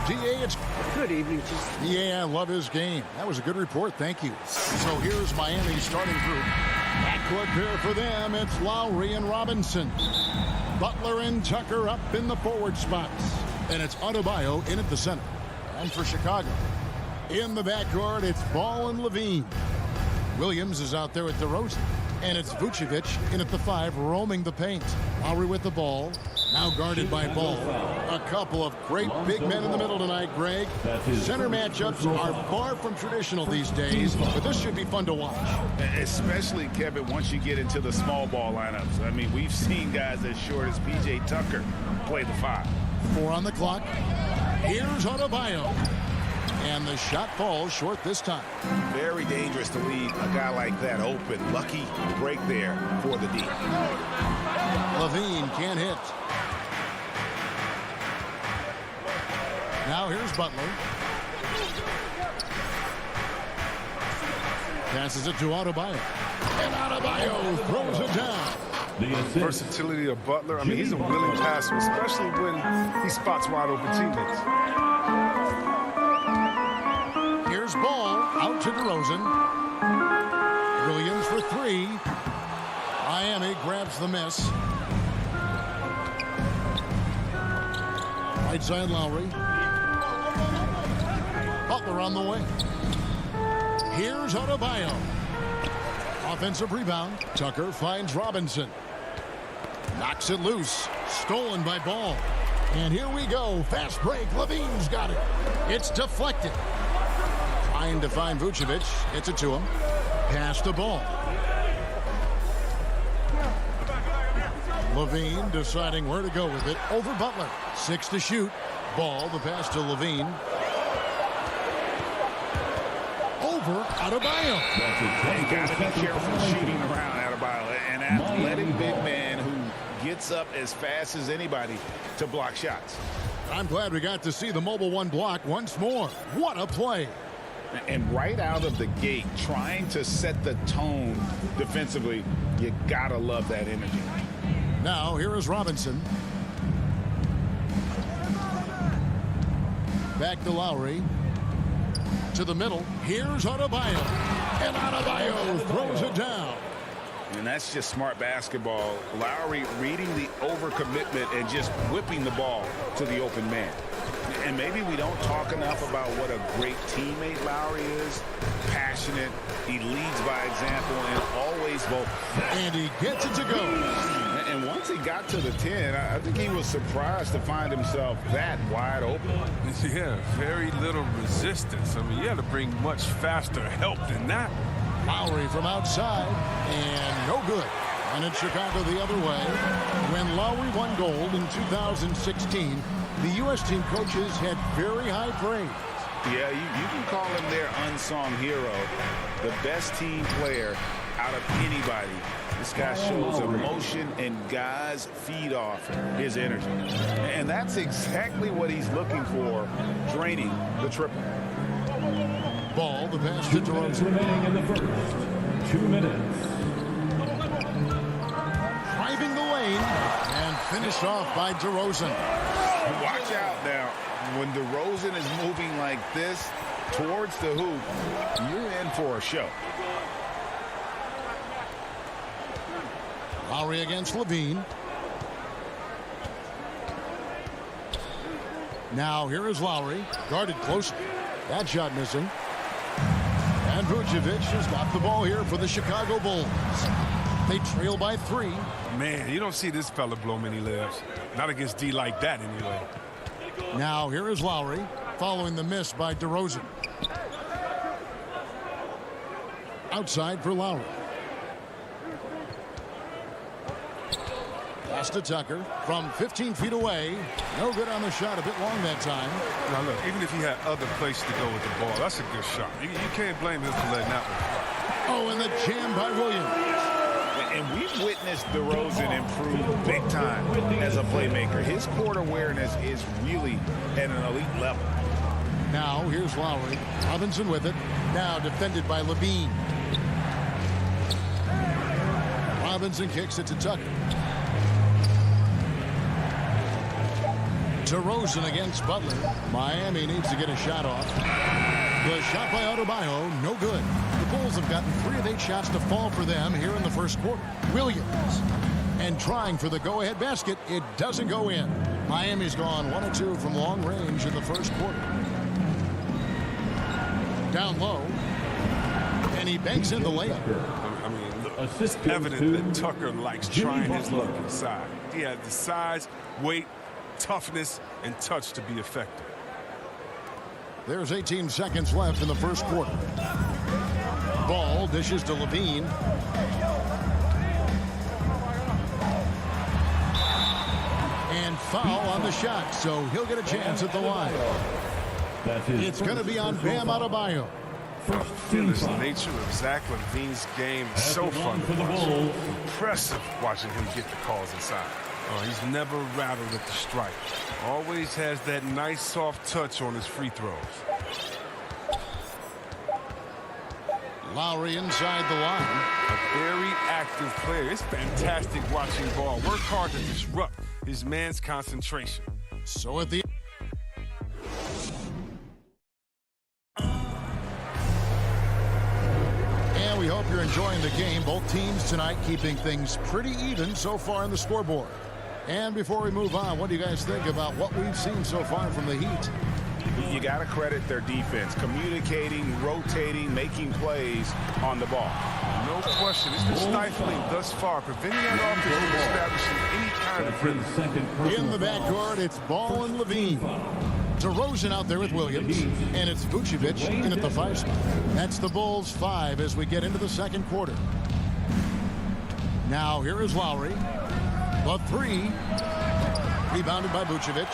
DA, it's Good evening. DA. I love his game. That was a good report. Thank you. So here's Miami's starting group. Backcourt pair for them. It's Lowry and Robinson. Butler and Tucker up in the forward spots. And it's Adebayo in at the center. And for Chicago, in the backcourt, it's Ball and Levine. Williams is out there with DeRozan. And it's Vucevic in at the 5, roaming the paint. Lowry with the ball. Now guarded by Ball. A couple of great big men in the middle tonight, Greg. Center matchups are far from traditional these days, but this should be fun to watch. Especially, Kevin, once you get into the small ball lineups. I mean, we've seen guys as short as P.J. Tucker play the 5. 4 on the clock. Here's Adebayo. And the shot falls short this time. Very dangerous to leave a guy like that open. Lucky break there for the D. Levine can't hit. Now here's Butler. Passes it to Adebayo. And Adebayo throws it down. The versatility of Butler. I mean, he's a willing passer, especially when he spots wide open teammates. Here's Ball out to DeRozan. Williams for 3. Miami grabs the miss. Right side Lowry. Butler on the way. Here's Adebayo. Offensive rebound. Tucker finds Robinson. Knocks it loose. Stolen by Ball. And here we go. Fast break. Levine's got it. It's deflected. Trying to find Vucevic. Gets it to him. Pass the Ball. Levine deciding where to go with it. Over Butler. 6 to shoot. Ball. The pass to Levine. Over Adebayo. You got to be careful shooting around Adebayo. An athletic big man who gets up as fast as anybody to block shots. I'm glad we got to see the mobile 1 block once more. What a play. And right out of the gate, trying to set the tone defensively, you got to love that energy. Now, here is Robinson. Back to Lowry. To the middle. Here's Adebayo. And Adebayo throws it down. And that's just smart basketball. Lowry reading the overcommitment and just whipping the ball to the open man. And maybe we don't talk enough about what a great teammate Lowry is. Passionate. He leads by example and always vocal. And he gets it to go. And once he got to the 10, I think he was surprised to find himself that wide open. Yeah, very little resistance. I mean, you had to bring much faster help than that. Lowry from outside, and no good. And it's Chicago the other way. When Lowry won gold in 2016, the U.S. team coaches had very high praise. Yeah, you can call him their unsung hero, the best team player out of anybody. This guy shows emotion, and guys feed off his energy. And that's exactly what he's looking for, draining the triple. Ball, the pass to DeRozan. Remaining in the first. 2 minutes. Driving the lane, and finished off by DeRozan. Watch out now. When DeRozan is moving like this towards the hoop, you're in for a show. Lowry against Levine. Now here is Lowry, guarded closely. That shot missing. And Vucevic has got the ball here for the Chicago Bulls. They trail by 3. Man, you don't see this fella blow many layups. Not against D like that, anyway. Now here is Lowry, following the miss by DeRozan. Outside for Lowry. Pass to Tucker from 15 feet away. No good on the shot, a bit long that time. Now look, even if he had other places to go with the ball, that's a good shot. You can't blame him for letting that one. Oh, and the jam by Williams. And we've witnessed DeRozan improve big time as a playmaker. His court awareness is really at an elite level. Now here's Lowry. Robinson with it. Now defended by Levine. Robinson kicks it to Tucker. DeRozan against Butler. Miami needs to get a shot off. The shot by Adebayo, no good. The Bulls have gotten 3 of 8 shots to fall for them here in the first quarter. Williams. And trying for the go-ahead basket, it doesn't go in. Miami's gone 1 of 2 from long range in the first quarter. Down low. And he banks in the layup. I mean, look, it's evident that Tucker likes trying his luck inside. He has the size, weight, toughness, and touch to be effective. There's 18 seconds left in the first quarter. Ball dishes to Levine. And foul on the shot, so he'll get a chance at the line. It's going to be on Bam Adebayo. I feel the nature of Zach LaVine's game is so fun to watch. Impressive watching him get the calls inside. He's never rattled at the stripe. Always has that nice soft touch on his free throws. Lowry inside the line. A very active player. It's fantastic watching ball. Work hard to disrupt his man's concentration. So at the and we hope you're enjoying the game. Both teams tonight keeping things pretty even so far in the scoreboard. And before we move on, what do you guys think about what we've seen so far from the Heat? You got to credit their defense, communicating, rotating, making plays on the ball. No question. It's been stifling thus far, preventing that offense from establishing any kind of rhythm. In the backcourt, it's Ball and Levine. DeRozan out there with Williams, and it's Vucevic in at the 5 spot. That's the Bulls 5 as we get into the second quarter. Now here is Lowry. The 3, rebounded by Vucevic.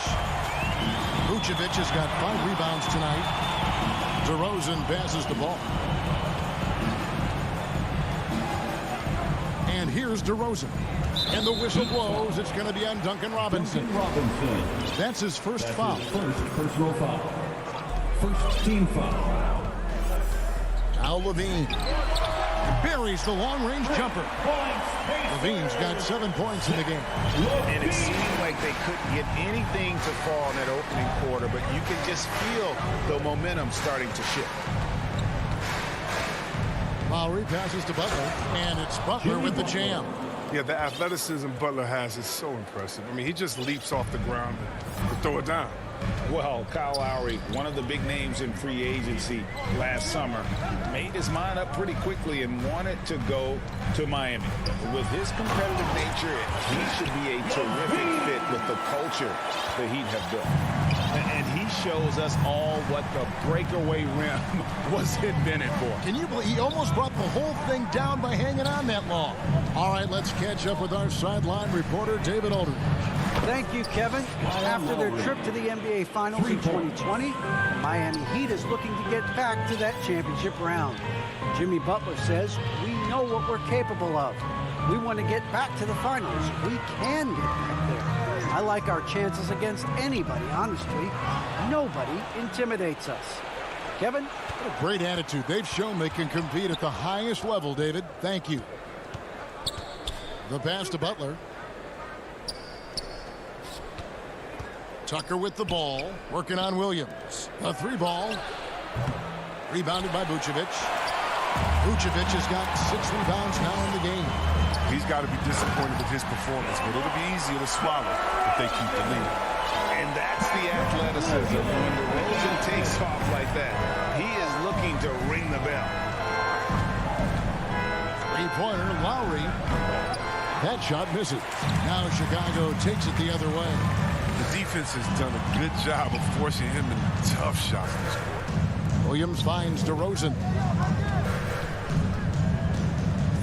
Vucevic has got 5 rebounds tonight. DeRozan passes the ball. And here's DeRozan. And the whistle blows. It's going to be on Duncan Robinson. That's his first foul. First personal foul. First team foul. Now Levine buries the long-range jumper. Levine's got 7 points in the game. And it seemed like they couldn't get anything to fall in that opening quarter, but you can just feel the momentum starting to shift. Lowry passes to Butler, and it's Butler with the jam. Yeah, the athleticism Butler has is so impressive. I mean, he just leaps off the ground to throw it down. Well, Kyle Lowry, one of the big names in free agency last summer, made his mind up pretty quickly and wanted to go to Miami. With his competitive nature, he should be a terrific fit with the culture the Heat have built. And he shows us all what the breakaway rim was invented for. Can you believe he almost brought the whole thing down by hanging on that long? All right, let's catch up with our sideline reporter, David Aldridge. Thank you, Kevin. After their trip to the NBA Finals in 2020, Miami Heat is looking to get back to that championship round. Jimmy Butler says, we know what we're capable of. We want to get back to the finals. We can get back there. I like our chances against anybody, honestly. Nobody intimidates us. Kevin? What a great attitude. They've shown they can compete at the highest level, David. Thank you. The pass to Butler. Tucker with the ball, working on Williams. A 3 ball. Rebounded by Vucevic. Vucevic has got 6 rebounds now in the game. He's got to be disappointed with his performance, but it'll be easier to swallow if they keep the lead. And that's the athleticism. When DeRozan takes off like that, he is looking to ring the bell. 3-pointer, Lowry. That shot misses. Now Chicago takes it the other way. The defense has done a good job of forcing him into tough shots this quarter. Williams finds DeRozan.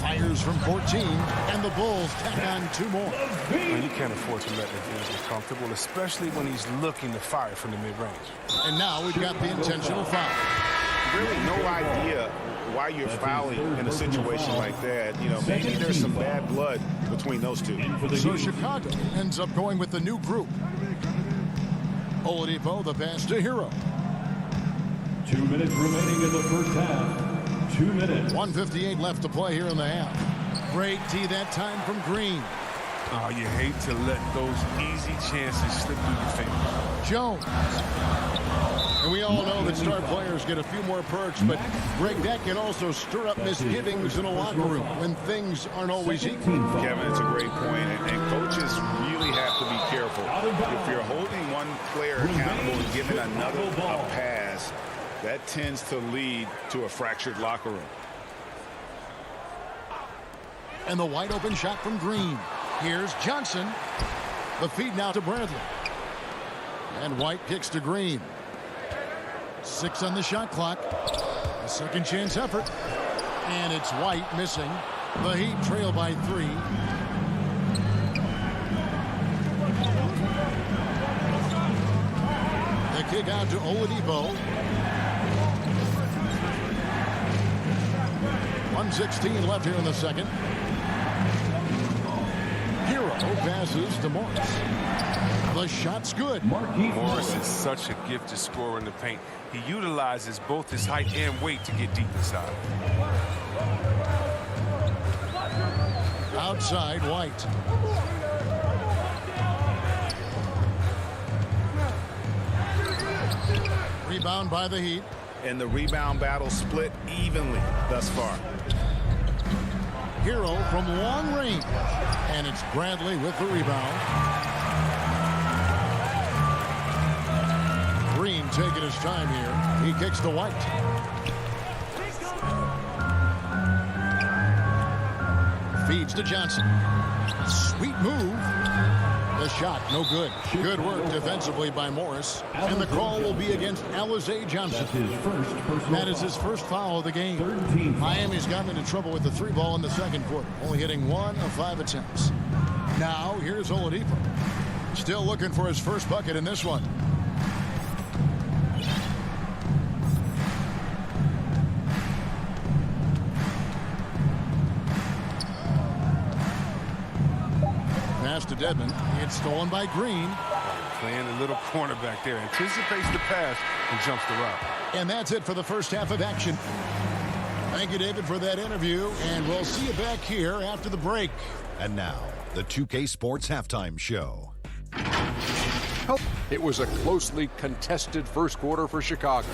Fires from 14, and the Bulls tack on 2 more. Well, you can't afford to let LaVine get comfortable, especially when he's looking to fire from the mid-range. And now we've got the intentional foul. Really no idea why you're fouling in a situation like that. You know, maybe there's some bad blood between those two. So Chicago ends up going with the new group. Oladipo, the pass to Hero. 2 minutes remaining in the first half. 2 minutes. 1:58 left to play here in the half. Great D that time from Green. Oh, you hate to let those easy chances slip through your fingers. Jones. And we all know that star players get a few more perks, but Greg, that can also stir up misgivings in a locker room when things aren't always equal. Kevin, it's a great point, and coaches really have to be careful. If you're holding one player accountable and giving another a pass, that tends to lead to a fractured locker room. And the wide open shot from Green. Here's Johnson. The feed now to Bradley. And White kicks to Green. 6 on the shot clock. A second chance effort. And it's White missing. The Heat trail by 3. The kick out to Oladipo. 1:16 left here in the second. Hero passes to Morris. The shot's good. Morris is such a gifted scorer in the paint. He utilizes both his height and weight to get deep inside. Outside, White. Rebound by the Heat. And the rebound battle split evenly thus far. Hero from long range. And it's Bradley with the rebound. Green taking his time here. He kicks to White. Feeds to Johnson. Sweet move. The shot, no good. Good work defensively by Morris. And the call will be against Alizé Johnson. That is his first foul of the game. Miami's gotten into trouble with the 3 ball in the second quarter, only hitting 1 of 5 attempts. Now, here's Oladipo. Still looking for his first bucket in this one. Pass to Dedmon. It's stolen by Green. Playing a little cornerback there. Anticipates the pass and jumps the route. And that's it for the first half of action. Thank you, David, for that interview. And we'll see you back here after the break. And now, the 2K Sports Halftime Show. It was a closely contested first quarter for Chicago.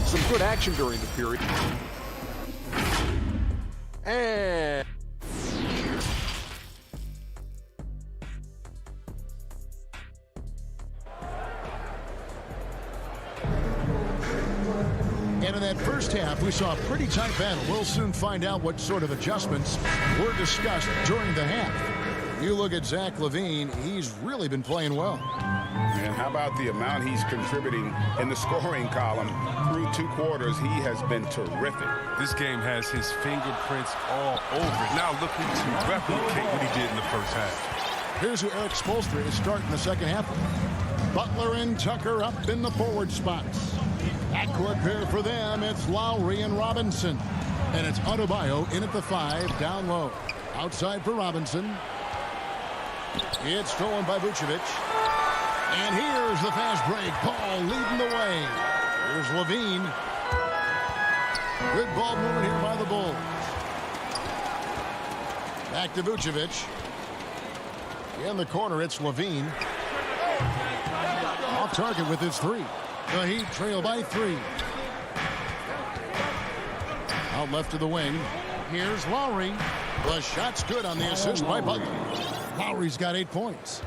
Some good action during the period. And in that first half, we saw a pretty tight battle. We'll soon find out what sort of adjustments were discussed during the half. You look at Zach LaVine, he's really been playing well. And how about the amount he's contributing in the scoring column? Through 2 quarters, he has been terrific. This game has his fingerprints all over it. Now looking to replicate what he did in the first half. Here's who Eric Spoelstra is starting the second half. Butler and Tucker up in the forward spots. Backcourt pair for them, it's Lowry and Robinson. And it's Adebayo in at the 5, down low. Outside for Robinson. It's stolen by Vucevic. And here's the fast break. Paul leading the way. Here's LaVine. Good ball movement here by the Bulls. Back to Vucevic. In the corner, it's LaVine. Off target with his 3. The Heat trail by 3. Out left to the wing. Here's Lowry. The shot's good on the assist by Butler. Lowry's got 8 points.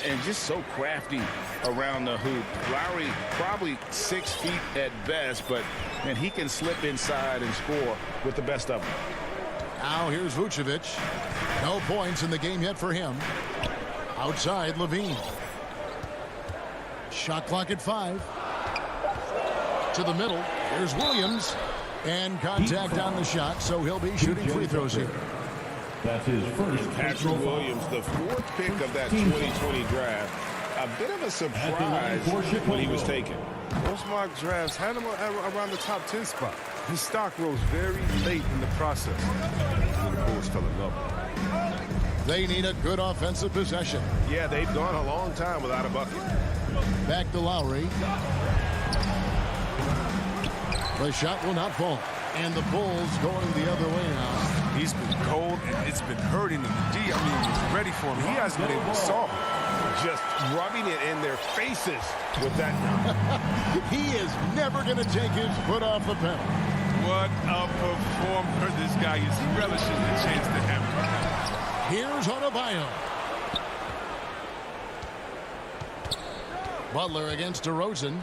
And just so crafty around the hoop. Lowry probably 6 feet at best, but man, he can slip inside and score with the best of them. Now here's Vucevic. No points in the game yet for him. Outside, LaVine. Shot clock at 5. To the middle. Here's Williams. And contact on the shot, so he'll be shooting free throws here. That's his first. Patrick Williams, the 4th pick of that 2020 draft. A bit of a surprise when he was taken. Most mock drafts had him around the top 10 spot. His stock rose very late in the process. And the Bulls fell in love with him. They need a good offensive possession. Yeah, they've gone a long time without a bucket. Back to Lowry. The shot will not fall. And the Bulls going the other way now. He's been cold, and it's been hurting him. The D, I mean, he's ready for him. He hasn't been able to solve it. Just rubbing it in their faces with that. He is never going to take his foot off the pedal. What a performer this guy is. He relishes the chance to have it. Here's Adebayo. Butler against DeRozan.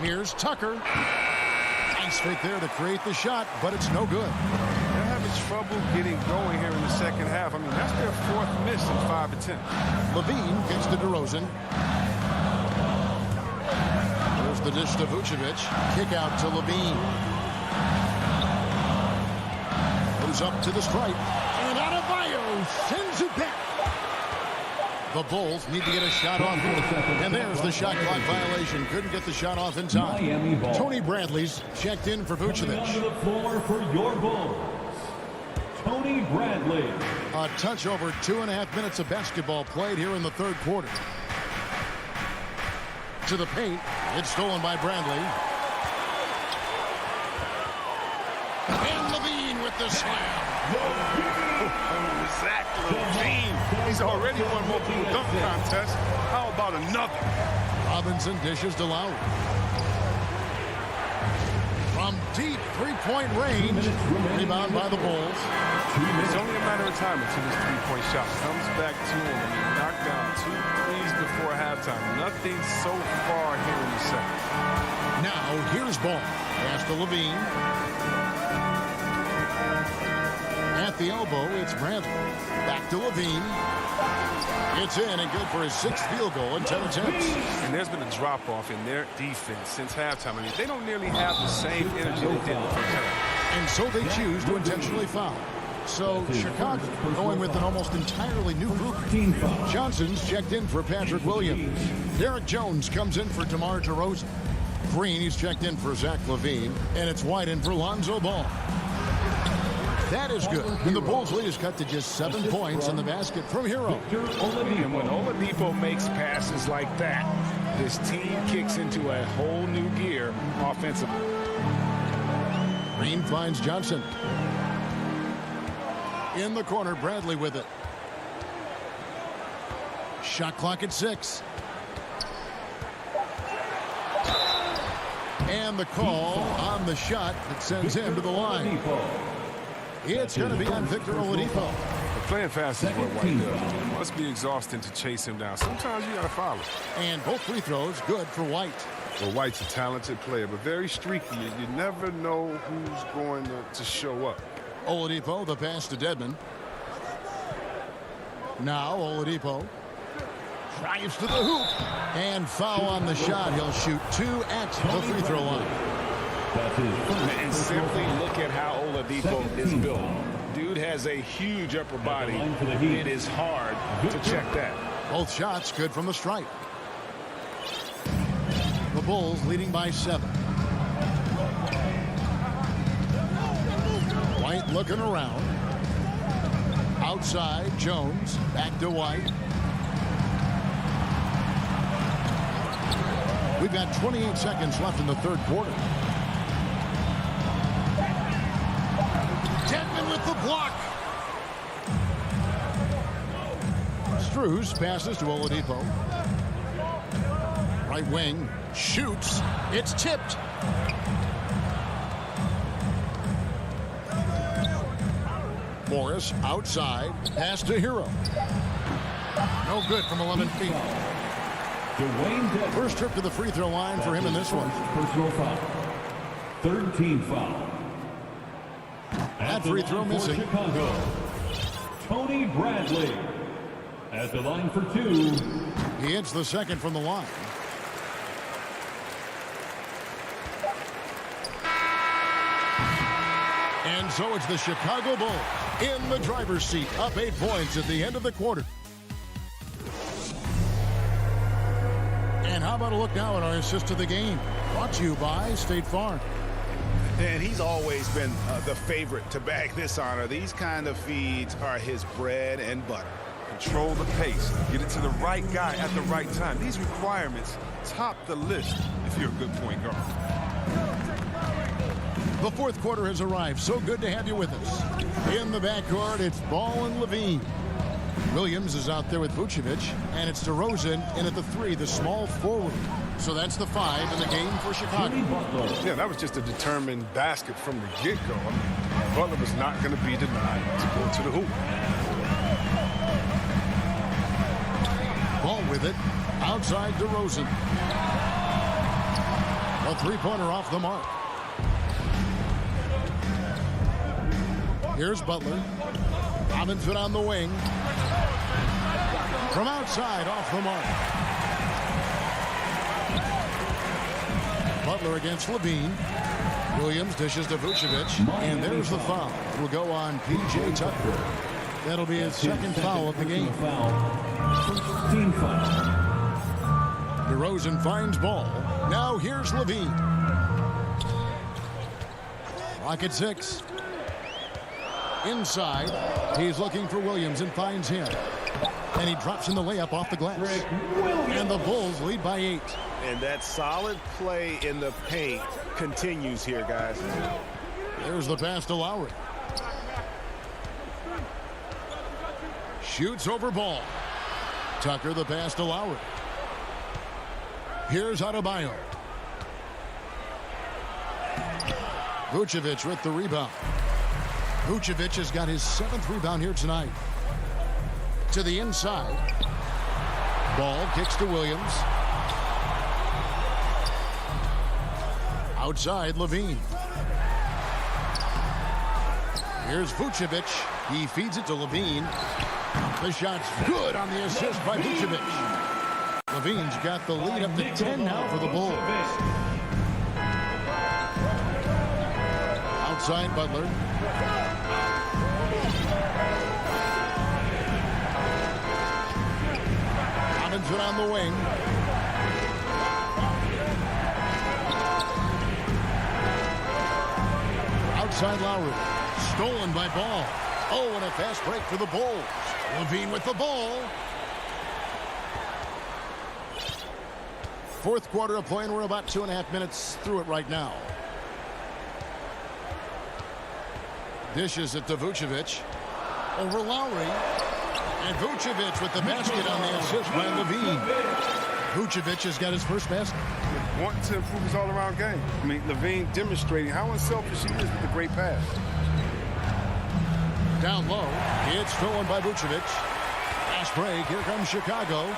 Here's Tucker. Nice fake there to create the shot, but it's no good. They're having trouble getting going here in the second half. I mean, that's their fourth miss in 5 attempts. Levine gets to DeRozan. There's the dish to Vucevic. Kick out to Levine. Goes up to the stripe. And Adebayo sends it back. The Bulls need to get a shot off here. And there's the shot clock violation. Couldn't get the shot off in time. Miami ball. Tony Bradley's checked in for Vucevic. Coming onto the floor for your Bulls, Tony Bradley. A touch over 2.5 minutes of basketball played here in the third quarter. To the paint. It's stolen by Bradley. And Levine with the slam. Zach Levine. He's already won multiple dunk contests. How about another? Robinson dishes to Lowry. From deep three-point range. Rebound by the Bulls. It's only a matter of time until this three-point shot comes back to him. And he knocked down 2 threes before halftime. Nothing so far here in the second. Now here's Ball. Pass to Levine. At the elbow, it's Bradley. Back to Levine. It's in and good for his 6th field goal in 10 attempts. And there's been a drop-off in their defense since halftime. I mean, they don't nearly have the same energy they did in the first half. And so they choose to intentionally foul. So Chicago going with an almost entirely new group. Johnson's checked in for Patrick Williams. Derek Jones comes in for DeMar DeRozan. Green, he's checked in for Zach Levine. And it's White in for Lonzo Ball. That is good. And the Bulls' lead is cut to just 7 points in the basket from Hero. And when Oladipo makes passes like that, this team kicks into a whole new gear offensively. Green finds Johnson. In the corner, Bradley with it. Shot clock at 6. And the call on the shot that sends him to the line. It's going to be on Victor Oladipo. But playing fast is what White does. It must be exhausting to chase him down. Sometimes you got to follow. And both free throws good for White. Well, White's a talented player, but very streaky. You never know who's going to show up. Oladipo, the pass to Dedmon. Now Oladipo drives to the hoop. And foul on the shot. He'll shoot 2 at the free throw line. And simply look at how Oladipo is built. Dude has a huge upper body. It is hard to check that. Both shots good from the stripe. The Bulls leading by 7. White looking around. Outside, Jones. Back to White. We've got 28 seconds left in the third quarter. Dedmon with the block. Strus passes to Oladipo. Right wing. Shoots. It's tipped. Morris outside. Pass to Hero. No good from 11 feet. First trip to the free throw line for him in this one. Personal foul. Third team foul. That free throw missing. Chicago, Tony Bradley at the line for 2. He hits the second from the line. And so it's the Chicago Bulls in the driver's seat, up 8 points at the end of the quarter. And how about a look now at our assist of the game? Brought to you by State Farm. And he's always been the favorite to bag this honor. These kind of feeds are his bread and butter. control the pace, get it to the right guy at the right time. These requirements top the list if you're a good point guard. The fourth quarter has arrived. So good to have you with us. In the backcourt, it's Ball and Levine. Williams is out there with Vucevic, and it's DeRozan in at the 3, the small forward. So that's the 5 in the game for Chicago. Yeah, that was just a determined basket from the get-go. I mean, Butler was not going to be denied to go to the hoop. Ball with it. Outside DeRozan. A three-pointer off the mark. Here's Butler. Robinson on the wing. From outside, off the mark. Butler against Levine. Williams dishes to Vucevic. And there's the foul. Will go on P.J. Tucker. That'll be his second foul of the game. Team foul. DeRozan finds Ball. Now here's Levine. Clock at 6. Inside. He's looking for Williams and finds him. And he drops in the layup off the glass. And the Bulls lead by 8. And that solid play in the paint continues here, guys. There's the pass to Lowry. Shoots over Ball. Tucker the pass to Lowry. Here's Adebayo. Vucevic with the rebound. Vucevic has got his 7th rebound here tonight. To the inside. Ball kicks to Williams. Outside, Levine. Here's Vucevic. He feeds it to Levine. The shot's good on the assist by Vucevic. Levine's got the lead up to 10 now for the Bulls. Outside, Butler. Robinson on the wing. Outside Lowry. Stolen by Ball. Oh, and a fast break for the Bulls. Levine with the ball. Fourth quarter of play, and we're about 2.5 minutes through it right now. Dishes it to Vucevic. Over Lowry. And Vucevic with the basket on the assist by Levine. Vucevic has got his first basket. Wanting to improve his all-around game. I mean, Levine demonstrating how unselfish he is with a great pass. Down low. It's stolen by Vucevic. Fast break. Here comes Chicago.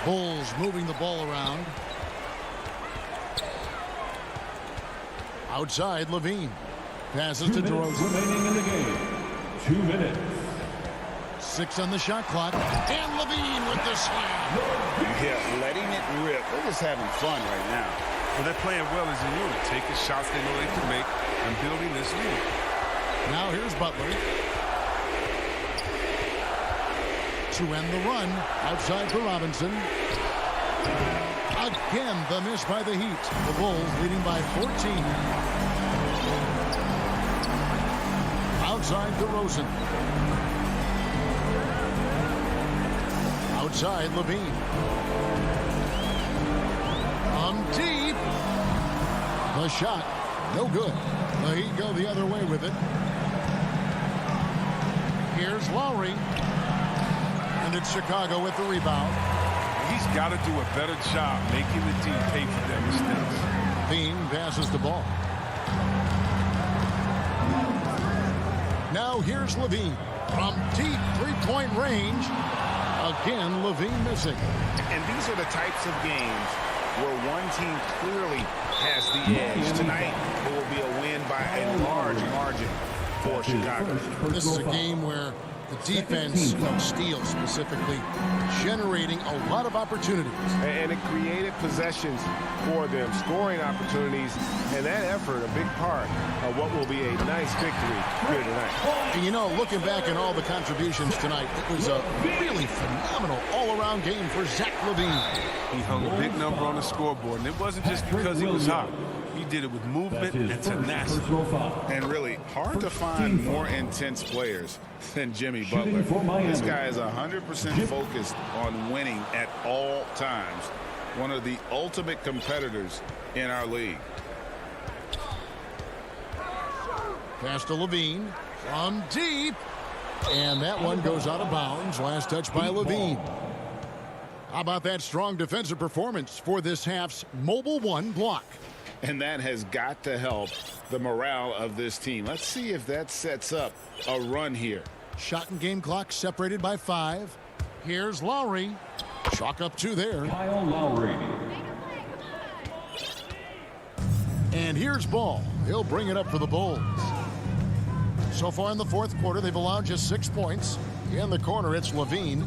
Bulls moving the ball around. Outside, Levine. Passes to DeRozan. Remaining in the game. 2 minutes. 6 on the shot clock. And Levine with the slam. Yeah, letting it rip. They're just having fun right now. Well, they're playing well as a unit, taking shots they know they can make and building this lead. Now here's Butler. To end the run. Outside for Robinson. Again, the miss by the Heat. The Bulls leading by 14. Outside DeRozan. Outside Levine. Deep. The shot. No good. The Heat go the other way with it. Here's Lowry. And it's Chicago with the rebound. He's got to do a better job making the team pay for their mistakes. Levine passes the ball. Now here's Levine. From deep three-point range. Again, Levine missing. And these are the types of games where one team clearly has the edge. Tonight, it will be a win by a large margin for Chicago. This is a game where the defense, Steele specifically, generating a lot of opportunities. And it created possessions for them, scoring opportunities, and that effort a big part of what will be a nice victory here tonight. And you know, looking back at all the contributions tonight, it was a really phenomenal all-around game for Zach LaVine. He hung a big number on the scoreboard, and it wasn't just because he was hot. He did it with movement That's his and first tenacity. personal foul. And really, hard to find more intense players than Jimmy Butler. Shooting for Miami. This guy is 100% focused on winning at all times. One of the ultimate competitors in our league. Pass to Levine from deep. And that one goes out of bounds. Last touch by Levine. How about that strong defensive performance for this half's Mobile One block? And that has got to help the morale of this team. Let's see if that sets up a run here. Shot and game clock separated by 5. Here's Lowry. Chalk up 2 there. Kyle Lowry. And here's Ball. He'll bring it up for the Bulls. So far in the fourth quarter, they've allowed just 6 points. In the corner, it's Levine.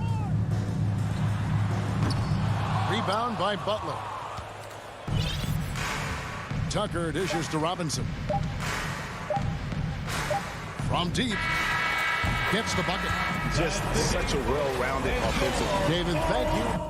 Rebound by Butler. Tucker dishes to Robinson. From deep. Gets the bucket. Just such a well-rounded offensive. David, thank you.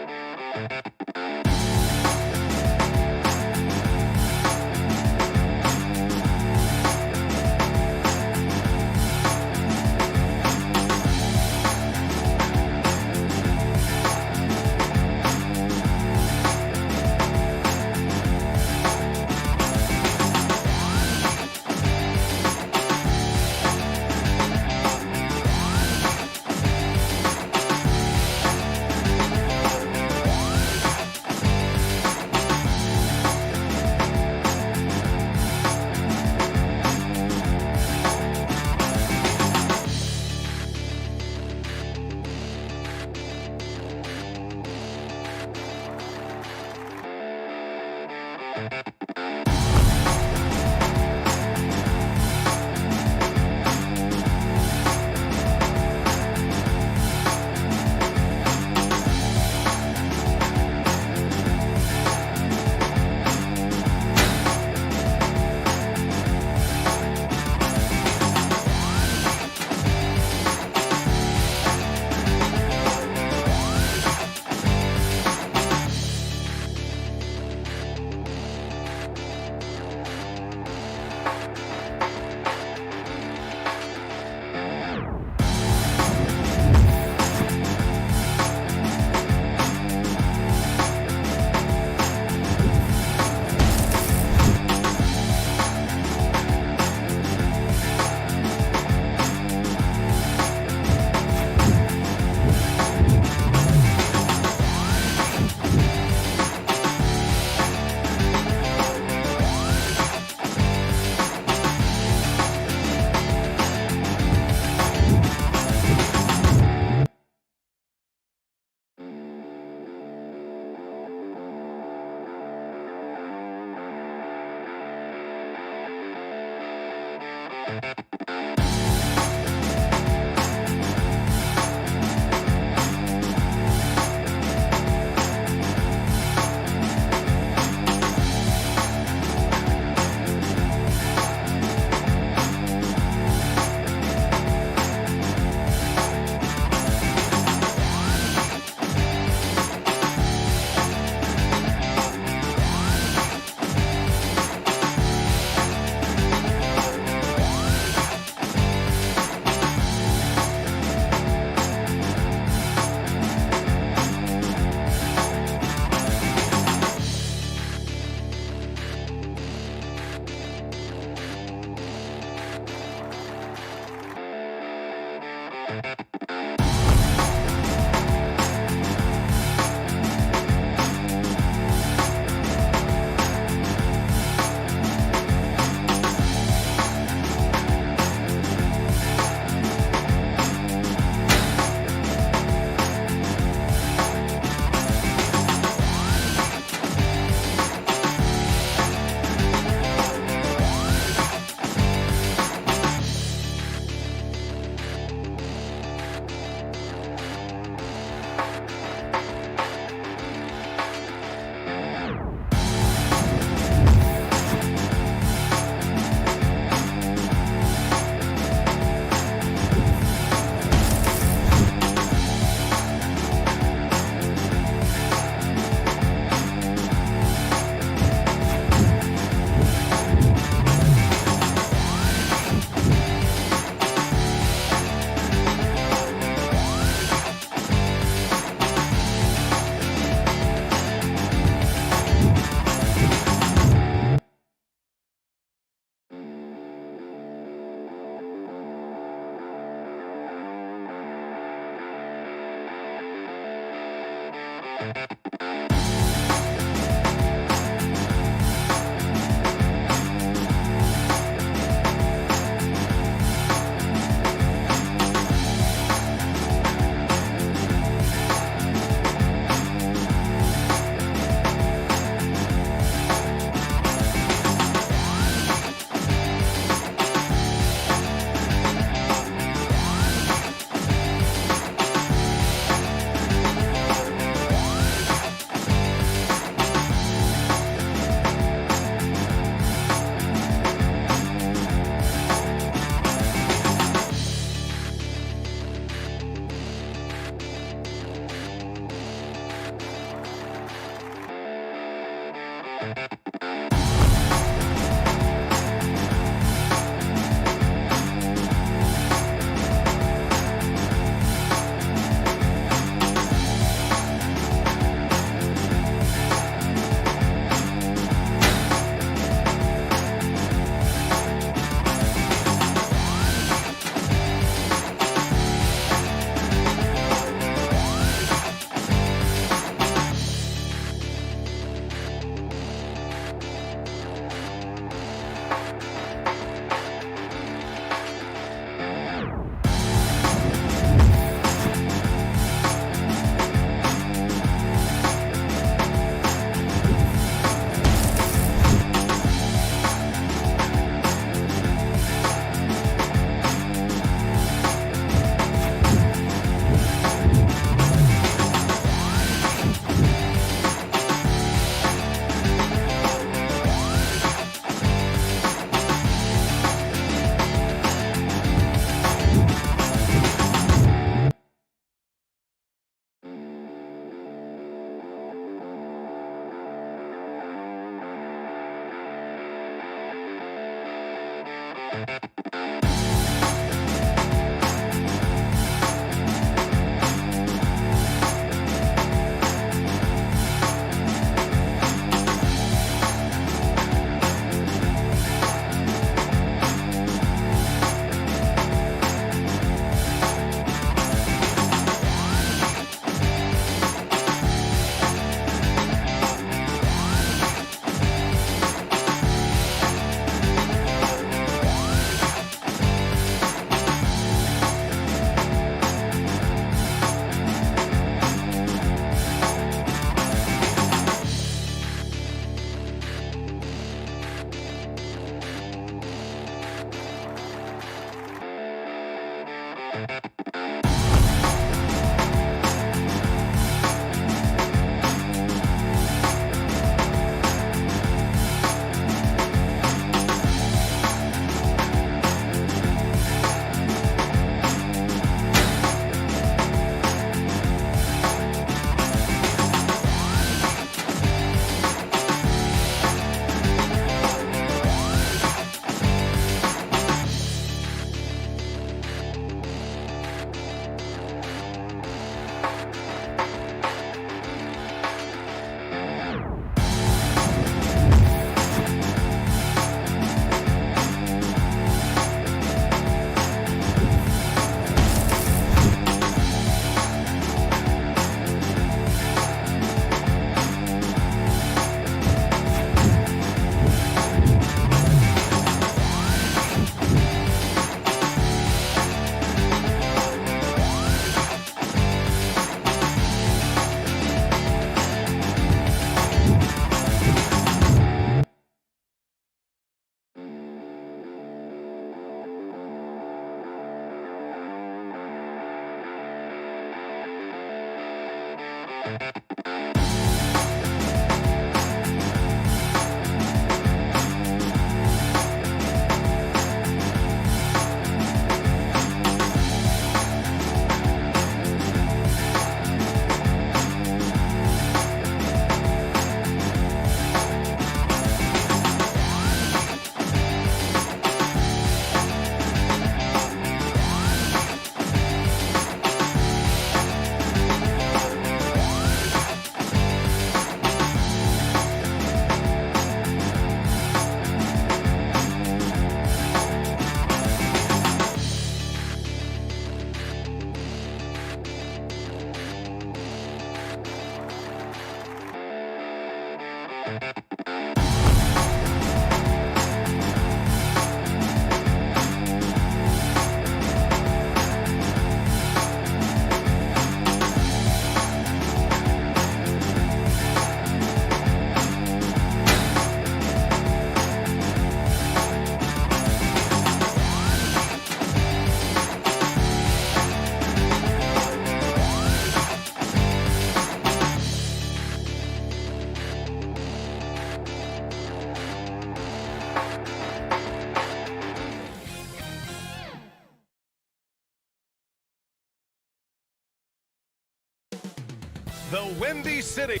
The Windy City.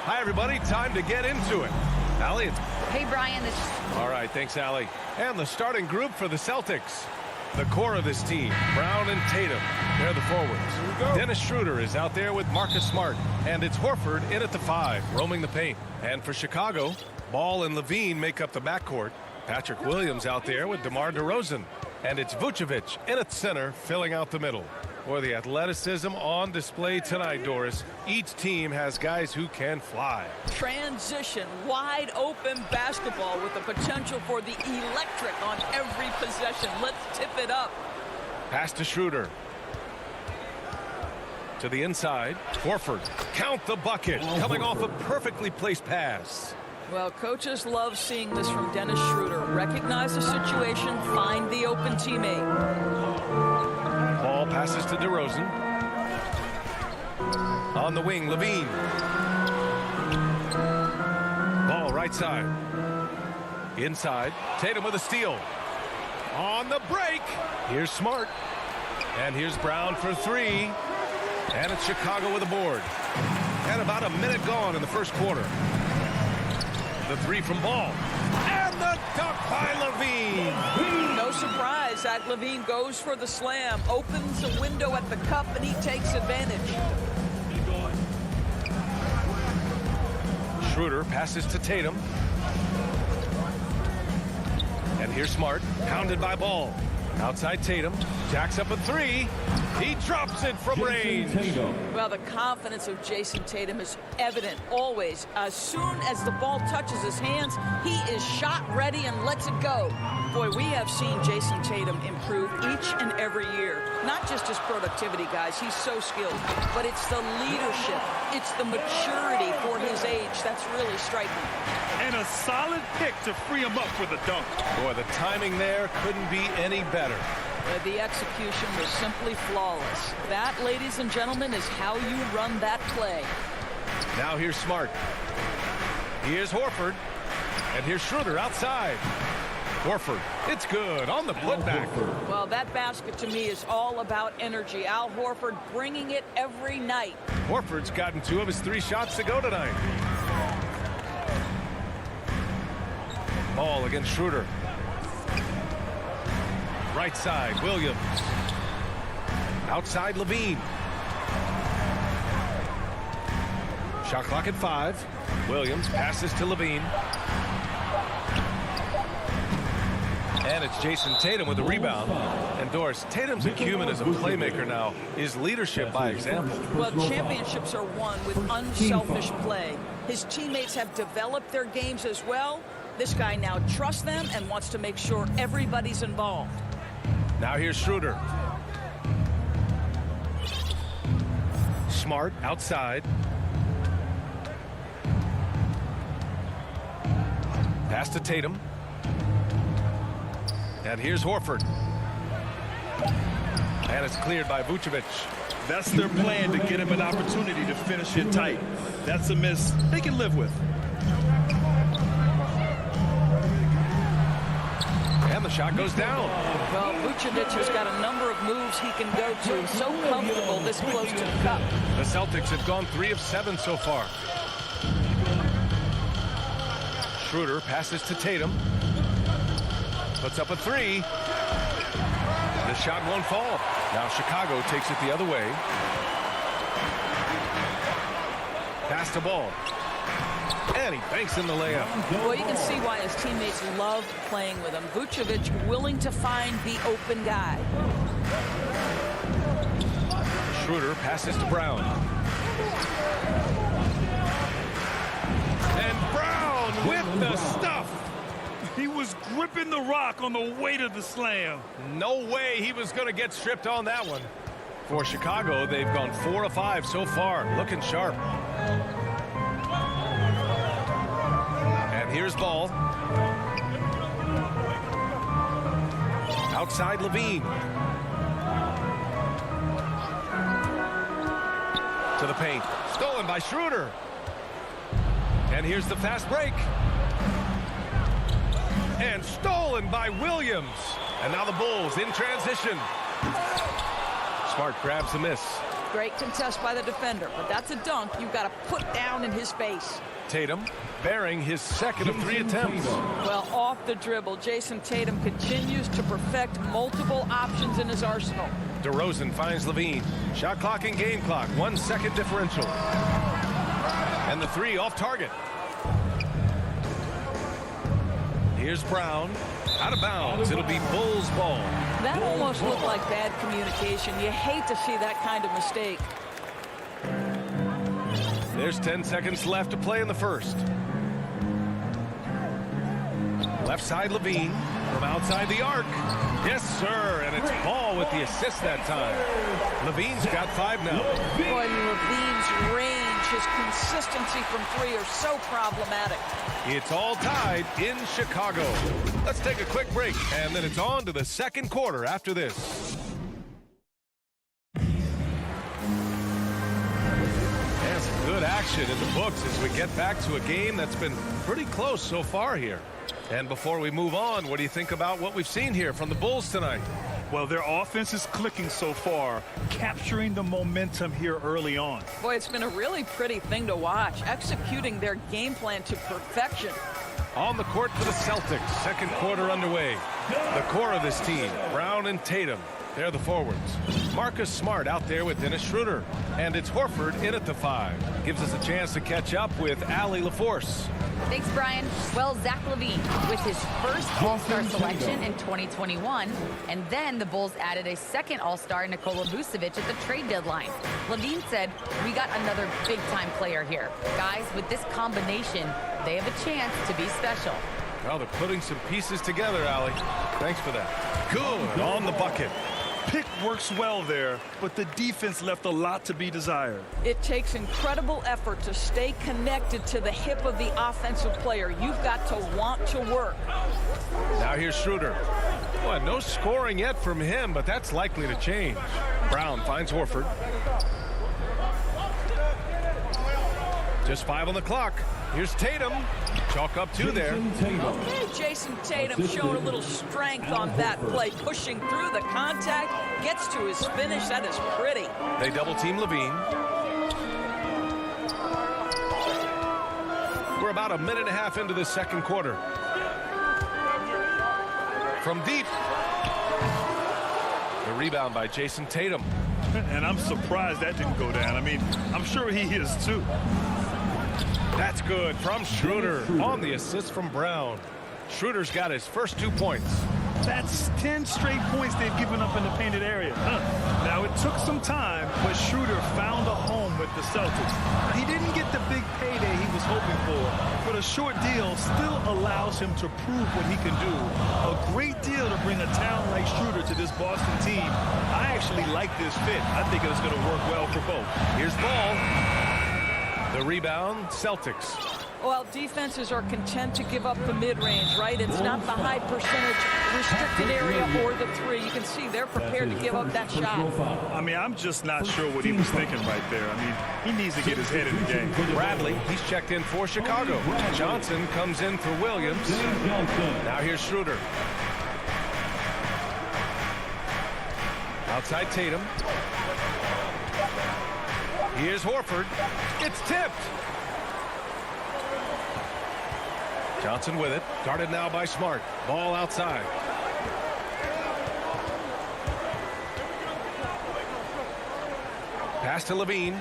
Hi, everybody. Time to get into it. Allie, it's... Hey, Brian. All right, thanks, Allie. And the starting group for the Celtics. The core of this team, Brown and Tatum. They're the forwards. Dennis Schroeder is out there with Marcus Smart. And it's Horford in at the 5, roaming the paint. And for Chicago, Ball and Levine make up the backcourt. Patrick Williams out there with DeMar DeRozan. And it's Vucevic in at center, filling out the middle. For the athleticism on display tonight, Doris. Each team has guys who can fly. Transition, wide open basketball with the potential for the electric on every possession. Let's tip it up. Pass to Schroeder. To the inside. Horford. Count the bucket. Coming off a perfectly placed pass. Well, coaches love seeing this from Dennis Schroeder. Recognize the situation, find the open teammate. Ball passes to DeRozan. On the wing, Levine. Ball right side. Inside. Tatum with a steal. On the break. Here's Smart. And here's Brown for 3. And it's Chicago with a board. And about a minute gone in the first quarter. The 3 from Ball. And the dunk by Levine. No surprise, Zach Levine goes for the slam, opens a window at the cup, and he takes advantage. Schroeder passes to Tatum. And here's Smart, pounded by Ball. Outside Tatum, jacks up a 3. He drops it from range. Well, the confidence of Jason Tatum is evident always. As soon as the ball touches his hands, he is shot ready and lets it go. Boy, we have seen Jason Tatum improve each and every year. Not just his productivity, guys. He's so skilled. But it's the leadership. It's the maturity for his age that's really striking. And a solid pick to free him up for the dunk. Boy, the timing there couldn't be any better. The execution was simply flawless. That, ladies and gentlemen, is how you run that play. Now here's Smart. Here's Horford. And here's Schroeder outside. Horford, it's good on the putback. Well, that basket to me is all about energy. Al Horford bringing it every night. Horford's gotten 2 of his 3 shots to go tonight. Ball against Schroeder. Right side, Williams. Outside, Levine. Shot clock at 5. Williams passes to Levine. And it's Jason Tatum with the rebound. And Doris, Tatum's acumen as a playmaker now is leadership by example. Well, championships are won with unselfish play. His teammates have developed their games as well. This guy now trusts them and wants to make sure everybody's involved. Now here's Schroeder. Smart outside. Pass to Tatum. And here's Horford. And it's cleared by Vucevic. That's their plan, to get him an opportunity to finish it tight. That's a miss they can live with. And the shot goes down. Well, Vucevic has got a number of moves he can go to. So comfortable this close to the cup. The Celtics have gone 3 of 7 so far. Schroeder passes to Tatum. Puts up a 3. The shot won't fall. Now Chicago takes it the other way. Pass to Ball. And he banks in the layup. Well, you can see why his teammates loved playing with him. Vucevic willing to find the open guy. Schroeder passes to Brown. And Brown with the stuff. He was gripping the rock on the weight of the slam. No way he was going to get stripped on that one. For Chicago, they've gone 4 of 5 so far, looking sharp. And here's ball. Outside Levine. To the paint. Stolen by Schroeder. And here's the fast break. And stolen by Williams. And now the Bulls in transition. Smart grabs the miss. Great contest by the defender, but that's a dunk you've got to put down in his face. Tatum bearing his second of 3 attempts. Well, off the dribble, Jason Tatum continues to perfect multiple options in his arsenal. DeRozan finds Levine. Shot clock and game clock. 1 second differential. And the 3 off target. Here's Brown. Out of bounds. It'll be Bulls ball. That almost looked like bad communication. You hate to see that kind of mistake. There's 10 seconds left to play in the first. Left side Levine from outside the arc. Yes, sir, and it's Ball with the assist that time. Levine's got 5 now. Boy, Levine's range, his consistency from 3 are so problematic. It's all tied in Chicago. Let's take a quick break, and then it's on to the second quarter after this. There's some good action in the books as we get back to a game that's been pretty close so far here. And before we move on, what do you think about what we've seen here from the Bulls tonight? Well, their offense is clicking so far, capturing the momentum here early on. Boy, it's been a really pretty thing to watch, executing their game plan to perfection. On the court for the Celtics, second quarter underway. The core of this team, Brown and Tatum. They're the forwards. Marcus Smart out there with Dennis Schroeder. And it's Horford in at the 5. Gives us a chance to catch up with Allie LaForce. Thanks, Brian. Well, Zach LaVine with his first All-Star selection in 2021, and then the Bulls added a second All-Star, Nikola Vucevic, at the trade deadline. LaVine said, "We got another big-time player here. Guys, with this combination, they have a chance to be special." Well, they're putting some pieces together, Allie. Thanks for that. Good on the bucket. Pick works well there, but the defense left a lot to be desired. It takes incredible effort to stay connected to the hip of the offensive player. You've got to want to work. Now here's Schroeder. Well, no scoring yet from him, but that's likely to change. Brown finds Horford. Just 5 on the clock. Here's Tatum. Chalk up 2 there. Okay, Jason Tatum showing a little strength on that play, pushing through the contact, gets to his finish. That is pretty. They double team Levine. We're about a minute and a half into the second quarter. From deep. The rebound by Jason Tatum. And I'm surprised that didn't go down. I mean, I'm sure he is too. That's good from Schroeder on the assist from Brown. Schroeder's got his first 2 points. That's 10 straight points they've given up in the painted area. Now, it took some time, but Schroeder found a home with the Celtics. He didn't get the big payday he was hoping for, but a short deal still allows him to prove what he can do. A great deal to bring a talent like Schroeder to this Boston team. I actually like this fit. I think it's going to work well for both. Here's Ball. The rebound, Celtics. Well, defenses are content to give up the mid-range, right? It's not the high percentage restricted area or the 3. You can see they're prepared to give up that shot. I mean, I'm just not sure what he was thinking right there. I mean, he needs to get his head in the game. Bradley, he's checked in for Chicago. Johnson comes in for Williams. Now here's Schroeder. Outside Tatum. Here's Horford. It's tipped. Johnson with it. Guarded now by Smart. Ball outside. Pass to Levine.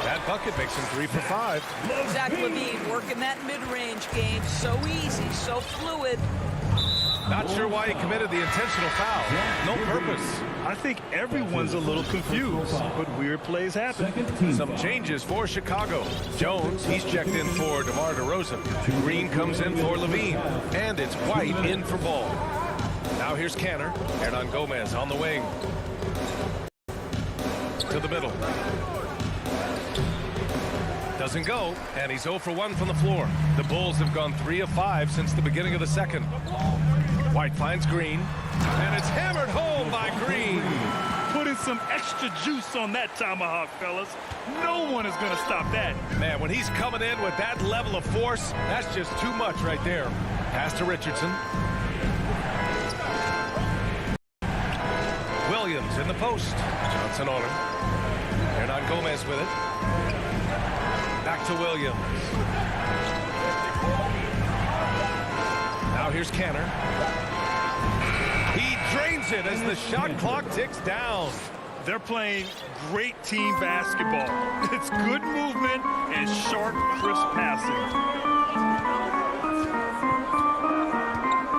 That bucket makes him 3 for 5. Zach LaVine working that mid-range game. So easy, so fluid. Not sure why he committed the intentional foul. No purpose. I think everyone's a little confused, but weird plays happen. Some changes for Chicago. Jones, he's checked in for DeMar DeRozan. Green comes in for Levine. And it's White in for Ball. Now here's Canner. Hernan Gomez on the wing. To the middle. Doesn't go, and he's 0 for 1 from the floor. The Bulls have gone 3 of 5 since the beginning of the second. White finds Green, and it's hammered home by Green. Putting some extra juice on that tomahawk, fellas. No one is going to stop that. Man, when he's coming in with that level of force, that's just too much right there. Pass to Richardson. Williams in the post. Johnson on him. Hernan Gomez with it. Back to Williams. Now here's Canner. He drains it as the shot clock ticks down. They're playing great team basketball. It's good movement and sharp, crisp passing.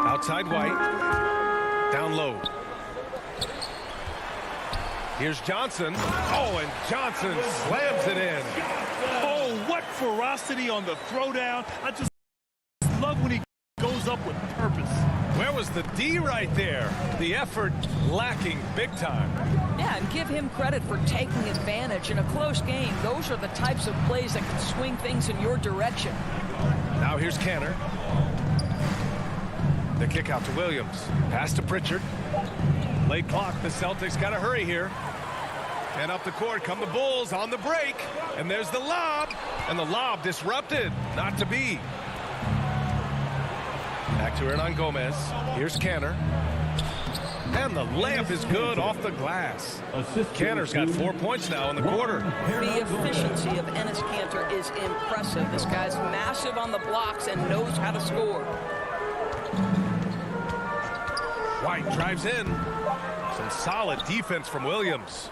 Outside White. Down low. Here's Johnson. Oh, and Johnson slams it in. Oh, what ferocity on the throwdown. I just love when he goes up with purpose. Where was the D right there? The effort lacking big time. Yeah, and give him credit for taking advantage in a close game. Those are the types of plays that can swing things in your direction. Now here's Canner. The kick out to Williams. Pass to Pritchard. Late clock. The Celtics got to hurry here. And up the court come the Bulls on the break. And there's the lob. And the lob disrupted. Not to be. Back to Hernan Gomez. Here's Canner. And the layup is good off the glass. Canner's got 4 points now in the quarter. The efficiency of Enes Kanter is impressive. This guy's massive on the blocks and knows how to score. White drives in. Some solid defense from Williams.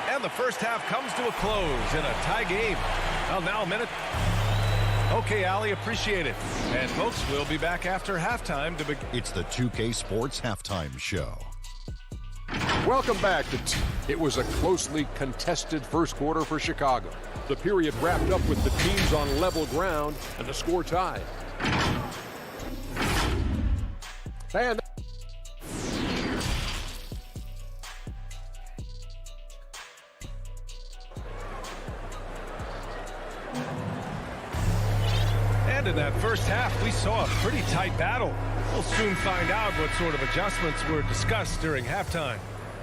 And the first half comes to a close in a tie game. Well, now a minute. Okay, Ali, appreciate it. And folks, we'll be back after halftime to begin. It's the 2K Sports Halftime Show. Welcome back. It was a closely contested first quarter for Chicago. The period wrapped up with the teams on level ground and the score tied. And in that first half, we saw a pretty tight battle. We'll soon find out what sort of adjustments were discussed during halftime.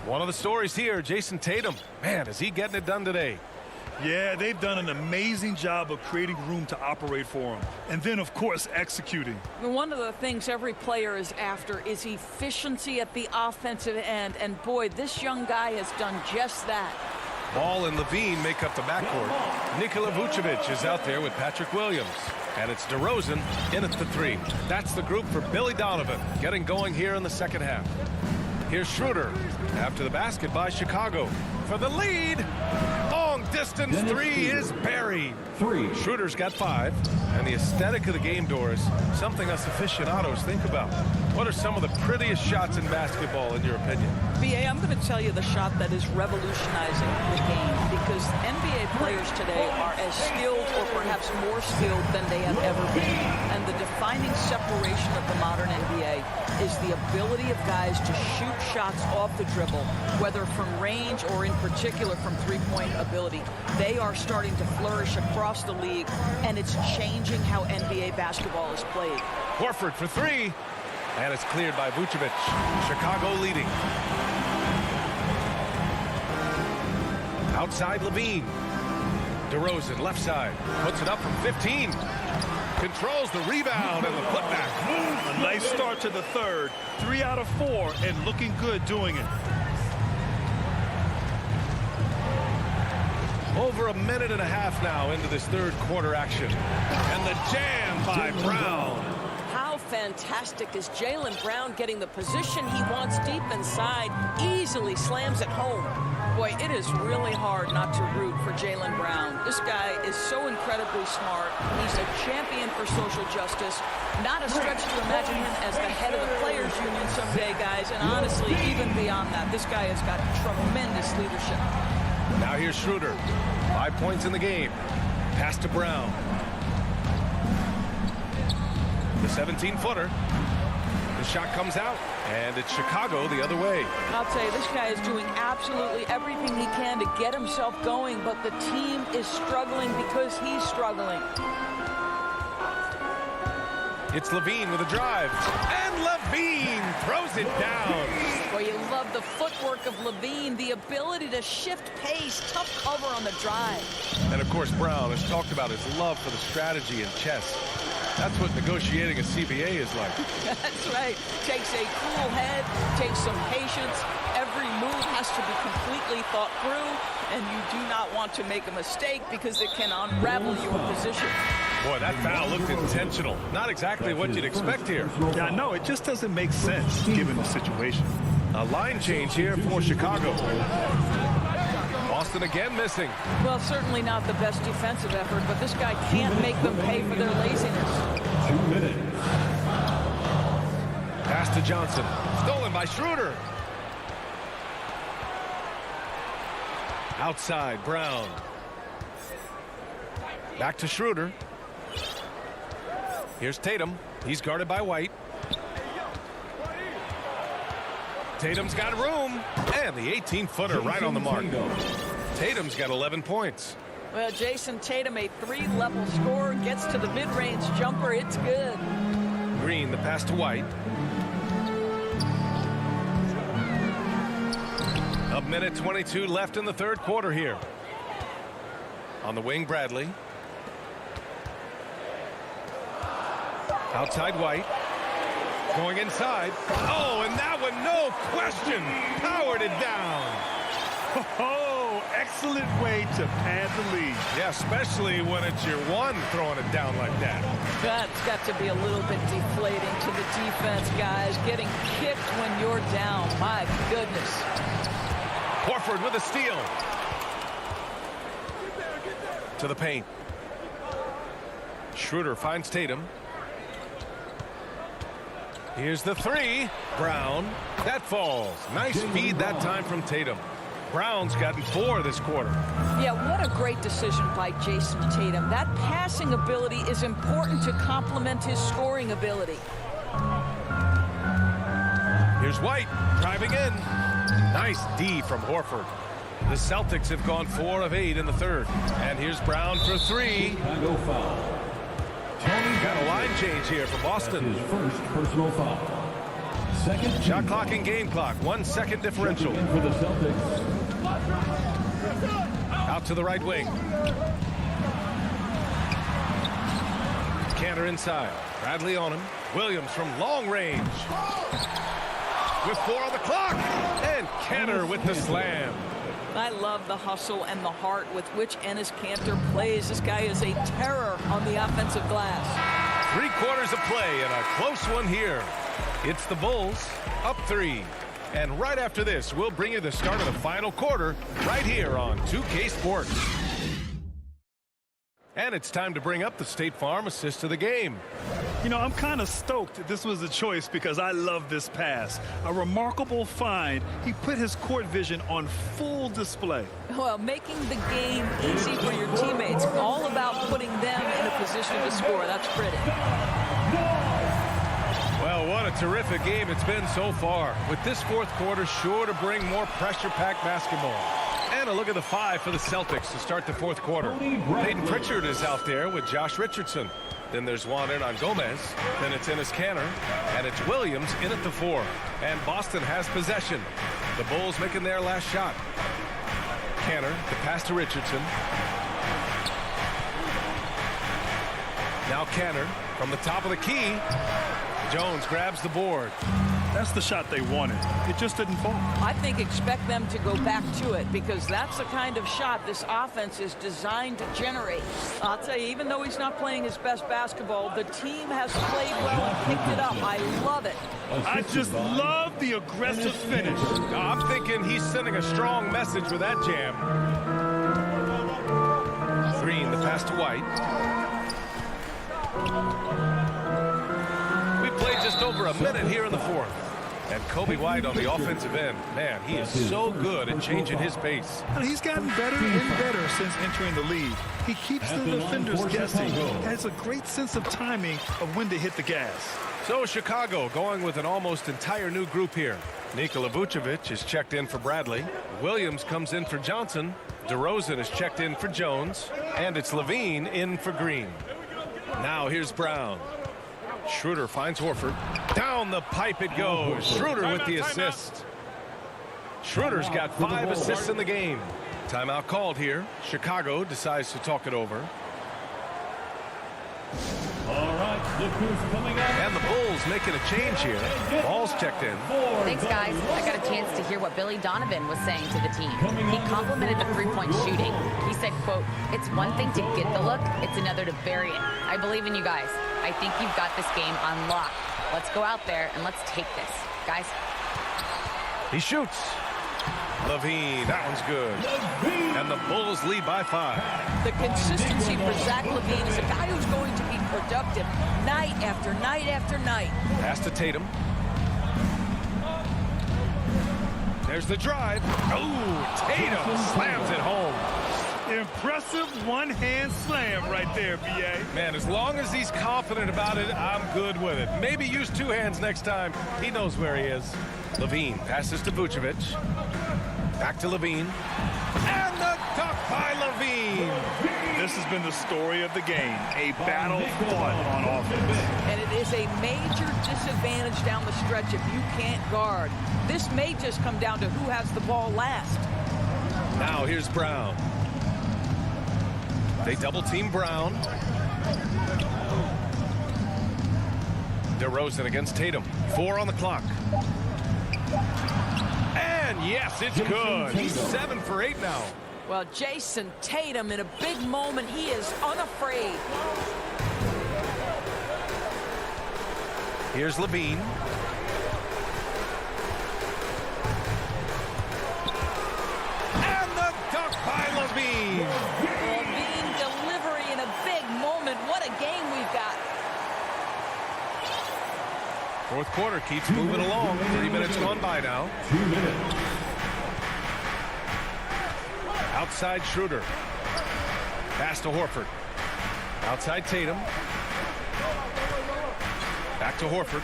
One of the stories here, Jason Tatum. Man, is he getting it done today? Yeah, they've done an amazing job of creating room to operate for him. And then, of course, executing. One of the things every player is after is efficiency at the offensive end. And boy, this young guy has done just that. Ball and Levine make up the backcourt. Nikola Vucevic is out there with Patrick Williams. And it's DeRozan in at the 3. That's the group for Billy Donovan, getting going here in the second half. Here's Schroeder after the basket by Chicago for the lead. Long distance 3 is buried. Schroeder's got 5, and the aesthetic of the game, Doris, something us aficionados think about. What are some of the prettiest shots in basketball, in your opinion? BA, I'm going to tell you the shot that is revolutionizing the game, because NBA players today are as skilled or perhaps more skilled than they have ever been. And the defining separation of the modern NBA is the ability of guys to shoot shots off the dribble, whether from range or in particular from three-point ability. They are starting to flourish across the league, and it's changing how NBA basketball is played. Horford for 3, and it's cleared by Vucevic. Chicago leading. Outside Levine. DeRozan left side, puts it up from 15. Controls the rebound and the putback. A nice start to the third. 3 out of 4 and looking good doing it. Over a minute and a half now into this third quarter action. And the jam by Brown. How fantastic is Jaylen Brown getting the position he wants deep inside, easily slams it home. Boy, it is really hard not to root for Jaylen Brown. This guy is so incredibly smart. He's a champion for social justice. Not a stretch to imagine him as the head of the Players Union someday, guys. And honestly, even beyond that, this guy has got tremendous leadership. Now here's Schroeder. 5 points in the game. Pass to Brown. The 17-footer. The shot comes out, and it's Chicago the other way. I'll tell you, this guy is doing absolutely everything he can to get himself going, but the team is struggling because he's struggling. It's Levine with a drive, and Levine throws it down. Boy, you love the footwork of Levine, the ability to shift pace, tough cover on the drive. And, of course, Brown has talked about his love for the strategy and chess. That's what negotiating a CBA is like. That's right. Takes a cool head, takes some patience. Every move has to be completely thought through, and you do not want to make a mistake because it can unravel your position. Boy, that foul looked intentional. Not exactly what you'd expect here. Yeah, no, it just doesn't make sense given the situation. A line change here for Chicago. Boston again missing. Well, certainly not the best defensive effort, but this guy can't make them pay for their laziness. 2 minutes. Pass to Johnson. Stolen by Schroeder. Outside, Brown. Back to Schroeder. Here's Tatum. He's guarded by White. Tatum's got room. And the 18-footer right on the mark. Tatum's got 11 points. Well, Jason Tatum, a 3-level scorer, gets to the mid-range jumper. It's good. Green, the pass to White. A minute 22 left in the third quarter here. On the wing, Bradley. Outside White. Going inside. Oh, and that one, no question, powered it down. Oh, excellent way to pad the lead. Yeah, especially when it's your one throwing it down like that. That's got to be a little bit deflating to the defense, guys. Getting kicked when you're down. My goodness. Horford with a steal. To the paint. Schroeder finds Tatum. Here's the three. Brown. That falls. Nice feed that time from Tatum. Brown's gotten 4 this quarter. Yeah, what a great decision by Jason Tatum. That passing ability is important to complement his scoring ability. Here's White driving in. Nice D from Horford. The Celtics have gone 4 of 8 in the third. And here's Brown for 3. Chicago foul. Got a line change here for Boston. His first personal foul. Second shot clock and game clock. 1 second differential. For the Celtics. Out to the right wing. Cantor inside. Bradley on him. Williams from long range. With 4 on the clock. And Cantor with the slam. I love the hustle and the heart with which Enes Kanter plays. This guy is a terror on the offensive glass. 3 quarters of play and a close one here. It's the Bulls up 3. And right after this, we'll bring you the start of the final quarter right here on 2K Sports. And it's time to bring up the State Farm assist of the game. You know, I'm kind of stoked this was a choice because I love this pass. A remarkable find. He put his court vision on full display. Well, making the game easy for your teammates. All about putting them in a position to score. That's pretty. Well, what a terrific game it's been so far. With this fourth quarter sure to bring more pressure-packed basketball. And a look at the 5 for the Celtics to start the fourth quarter. Peyton Pritchard is out there with Josh Richardson. Then there's Juan Hernan-Gomez. Then it's Enes Kanter. And it's Williams in at the 4. And Boston has possession. The Bulls making their last shot. Kanter, the pass to Richardson. Now Kanter from the top of the key. Jones grabs the board. That's the shot they wanted. It just didn't fall. I think expect them to go back to it because that's the kind of shot this offense is designed to generate. I'll tell you, even though he's not playing his best basketball, the team has played well and picked it up. I love it. I just love the aggressive finish. I'm thinking he's sending a strong message with that jam. Green, the pass to White. We played just over a minute here in the fourth. And Kobe White on the offensive end. Man, he is so good at changing his pace. And he's gotten better and better since entering the league. He keeps the defenders guessing. Has a great sense of timing of when to hit the gas. So Chicago going with an almost entire new group here. Nikola Vucevic is checked in for Bradley. Williams comes in for Johnson. DeRozan is checked in for Jones. And it's Levine in for Green. Now here's Brown. Schroeder finds Horford. Down the pipe it goes. Schroeder with the assist. Schroeder's got 5 assists in the game. Timeout called here. Chicago decides to talk it over. All right, look who's coming out. And the Bulls making a change here. Ball's checked in. Thanks, guys. I got a chance to hear what Billy Donovan was saying to the team. He complimented the three-point shooting. He said, quote, "It's one thing to get the look, it's another to bury it. I believe in you guys. I think you've got this game on lock. Let's go out there and let's take this." Guys. He shoots. Levine, that one's good. And the Bulls lead by 5. The consistency for Zach Levine is a guy who's going to be productive night after night after night. Pass to Tatum. There's the drive. Oh, Tatum slams it home. Impressive one-hand slam right there, B.A. Man, as long as he's confident about it, I'm good with it. Maybe use 2 hands next time. He knows where he is. Levine passes to Vucevic. Back to Levine. And the dunk by Levine. This has been the story of the game. A battle fought on offense. And it is a major disadvantage down the stretch if you can't guard. This may just come down to who has the ball last. Now here's Brown. They double team Brown. DeRozan against Tatum. 4 on the clock. And yes, it's good. He's 7 for 8 now. Well, Jason Tatum in a big moment, he is unafraid. Here's Levine. And the dunk by Levine. Levine delivery in a big moment. What a game we've got. Fourth quarter keeps moving along. 3 minutes gone by now. 2 minutes. Outside Schroeder. Pass to Horford. Outside Tatum. Back to Horford.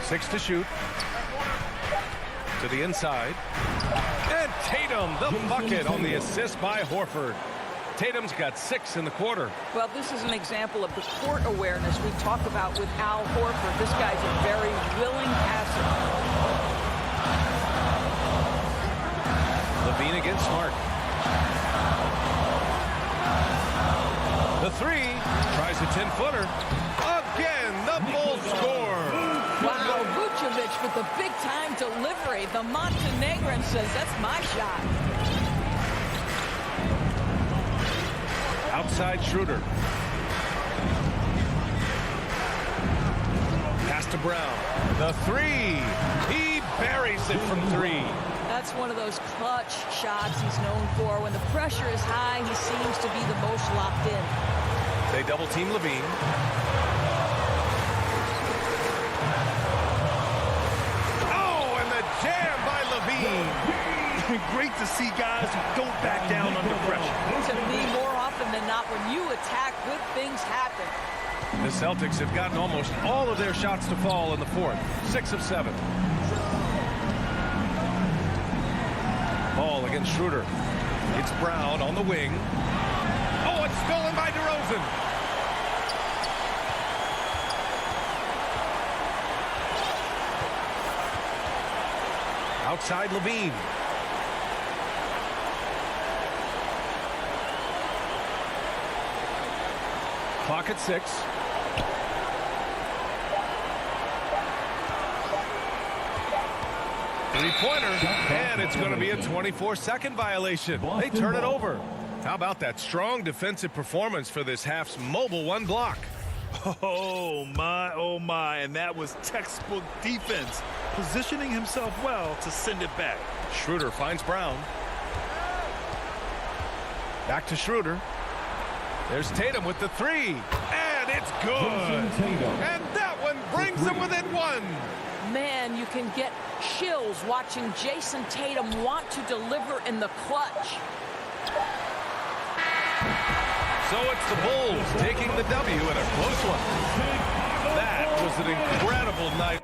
6 to shoot. To the inside. And Tatum, the bucket on the assist by Horford. Tatum's got 6 in the quarter. Well, this is an example of the court awareness we talk about with Al Horford. This guy's a very willing passer. Levine against Smart. The 3 tries a 10-footer. Again, the Bulls score. Wow, Vucevic with the big-time delivery. The Montenegrin says, "That's my shot." Outside Schroeder. Pass to Brown. The 3. He buries it from 3. That's one of those clutch shots he's known for. When the pressure is high, he seems to be the most locked in. They double team Levine. Oh, and the jam by Levine. Great to see guys who don't back down under pressure. To me, more often than not, when you attack, good things happen. The Celtics have gotten almost all of their shots to fall in the fourth. 6 of 7. Ball against Schroeder. It's Brown on the wing. Oh, it's stolen by DeRozan. Outside Levine. Clock at 6. Three-pointer, and it's going to be a 24-second violation. They turn it over. How about that strong defensive performance for this half's mobile one block? Oh my, and that was textbook defense, positioning himself well to send it back. Schroeder finds Brown. Back to Schroeder. There's Tatum with the three, and it's good. And that one brings them within one. Man, you can get chills watching Jason Tatum want to deliver in the clutch. So it's the Bulls taking the W in a close one. That was an incredible night.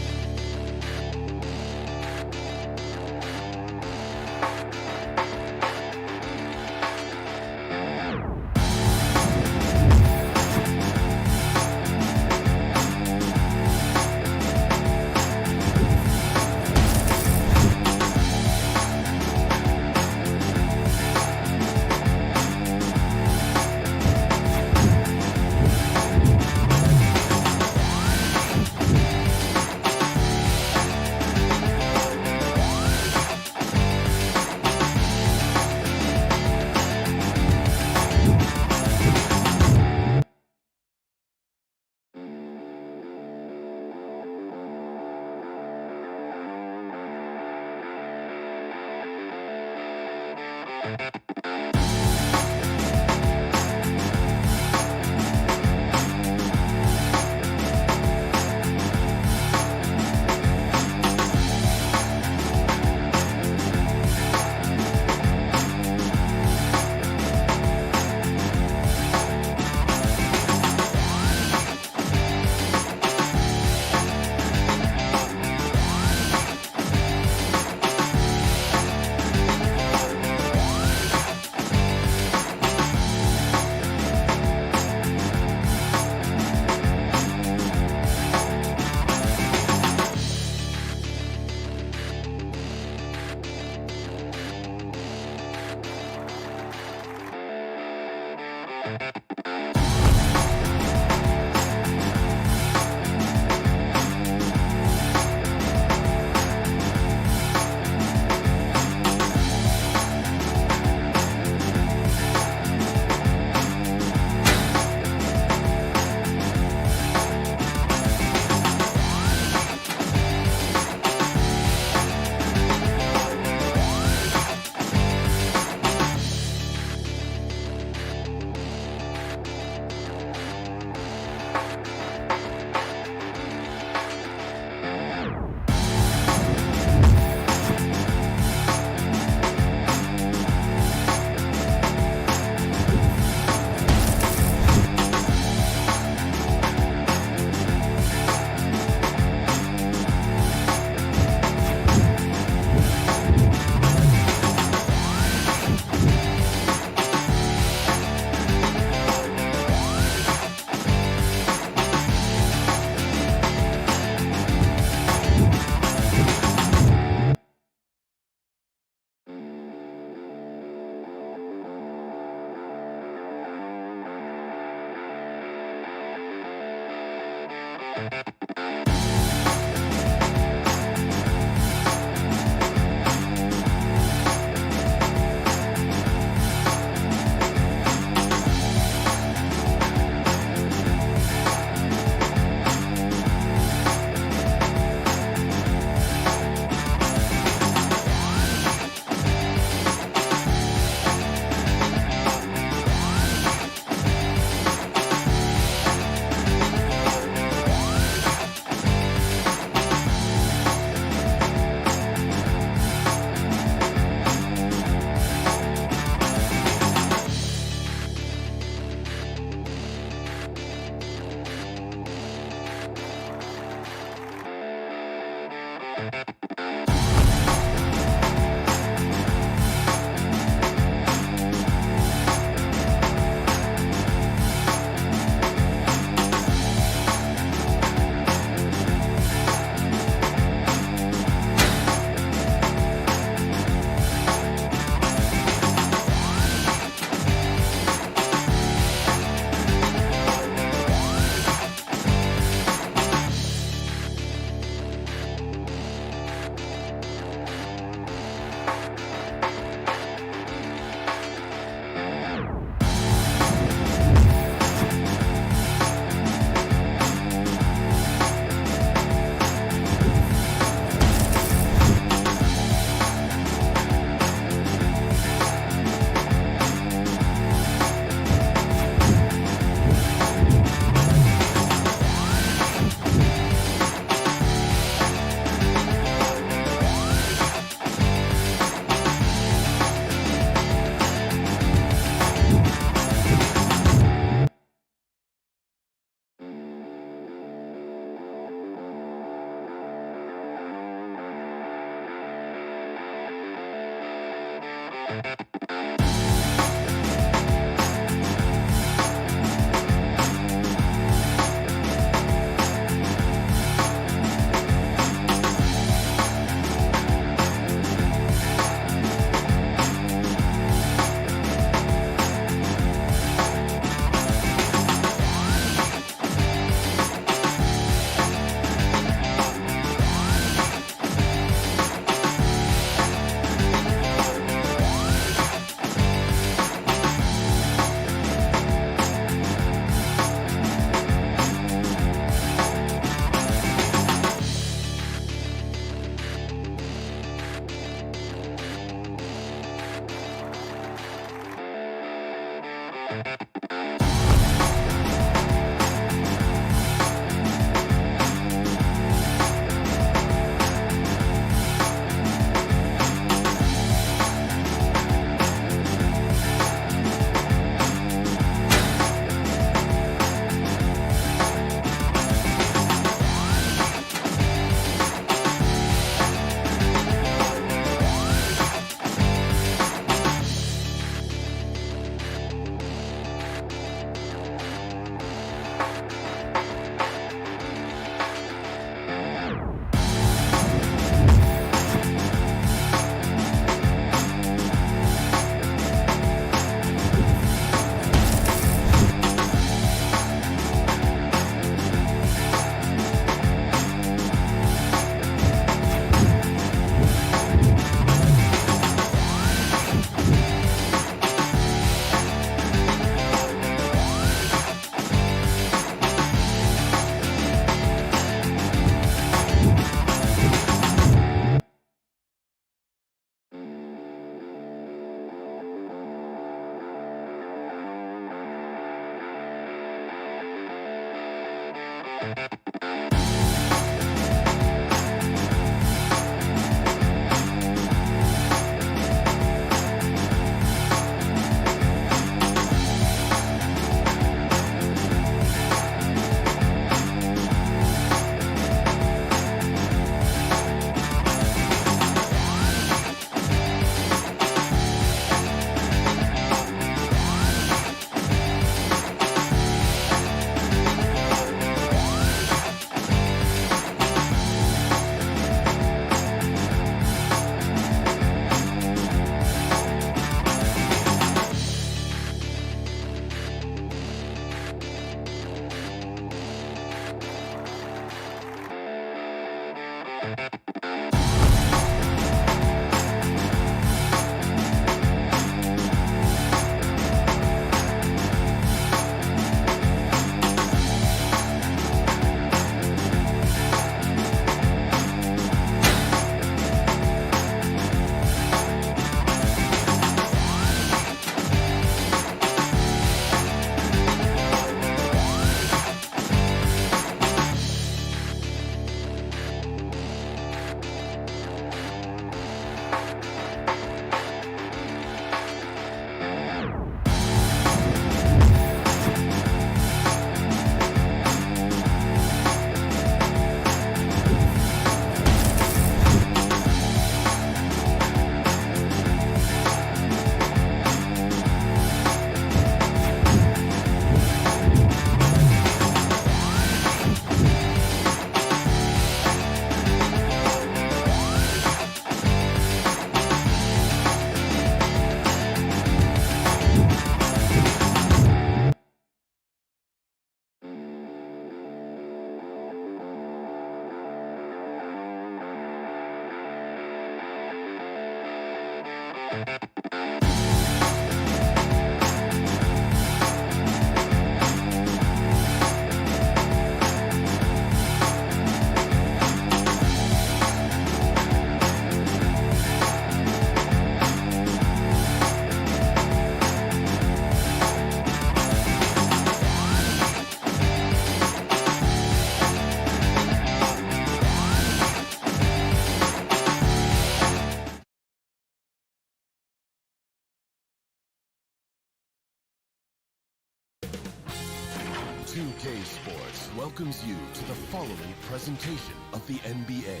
2K Sports welcomes you to the following presentation of the NBA.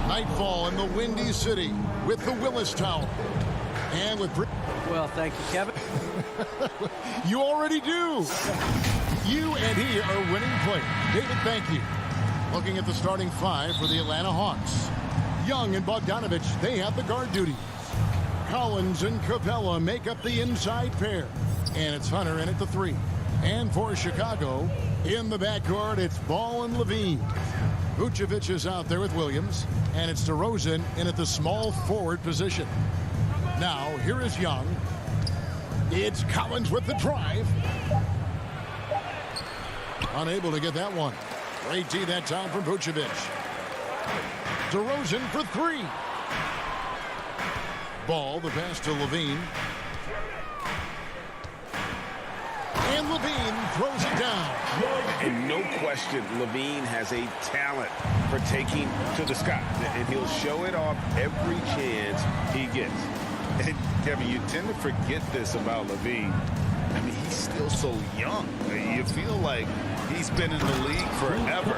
Nightfall in the Windy City with the Willis Tower. And with... Well, thank you, Kevin. You already do. You and he are winning players. David, thank you. Looking at the starting five for the Atlanta Hawks. Young and Bogdanovich, they have the guard duties. Collins and Capella make up the inside pair. And it's Hunter in at the three. And for Chicago, in the backcourt, it's Ball and Levine. Vucevic is out there with Williams. And it's DeRozan in at the small forward position. Now, here is Young. It's Collins with the drive. Unable to get that one. Great D that time from Vucevic. DeRozan for three. Ball, the pass to Levine. And Levine throws it down. And no question, Levine has a talent for taking to the sky. And he'll show it off every chance he gets. And Kevin, you tend to forget this about Levine. I mean, he's still so young. You feel like he's been in the league forever.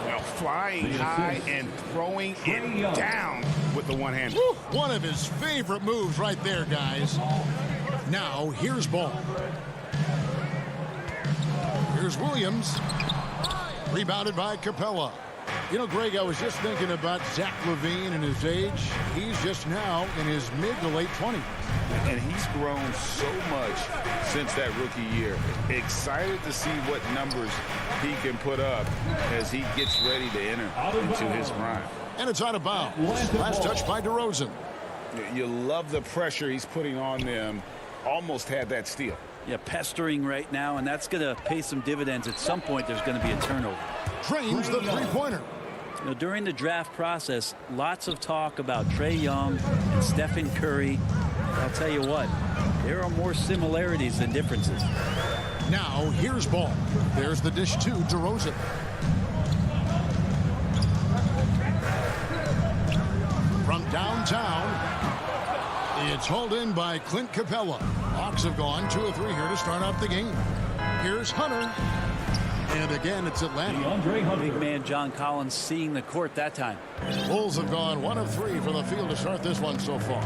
You know, flying high and throwing it down with the one hand. One of his favorite moves right there, guys. Now, here's Ball. Here's Williams. Rebounded by Capella. You know, Greg, I was just thinking about Zach LaVine and his age. He's just now in his mid to late 20s. And he's grown so much since that rookie year. Excited to see what numbers he can put up as he gets ready to enter into his prime. And it's out of bounds. Last touch by DeRozan. You love the pressure he's putting on them. Almost had that steal. Yeah, pestering right now, and that's going to pay some dividends. At some point, there's going to be a turnover. Drains the three-pointer. You know, during the draft process, lots of talk about Trae Young and Stephen Curry. I'll tell you what, there are more similarities than differences. Now, here's Ball. There's the dish to DeRozan. From downtown, it's hauled in by Clint Capella. Hawks have gone 2 of 3 here to start off the game. Here's Hunter. And again, it's Atlanta. Big man John Collins seeing the court that time. Bulls have gone 1 of 3 from the field to start this one so far.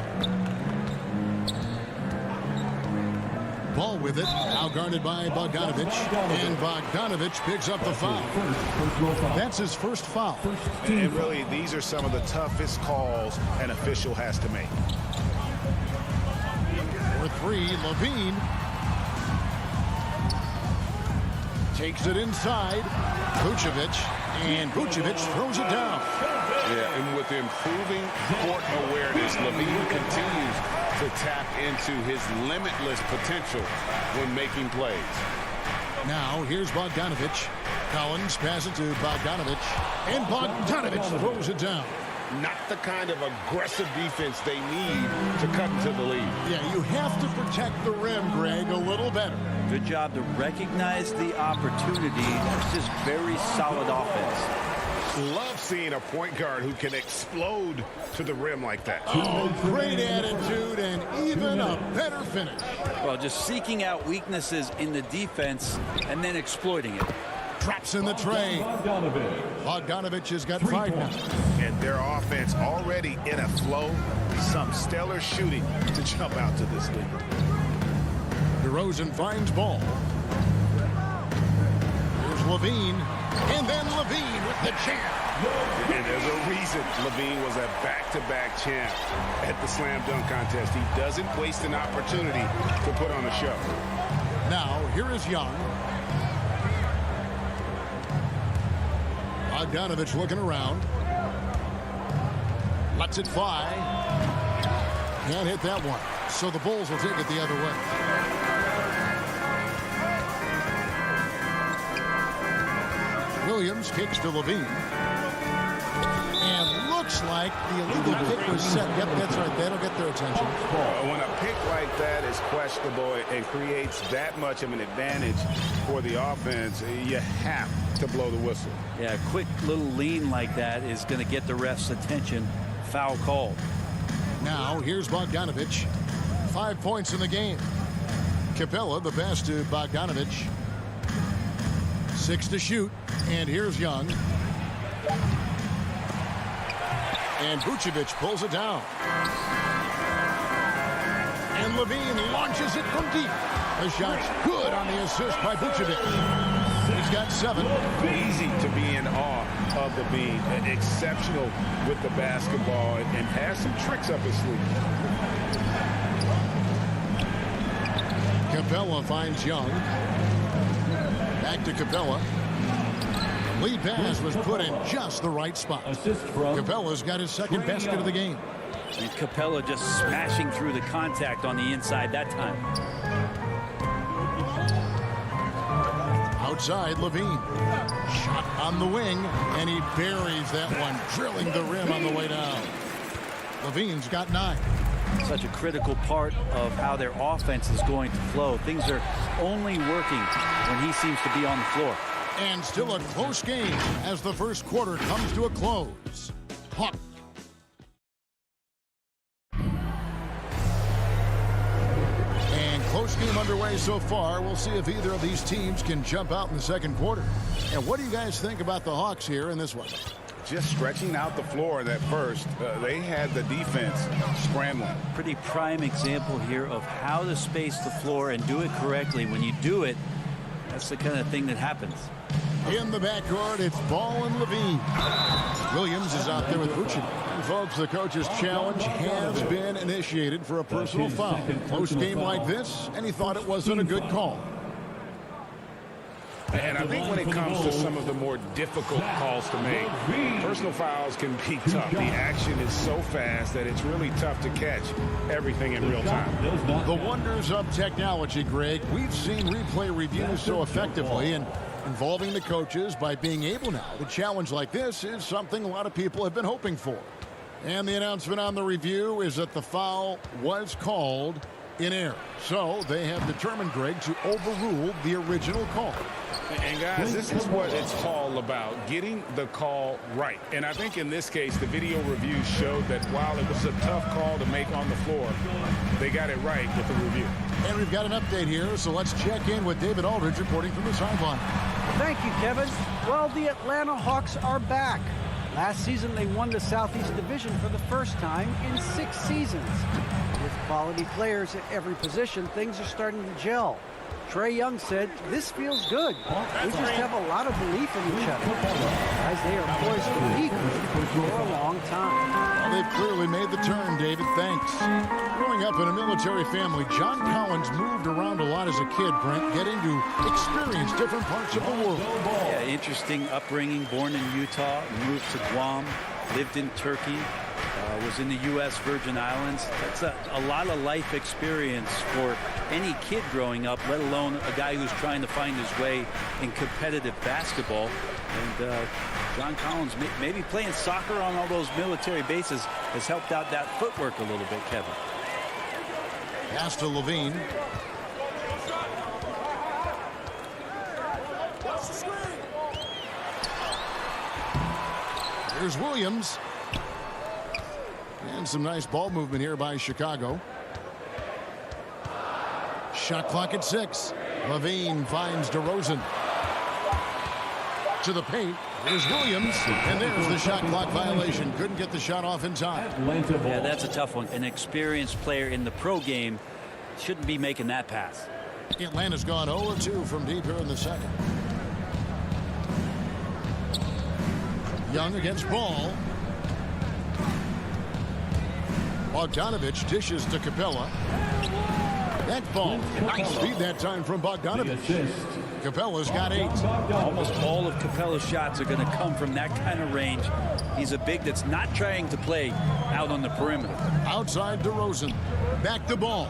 Ball with it. Now guarded by Bogdanovich. And Bogdanovich picks up the foul. That's his first foul. And really, these are some of the toughest calls an official has to make. For 3, Levine. Takes it inside. Vucevic. And Vucevic throws it down. Yeah, and with improving court awareness, Levine continues to tap into his limitless potential when making plays. Now, here's Bogdanovich. Collins passes it to Bogdanovich. And Bogdanovich throws it down. Not the kind of aggressive defense they need to cut into the lead. Yeah, you have to protect the rim, Greg, a little better. Good job to recognize the opportunity. That's just very solid offense. Love seeing a point guard who can explode to the rim like that. Oh, great attitude and even a better finish. Well, just seeking out weaknesses in the defense and then exploiting it. Traps in the tray. Bogdanovich has got 5 now. And their offense already in a flow. Some stellar shooting to jump out to this lead. DeRozan finds Ball. Here's Levine. And then Levine with the champ. And there's a reason Levine was a back-to-back champ at the slam dunk contest. He doesn't waste an opportunity to put on a show. Now, here is Young. Bogdanovich looking around. Lets it fly. Can't hit that one. So the Bulls will take it the other way. Williams kicks to Levine. And looks like the illegal kick was set. Yep, that's right. That'll get their attention. When a pick like that is questionable and creates that much of an advantage for the offense, you have to blow the whistle. Yeah, a quick little lean like that is going to get the ref's attention. Foul called. Now, here's Bogdanovich. 5 points in the game. Capella, the pass to Bogdanovich. 6 to shoot. And here's Young. And Vucevic pulls it down. And Levine launches it from deep. The shot's good on the assist by Vucevic. He's got 7. Easy to be in awe of the beam. Exceptional with the basketball and has some tricks up his sleeve. Capella finds Young. Back to Capella. Lead pass was put in just the right spot. Capella's got his second basket of the game. And Capella just smashing through the contact on the inside that time. Outside, Levine. Shot on the wing, and he buries that one, drilling the rim on the way down. Levine's got 9. Such a critical part of how their offense is going to flow. Things are only working when he seems to be on the floor. And still a close game as the first quarter comes to a close. Hawk. And close game underway so far. We'll see if either of these teams can jump out in the second quarter. And what do you guys think about the Hawks here in this one? Just stretching out the floor that first. They had the defense scrambling. Pretty prime example here of how to space the floor and do it correctly. When you do it, that's the kind of thing that happens. In the backcourt, it's Ball and Levine. Williams is out there with Vucevic. And folks, the coach's challenge has been initiated for a personal foul. Close game like this, and he thought it wasn't a good call. And I think when it comes to some of the more difficult calls to make, personal fouls can be tough. The action is so fast that it's really tough to catch everything in real time. The wonders of technology, Greg. We've seen replay reviews so effectively, and involving the coaches by being able now to challenge like this is something a lot of people have been hoping for. And the announcement on the review is that the foul was called in error. So they have determined, Greg, to overrule the original call. And guys, this is what it's all about, getting the call right. And I think in this case, the video review showed that while it was a tough call to make on the floor, they got it right with the review. And we've got an update here, so let's check in with David Aldridge reporting from the sideline. Thank you, Kevin. Well, the Atlanta Hawks are back. Last season, they won the Southeast Division for the first time in 6 seasons. With quality players at every position, things are starting to gel. Trae Young said, "This feels good. We just have a lot of belief in each other." Guys, they are poised to be for a long time. Well, they've clearly made the turn, David. Thanks. Growing up in a military family, John Collins moved around a lot as a kid, Brent, getting to experience different parts of the world. Yeah, interesting upbringing. Born in Utah, moved to Guam, lived in Turkey. Was in the U.S. Virgin Islands. That's a lot of life experience for any kid growing up, let alone a guy who's trying to find his way in competitive basketball. And John Collins, maybe playing soccer on all those military bases has helped out that footwork a little bit, Kevin. Pass to Levine. Here's Williams. And some nice ball movement here by Chicago. Shot clock at 6. Levine finds DeRozan. To the paint. Here's Williams. And there's the shot clock violation. Couldn't get the shot off in time. Yeah, that's a tough one. An experienced player in the pro game shouldn't be making that pass. Atlanta's gone 0-2 from deep here in the second. Young against Ball. Bogdanovich dishes to Capella. That's Ball. Nice speed that time from Bogdanovich. Capella's got 8. Almost all of Capella's shots are going to come from that kind of range. He's a big that's not trying to play out on the perimeter. Outside DeRozan. Back to Ball.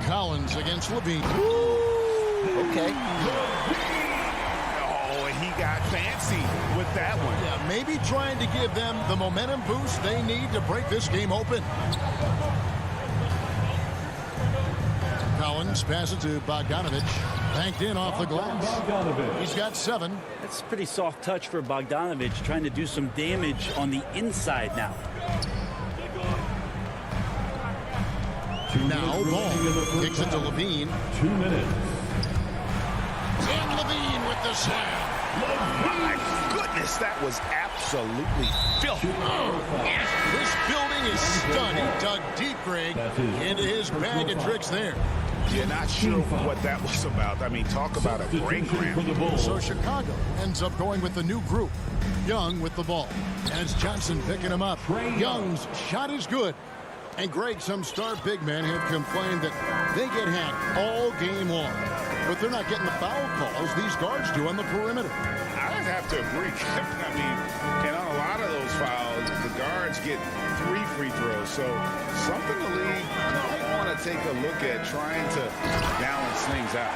Collins against Levine. Okay. He got fancy with that one. Yeah, maybe trying to give them the momentum boost they need to break this game open. Collins passes to Bogdanovich. Banked in off the glass. He's got 7. It's a pretty soft touch for Bogdanovich, trying to do some damage on the inside now. Now Ball kicks it to Levine. 2 minutes. And Levine with the slam. My goodness, that was absolutely filthy. This building is stunned. He dug deep, Greg, into his bag of tricks there. You're not sure what that was about. I mean, talk about a break ramp. So Chicago ends up going with the new group. Young with the ball. And it's Johnson picking him up. Young's shot is good. And Greg, some star big men have complained that they get hacked all game long. But they're not getting the foul calls these guards do on the perimeter. I'd have to agree, Kevin. I mean, and on a lot of those fouls, the guards get 3 free throws. So something the league might want to take a look at, trying to balance things out.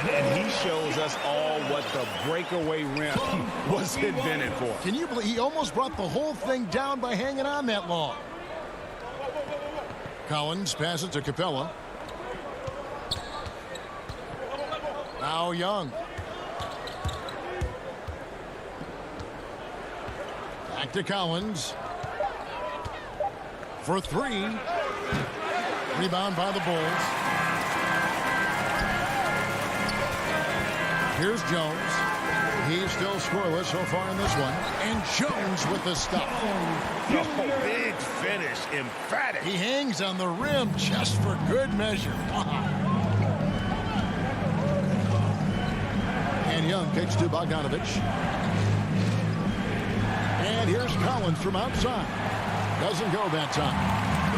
And he shows us all what the breakaway rim was invented for. Can you believe he almost brought the whole thing down by hanging on that long? Collins passes to Capella. Now Young. Back to Collins. For 3. Rebound by the Bulls. Here's Jones. He's still scoreless so far in this one. And Jones with the stop. Oh, big finish. Emphatic. He hangs on the rim just for good measure. And Young kicks to Bogdanovich. And here's Collins from outside. Doesn't go that time.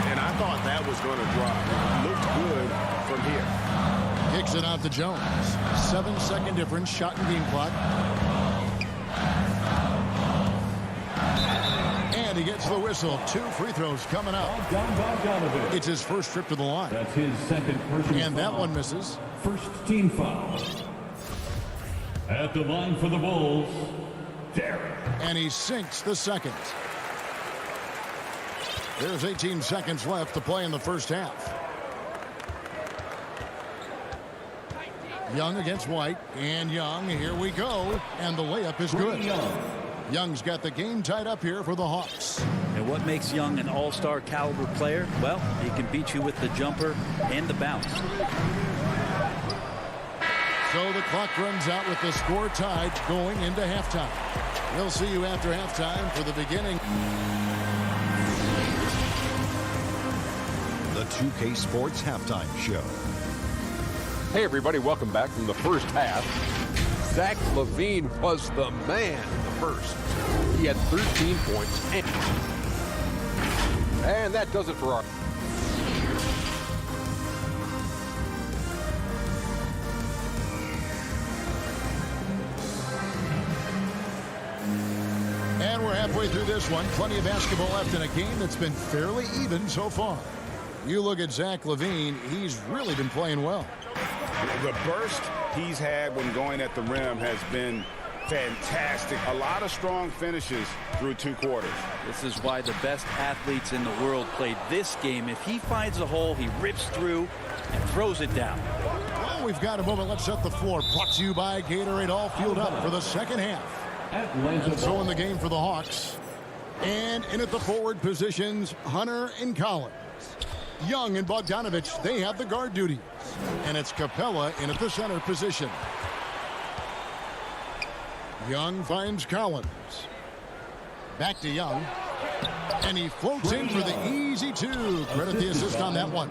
And I thought that was going to drop. Looked good from here. Kicks it out to Jones. 7-second difference, shot and game clock. And he gets the whistle. 2 free throws coming up. It's his first trip to the line. That's his second personal And that foul. one misses. First team foul. At the line for the Bulls, Derek. And he sinks the second. There's 18 seconds left to play in the first half. Young against White. And Young, here we go. And the layup is good. Young's got the game tied up here for the Hawks. And what makes Young an all-star caliber player? Well, he can beat you with the jumper and the bounce. So the clock runs out with the score tied going into halftime. We'll see you after halftime for the beginning. The 2K Sports Halftime Show. Hey, everybody, welcome back from the first half. Zach LaVine was the man in the first. He had 13 points. And that does it for our... And we're halfway through this one. Plenty of basketball left in a game that's been fairly even so far. You look at Zach LaVine, he's really been playing well. The burst he's had when going at the rim has been fantastic. A lot of strong finishes through 2 quarters. This is why the best athletes in the world play this game. If he finds a hole, he rips through and throws it down. Well, we've got a moment. Let's set the floor. Brought to you by Gatorade, all fueled up for the second half. And so in the game for the Hawks. And in at the forward positions, Hunter and Collins. Young and Bogdanovich, they have the guard duties. And it's Capella in at the center position. Young finds Collins. Back to Young. And he floats in for the easy 2. Credit the assist on that one.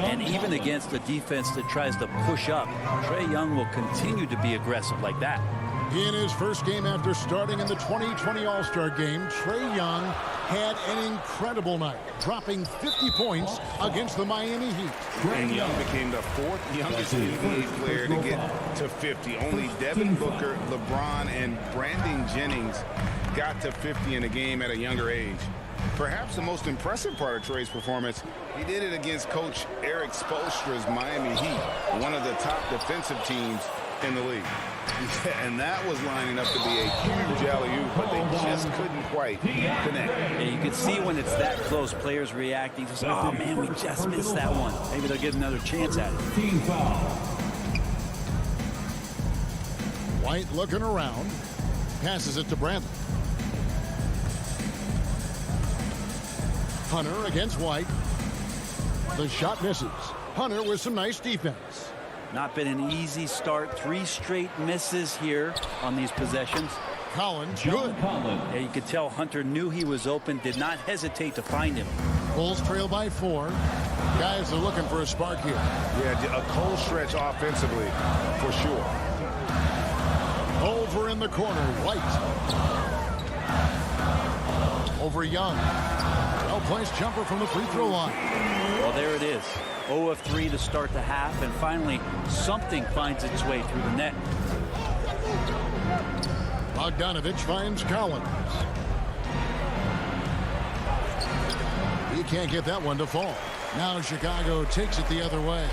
And even against a defense that tries to push up, Trae Young will continue to be aggressive like that. In his first game after starting in the 2020 All-Star game, Trae Young had an incredible night, dropping 50 points against the Miami Heat. And Young became the 4th youngest NBA player to get to 50. Only Devin Booker, LeBron, and Brandon Jennings got to 50 in a game at a younger age. Perhaps the most impressive part of Trae's performance, he did it against Coach Eric Spoelstra's Miami Heat, one of the top defensive teams in the league. And that was lining up to be a huge alley-oop, but they just couldn't quite connect. And you can see when it's that close, players reacting. Just, oh, man, we just missed that one. Maybe they'll get another chance at it. Team foul. White looking around. passes it to Bradley. Hunter against White. The shot misses. Hunter with some nice defense. Not been an easy start. 3 straight misses here on these possessions. Collins, good. Yeah, you could tell Hunter knew he was open, did not hesitate to find him. Bulls trail by 4. Guys are looking for a spark here. Yeah, a cold stretch offensively, for sure. Over in the corner, White. Over Young. Well-placed jumper from the free throw line. Well, there it is. 0 of 3 to start the half, and finally something finds its way through the net. Bogdanovich finds Collins. He can't get that one to fall. Now Chicago takes it the other way.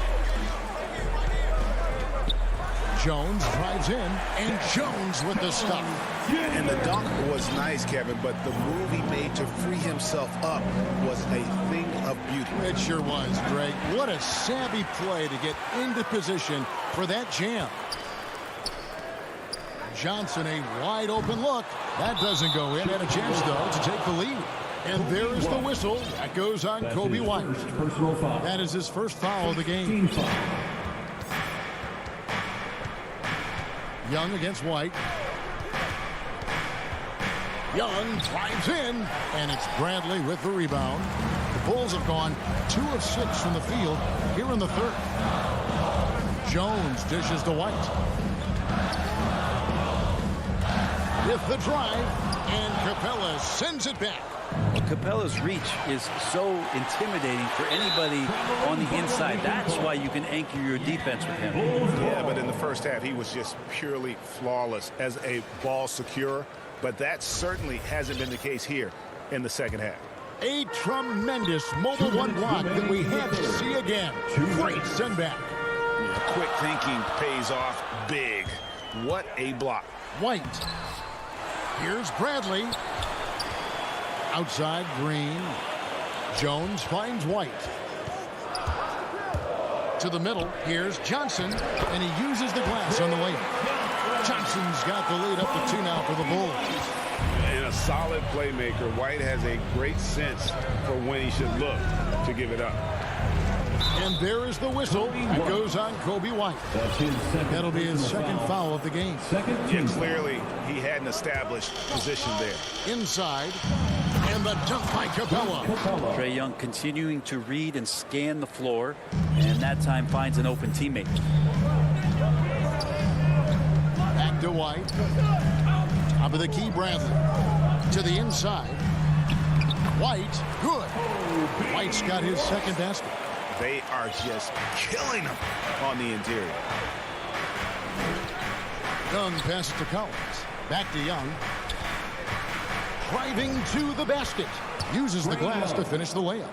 Jones drives in, and Jones with the stop. And the dunk was nice, Kevin, but the move he made to free himself up was a thing of beauty. It sure was, Drake. What a savvy play to get into position for that jam. Johnson, a wide open look. That doesn't go in. Had a chance, though, to take the lead. And there is the whistle. That goes on Kobe White. That is his first foul of the game. Young against White. Young drives in, and it's Bradley with the rebound. The Bulls have gone 2 of 6 from the field here in the third. Jones dishes to White. With the drive, and Capella sends it back. Well, Capella's reach is so intimidating for anybody on the inside. That's why you can anchor your defense with him. Yeah, but in the first half, he was just purely flawless as a ball securer. But that certainly hasn't been the case here in the second half. A tremendous mobile one block that we have to see again. Great send back. Yeah, quick thinking pays off big. What a block. White. Here's Bradley. Outside Green. Jones finds White. To the middle. Here's Johnson. And he uses the glass on the layup. Johnson's got the lead up to 2 now for the Bulls. And a solid playmaker. White has a great sense for when he should look to give it up. And there is the whistle. That goes on Kobe White. That'll be his second foul of the game. Yeah, clearly he had an established position there. Inside. And the dunk by Capella. Trae Young continuing to read and scan the floor. And that time finds an open teammate. Back to White. Top of the key, Bradley. To the inside. White, good. White's got his second basket. They are just killing him on the interior. Young passes to Collins. Back to Young. Driving to the basket. Uses the glass to finish the layup.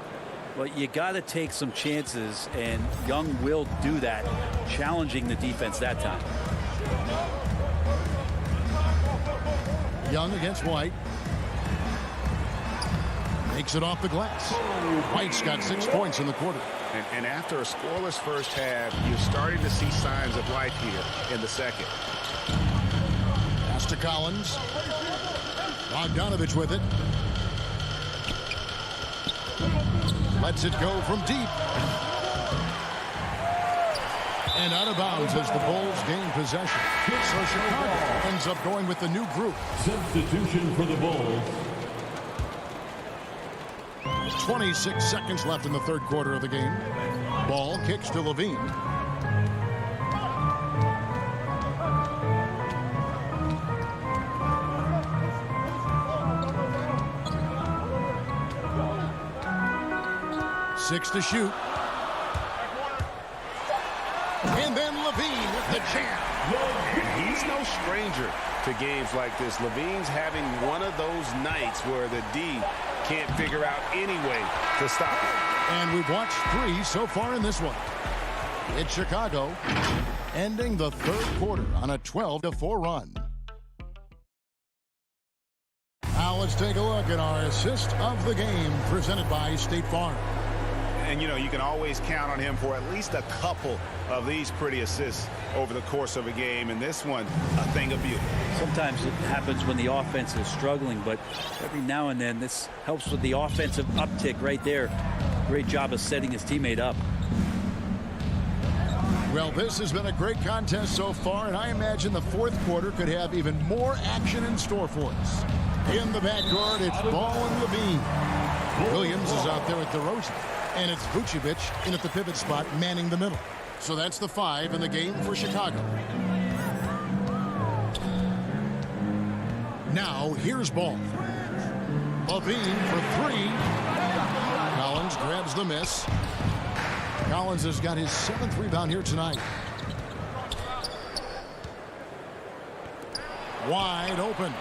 Well, you got to take some chances, and Young will do that, challenging the defense that time. Young against White. Makes it off the glass. White's got 6 points in the quarter. And after a scoreless first half, you're starting to see signs of life here in the second. Pass to Collins. Bogdanovich with it. Lets it go from deep. And out of bounds as the Bulls gain possession. So Chicago ends up going with the new group. Substitution for the Bulls. 26 seconds left in the third quarter of the game. Ball kicks to Levine. Six to shoot. And then Levine with the jam. And he's no stranger to games like this. Levine's having one of those nights where the D can't figure out any way to stop it. And we've watched 3 so far in this one. It's Chicago ending the third quarter on a 12-4 run. Now let's take a look at our assist of the game presented by State Farm. And you know, you can always count on him for at least a couple of these pretty assists over the course of a game. And this one, a thing of beauty. Sometimes it happens when the offense is struggling, but every now and then this helps with the offensive uptick right there. Great job of setting his teammate up. Well, this has been a great contest so far, and I imagine the fourth quarter could have even more action in store for us. In the backcourt, it's Ball and Levine. Williams is out there at DeRozan, and it's Vucevic in at the pivot spot, manning the middle. So that's the 5 in the game for Chicago. Now, here's Ball. Levine for 3. Collins grabs the miss. Collins has got his 7th rebound here tonight. Wide open.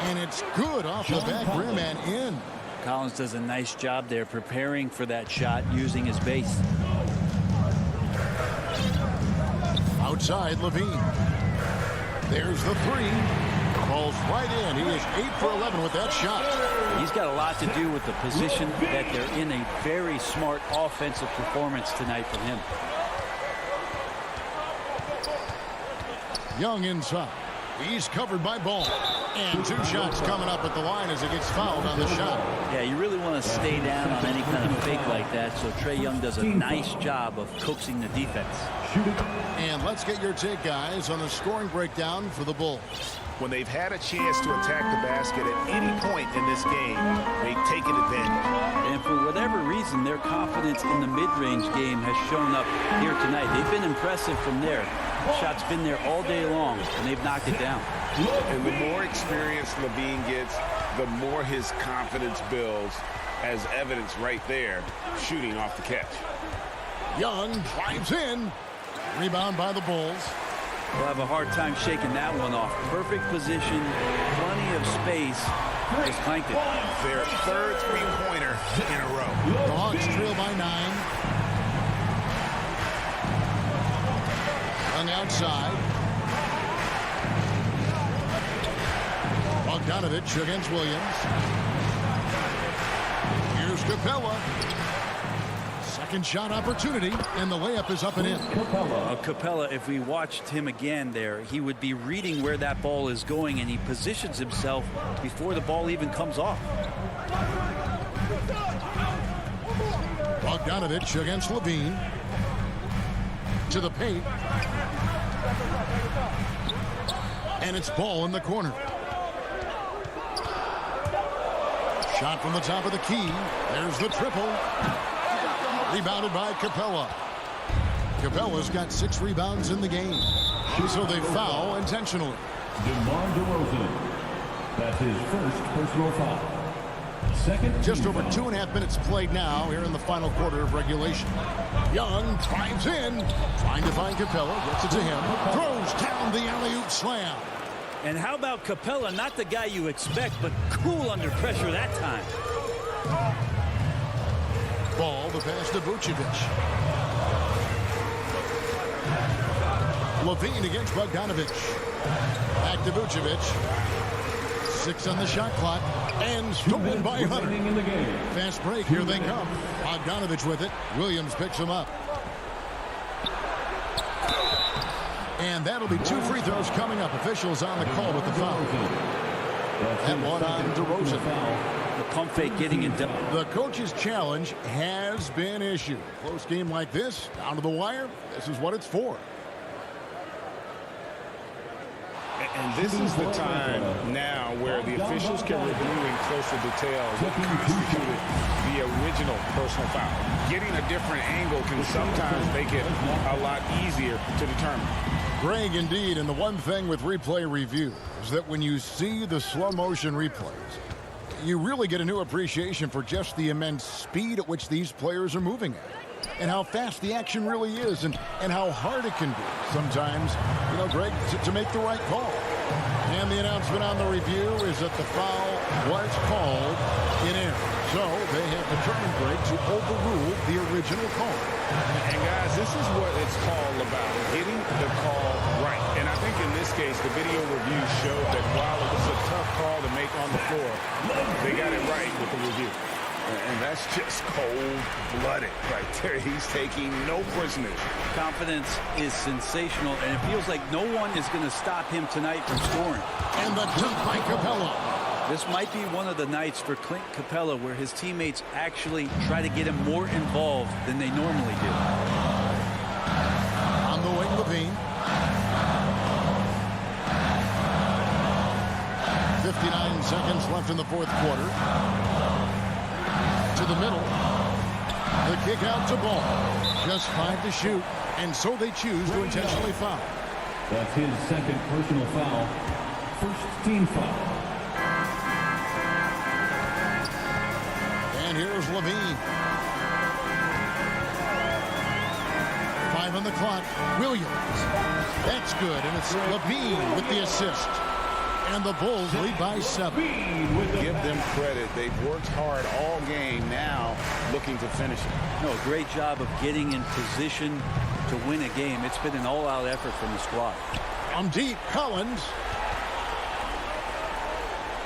And it's good off the back rim and in. Collins does a nice job there preparing for that shot using his base. Outside Levine. There's the 3. Falls right in. He is 8 for 11 with that shot. He's got a lot to do with the position that they're in. A very smart offensive performance tonight from him. Young inside. He's covered by Ball. And 2 shots coming up at the line as he gets fouled on the shot. Yeah, you really want to stay down on any kind of fake like that, so Trae Young does a nice job of coaxing the defense. And let's get your take, guys, on the scoring breakdown for the Bulls. When they've had a chance to attack the basket at any point in this game, they've taken advantage. And for whatever reason, their confidence in the mid-range game has shown up here tonight. They've been impressive from there. The shot's been there all day long, and they've knocked it down. And the more experience Levine gets, the more his confidence builds, as evidence right there, shooting off the catch. Young drives in. Rebound by the Bulls. They'll have a hard time shaking that one off. Perfect position, plenty of space. Just clanked it. Their 3rd three-pointer in a row. The Hawks trail by 9. Young outside. Bogdanovich against Williams. Here's Capella. Second shot opportunity, and the layup is up and in. Capella, if we watched him again there, he would be reading where that ball is going, and he positions himself before the ball even comes off. Bogdanovich against Levine. To the paint. And it's Ball in the corner. Shot from the top of the key. There's the triple. Rebounded by Capella. Capella's got 6 rebounds in the game. So they foul intentionally. DeMar DeRozan. That's his first personal foul. Second. Just over 2.5 minutes played now here in the final quarter of regulation. Young drives in. Trying to find Capella. Gets it to him. Throws down the alley-oop slam. And how about Capella? Not the guy you expect, but cool under pressure that time. Ball, the pass to Vucevic. Levine against Bogdanovich. Back to Vucevic. 6 on the shot clock. And stolen by Hunter. Fast break, here they come. Bogdanovich with it. Williams picks him up. And that'll be 2 free throws coming up. Officials on the call with the foul. And one on DeRozan. The pump fake getting it done. The coach's challenge has been issued. Close game like this, down to the wire, this is what it's for. And this is the time now where the officials can review in closer detail what constituted the original personal foul. Getting a different angle can sometimes make it a lot easier to determine. Greg, indeed, and the one thing with replay review is that when you see the slow motion replays, you really get a new appreciation for just the immense speed at which these players are moving at, and how fast the action really is, and how hard it can be sometimes, you know, Greg, to make the right call. And the announcement on the review is that the foul was called in error. So they have determined, Greg, to overrule the original call. And guys, this is what it's all about, getting the call right. And I think in this case, the video review showed that while it was a tough call to make on the floor, they got it right with the review. And that's just cold-blooded right there. He's taking no prisoners. Confidence is sensational, and it feels like no one is going to stop him tonight from scoring. And the dunk by Capella. This might be one of the nights for Clint Capella where his teammates actually try to get him more involved than they normally do. On the wing, Levine. 59 seconds left in the fourth quarter. To the middle. The kick out to Ball. Just 5 to shoot, and so they choose to intentionally foul. That's his second personal foul. First team foul. And here's Levine. 5 on the clock. Williams. That's good, and it's Levine with the assist. And the Bulls lead by 7. Give them credit. They've worked hard all game, now looking to finish it. No, great job of getting in position to win a game. It's been an all-out effort from the squad. On deep, Collins.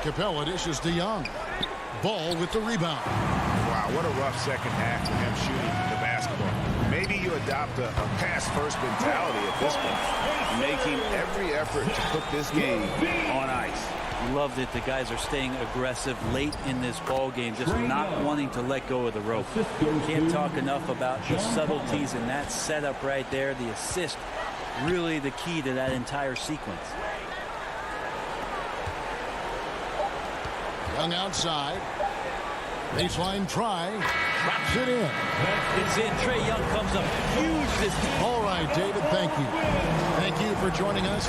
Capella dishes to Young. Ball with the rebound. Wow, what a rough second half for him shooting the basketball. Maybe you adopt a pass-first mentality at this point, making every effort to put this game on ice. Love that the guys are staying aggressive late in this ball game, just not wanting to let go of the rope. Can't talk enough about the subtleties in that setup right there. The assist, really the key to that entire sequence. Young outside. Baseline try. Drops it in. It's in. Trae Young comes up huge this time. All right, David, thank you. Thank you for joining us.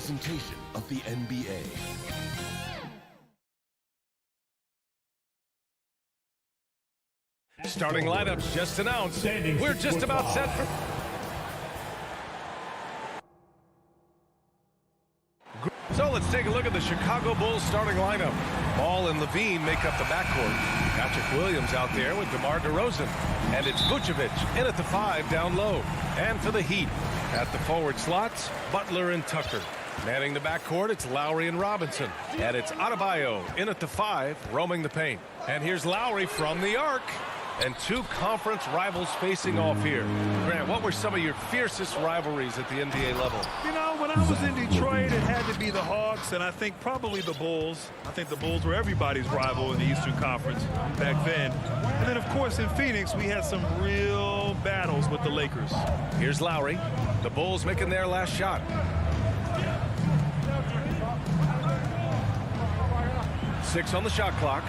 presentation of the NBA. Starting lineups just announced. We're just about set for... So let's take a look at the Chicago Bulls starting lineup. Ball and Levine make up the backcourt. Patrick Williams out there with DeMar DeRozan. And it's Vucevic in at the 5 down low. And for the Heat, at the forward slots, Butler and Tucker. Manning the backcourt, it's Lowry and Robinson. And it's Adebayo in at the 5, roaming the paint. And here's Lowry from the arc. And two conference rivals facing off here. Grant, what were some of your fiercest rivalries at the NBA level? You know, when I was in Detroit, it had to be the Hawks, and I think probably the Bulls. I think the Bulls were everybody's rival in the Eastern Conference back then. And then, of course, in Phoenix, we had some real battles with the Lakers. Here's Lowry. The Bulls making their last shot. 6 on the shot clock.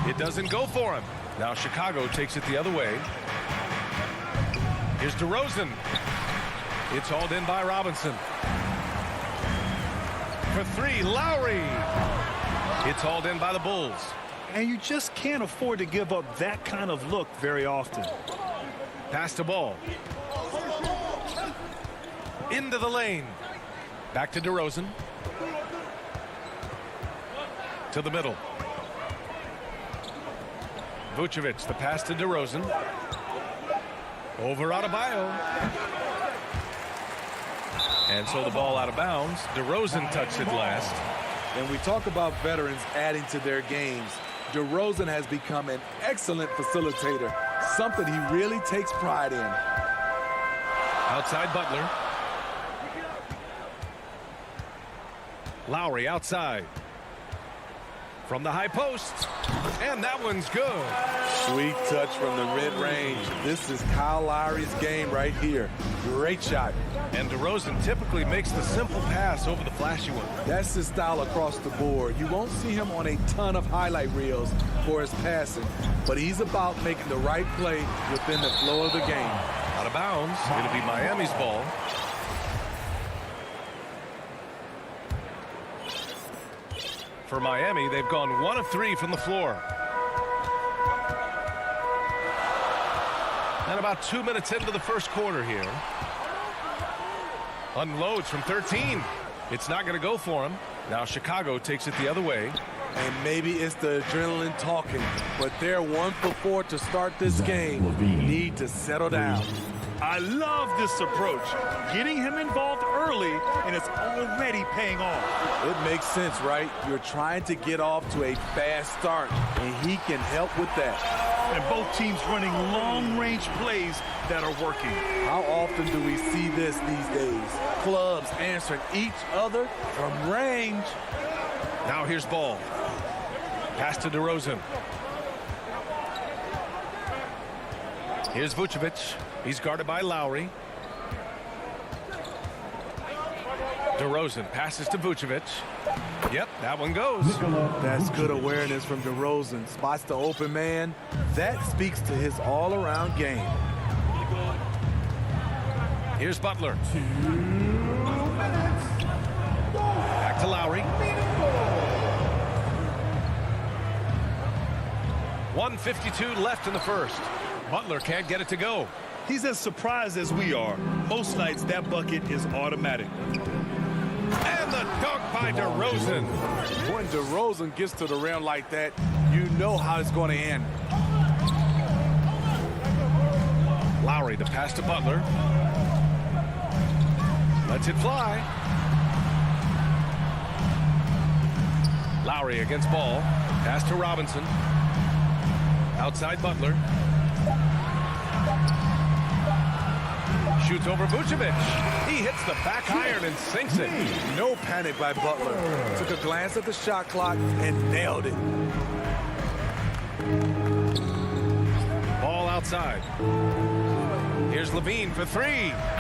It doesn't go for him. Now Chicago takes it the other way. Here's DeRozan. It's hauled in by Robinson. For 3, Lowry. It's hauled in by the Bulls. And you just can't afford to give up that kind of look very often. Pass the ball. Into the lane. Back to DeRozan. To the middle. Vucevic, the pass to DeRozan. Over Adebayo. And so the ball out of bounds. DeRozan touched it last. And we talk about veterans adding to their games. DeRozan has become an excellent facilitator, something he really takes pride in. Outside Butler. Lowry outside. From the high post. And that one's good. Sweet touch from the mid-range. This is Kyle Lowry's game right here. Great shot. And DeRozan typically makes the simple pass over the flashy one. That's his style across the board. You won't see him on a ton of highlight reels for his passing, but he's about making the right play within the flow of the game. Out of bounds. It'll be Miami's ball. For Miami, they've gone 1 of 3 from the floor. And about 2 minutes into the first quarter here. Unloads from 13. It's not going to go for him. Now Chicago takes it the other way. And maybe it's the adrenaline talking, but they're 1 for 4 to start this game. Need to settle down. I love this approach. Getting him involved early, and it's already paying off. It makes sense, right? You're trying to get off to a fast start, and he can help with that. And both teams running long-range plays that are working. How often do we see this these days? Clubs answering each other from range. Now here's ball. Pass to DeRozan. Here's Vucevic. He's guarded by Lowry. DeRozan passes to Vucevic. Yep, that one goes. That's good awareness from DeRozan. Spots the open man. That speaks to his all-around game. Here's Butler. Back to Lowry. 1:52 left in the first. Butler can't get it to go. He's as surprised as we are. Most nights, that bucket is automatic. And the dunk by DeRozan. When DeRozan gets to the rim like that, you know how it's going to end. Lowry, the pass to Butler. Lets it fly. Lowry against ball. Pass to Robinson. Outside Butler. Shoots over Vucevic. He hits the back iron and sinks it. No panic by Butler. Took a glance at the shot clock and nailed it. Ball outside. Here's Levine for 3.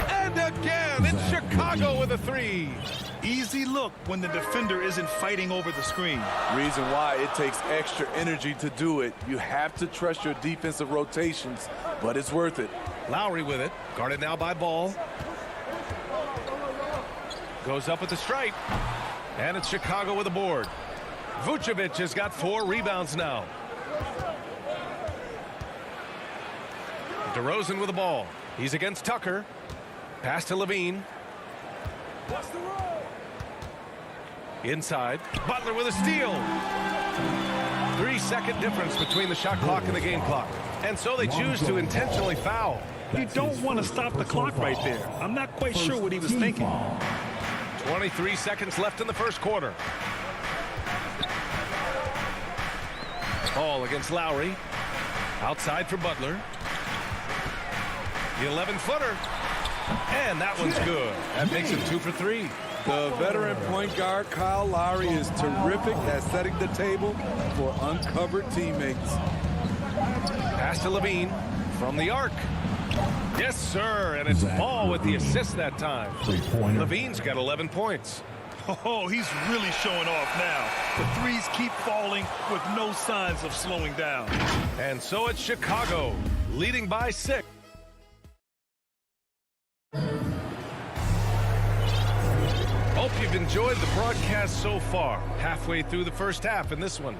And again, it's Chicago with a 3. Easy look when the defender isn't fighting over the screen. Reason why it takes extra energy to do it. You have to trust your defensive rotations, but it's worth it. Lowry with it. Guarded now by Ball. Goes up at the stripe. And it's Chicago with a board. Vucevic has got 4 rebounds now. DeRozan with the ball. He's against Tucker. Pass to Levine. Inside. Butler with a steal. 3-second difference between the shot clock and the game clock. And so they choose to intentionally foul. You don't want to stop the clock right there. I'm not quite sure what he was thinking. 23 seconds left in the first quarter. Ball against Lowry. Outside for Butler. The 11-footer. And that one's good. That makes it 2 for 3. The veteran point guard, Kyle Lowry, is terrific at setting the table for uncovered teammates. Pass to Levine from the arc. Yes, sir, and it's Ball with the assist that time. Levine's got 11 points. Oh, he's really showing off now. The threes keep falling with no signs of slowing down. And so it's Chicago, leading by 6. Hope you've enjoyed the broadcast so far. Halfway through the first half in this one.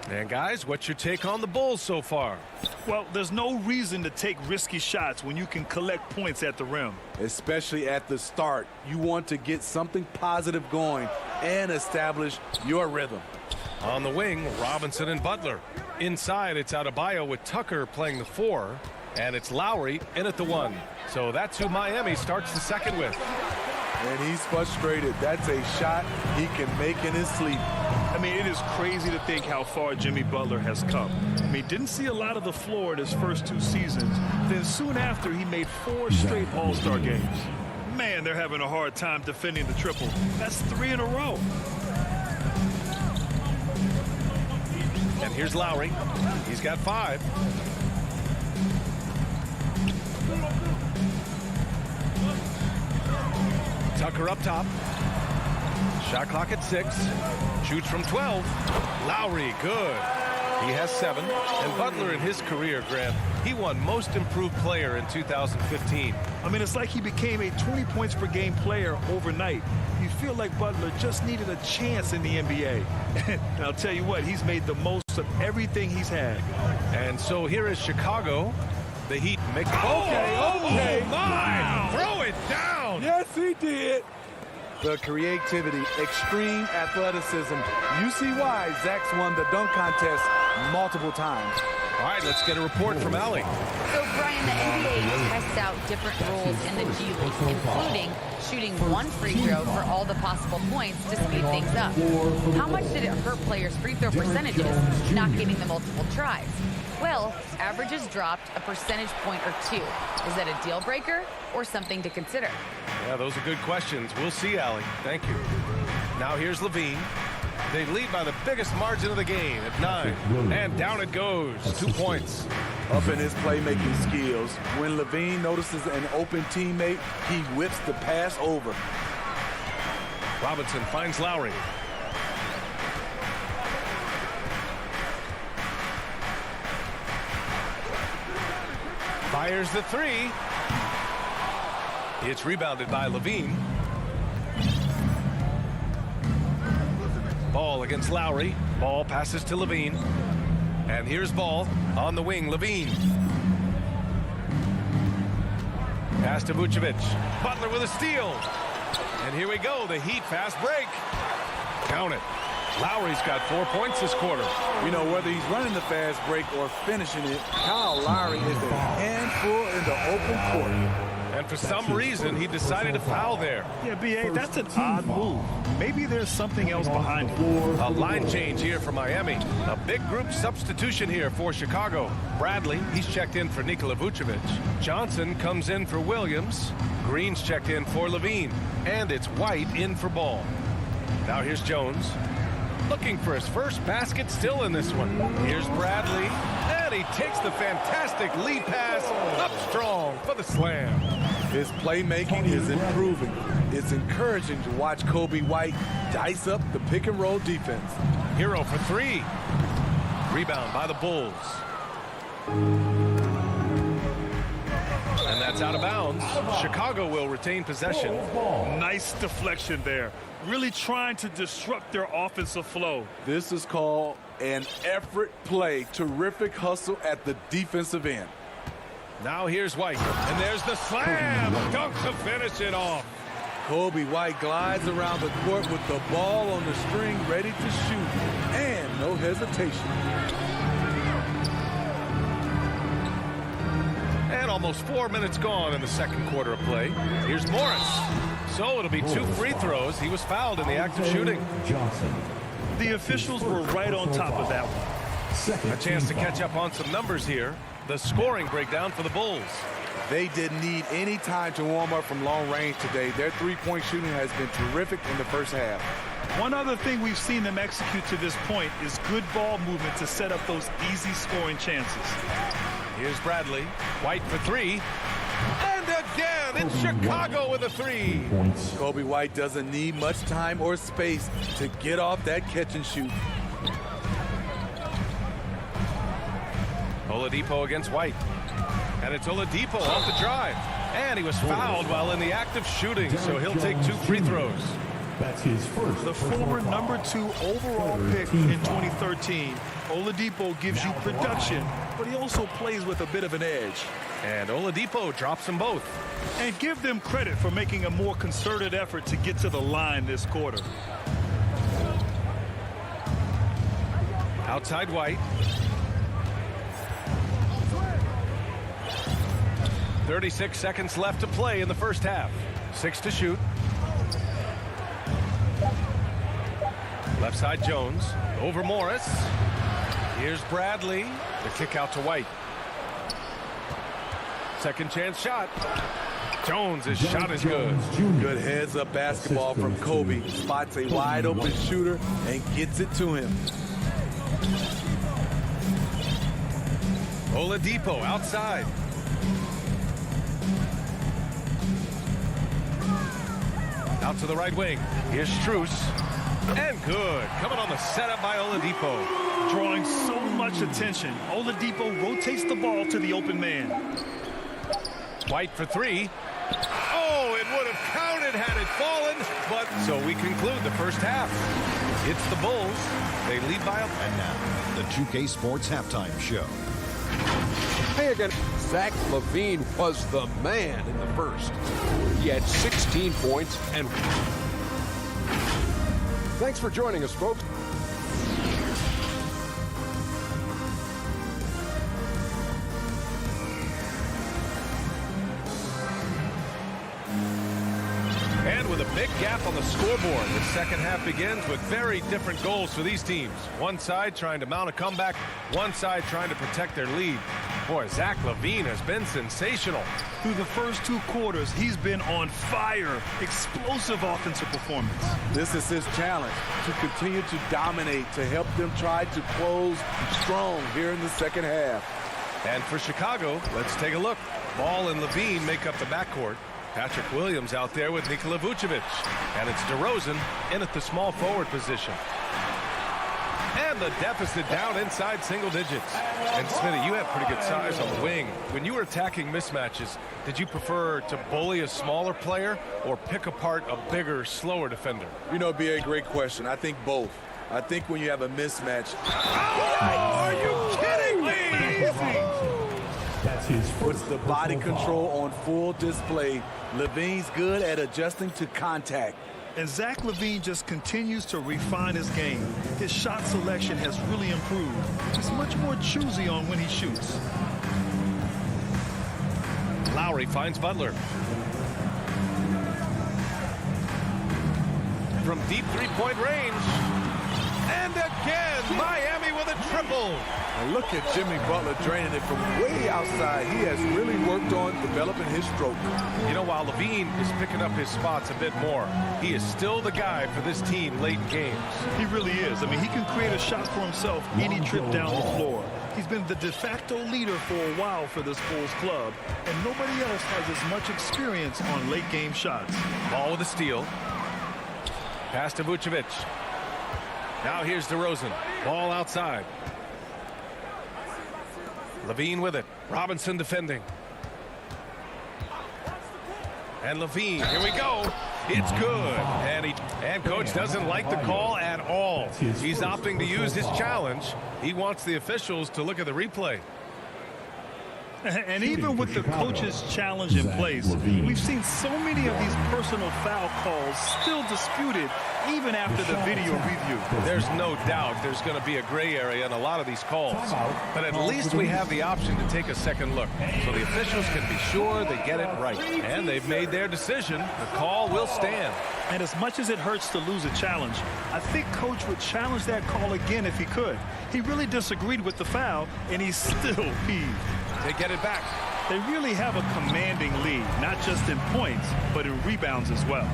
And guys, what's your take on the Bulls so far? Well, there's no reason to take risky shots when you can collect points at the rim. Especially at the start. You want to get something positive going and establish your rhythm. On the wing, Robinson and Butler. Inside, it's Adebayo with Tucker playing the 4. And it's Lowry in at the 1. So that's who Miami starts the second with. And he's frustrated. That's a shot he can make in his sleep. I mean, it is crazy to think how far Jimmy Butler has come. I mean, didn't see a lot of the floor in his first 2 seasons. Then soon after, he made 4 straight All-Star games. Man, they're having a hard time defending the triple. That's 3 in a row. And here's Lowry. He's got 5. Tucker up top. Shot clock at 6. Shoots from 12. Lowry, good. He has 7. And Butler in his career, Grant, he won Most Improved Player in 2015. I mean, it's like he became a 20 points per game player overnight. You feel like Butler just needed a chance in the NBA. And I'll tell you what, he's made the most of everything he's had. And so here is Chicago. The Heat make it. Okay. Oh, my! Wow. Throw it down! Yes, he did. The creativity, extreme athleticism. You see why Zach's won the dunk contest multiple times. All right, let's get a report from Allie. So, Brian, the NBA tests out different rules in the G League, including shooting 1 free throw for all the possible points to speed things up. How much did it hurt players' free throw percentages not getting the multiple tries? Well, averages dropped a percentage point or 2. Is that a deal breaker or something to consider? Yeah, those are good questions. We'll see, Allie. Thank you. Now here's Levine. They lead by the biggest margin of the game at 9. And down it goes. 2 points. Up in his playmaking skills. When Levine notices an open teammate, he whips the pass over. Robinson finds Lowry. Fires the 3. It's rebounded by Levine. Ball against Lowry. Ball passes to Levine. And here's Ball on the wing. Levine. Pass to Vucevic. Butler with a steal. And here we go. The Heat fast break. Count it. Lowry's got 4 points this quarter. You know, whether he's running the fast break or finishing it, Kyle Lowry is a handful in the open court. And for some reason, he decided to foul there. Yeah, B.A., that's an odd move. Maybe there's something else behind it. A line change here for Miami. A big group substitution here for Chicago. Bradley, he's checked in for Nikola Vucevic. Johnson comes in for Williams. Green's checked in for Levine. And it's White in for Ball. Now here's Jones. Looking for his first basket still in this one. Here's Bradley. And he takes the fantastic lead pass up strong for the slam. His playmaking is improving. It's encouraging to watch Kobe White dice up the pick and roll defense. Hero for 3. Rebound by the Bulls. And that's out of bounds. Chicago will retain possession. Nice deflection there. Really trying to disrupt their offensive flow. This is called an effort play. Terrific hustle at the defensive end. Now here's White. And there's the slam. Dunk to finish it off. Kobe White glides around the court with the ball on the string ready to shoot. And no hesitation. And almost 4 minutes gone in the second quarter of play. Here's Morris. So it'll be 2 free throws. He was fouled in the act of shooting. The officials were right on top of that one. A chance to catch up on some numbers here. The scoring breakdown for the Bulls. They didn't need any time to warm up from long range today. Their three-point shooting has been terrific in the first half. One other thing we've seen them execute to this point is good ball movement to set up those easy scoring chances. Here's Bradley. White for 3. And again, And it's Chicago with a 3. Kobe White doesn't need much time or space to get off that catch and shoot. Oladipo against White. And it's Oladipo off the drive. And he was fouled while in the act of shooting, so he'll take 2 free throws. That's his first. The former #2 overall pick in 2013, Oladipo gives you production, but he also plays with a bit of an edge. And Oladipo drops them both. And give them credit for making a more concerted effort to get to the line this quarter. Outside White. 36 seconds left to play in the first half. 6 to shoot. Left side Jones. Over Morris. Here's Bradley. The kick out to White. Second chance shot. Jones' shot is good. Good heads-up basketball from Kobe. Spots a wide-open shooter and gets it to him. Oladipo outside. Out to the right wing. Here's Strus. And good. Coming on the setup by Oladipo. Drawing so much attention, Oladipo rotates the ball to the open man. White for 3. Oh, it would have counted had it fallen, but so we conclude the first half. It's the Bulls. They lead by a... And now, the 2K Sports Halftime Show. Hey again, Zach LaVine was the man in the first. He had 16 points and... Thanks for joining us, folks. And with a big gap on the scoreboard, the second half begins with very different goals for these teams. One side trying to mount a comeback, one side trying to protect their lead. Boy, Zach LaVine has been sensational. Through the first 2 quarters, he's been on fire. Explosive offensive performance. This is his challenge, to continue to dominate, to help them try to close strong here in the second half. And for Chicago, let's take a look. Ball and LaVine make up the backcourt. Patrick Williams out there with Nikola Vucevic. And it's DeRozan in at the small forward position. And the deficit down inside single digits. And Smitty, you have pretty good size on the wing. When you were attacking mismatches, did you prefer to bully a smaller player or pick apart a bigger, slower defender? You know, it'd be a great question. I think both. I think when you have a mismatch... Oh, are you kidding me? That's his first. Puts the body control on full display. LaVine's good at adjusting to contact. And Zach LaVine just continues to refine his game. His shot selection has really improved. He's much more choosy on when he shoots. Lowry finds Butler. From deep three-point range. And again, Miami with a triple. And look at Jimmy Butler draining it from way outside. He has really worked on developing his stroke. You know, while LaVine is picking up his spots a bit more, he is still the guy for this team late in games. He really is. I mean, he can create a shot for himself any trip down the floor. He's been the de facto leader for a while for this Bulls club, and nobody else has as much experience on late game shots. Ball with a steal. Pass to Vucevic. Now here's DeRozan. Ball outside. LaVine with it. Robinson defending. And LaVine, here we go. It's good. And coach doesn't like the call at all. He's opting to use his challenge. He wants the officials to look at the replay. And even with the coach's challenge in place, we've seen so many of these personal foul calls still disputed even after the video review. There's no doubt there's going to be a gray area in a lot of these calls. But at least we have the option to take a second look. So the officials can be sure they get it right. And they've made their decision. The call will stand. And as much as it hurts to lose a challenge, I think Coach would challenge that call again if he could. He really disagreed with the foul, and he's still peeved. They get it back. They really have a commanding lead, not just in points, but in rebounds as well.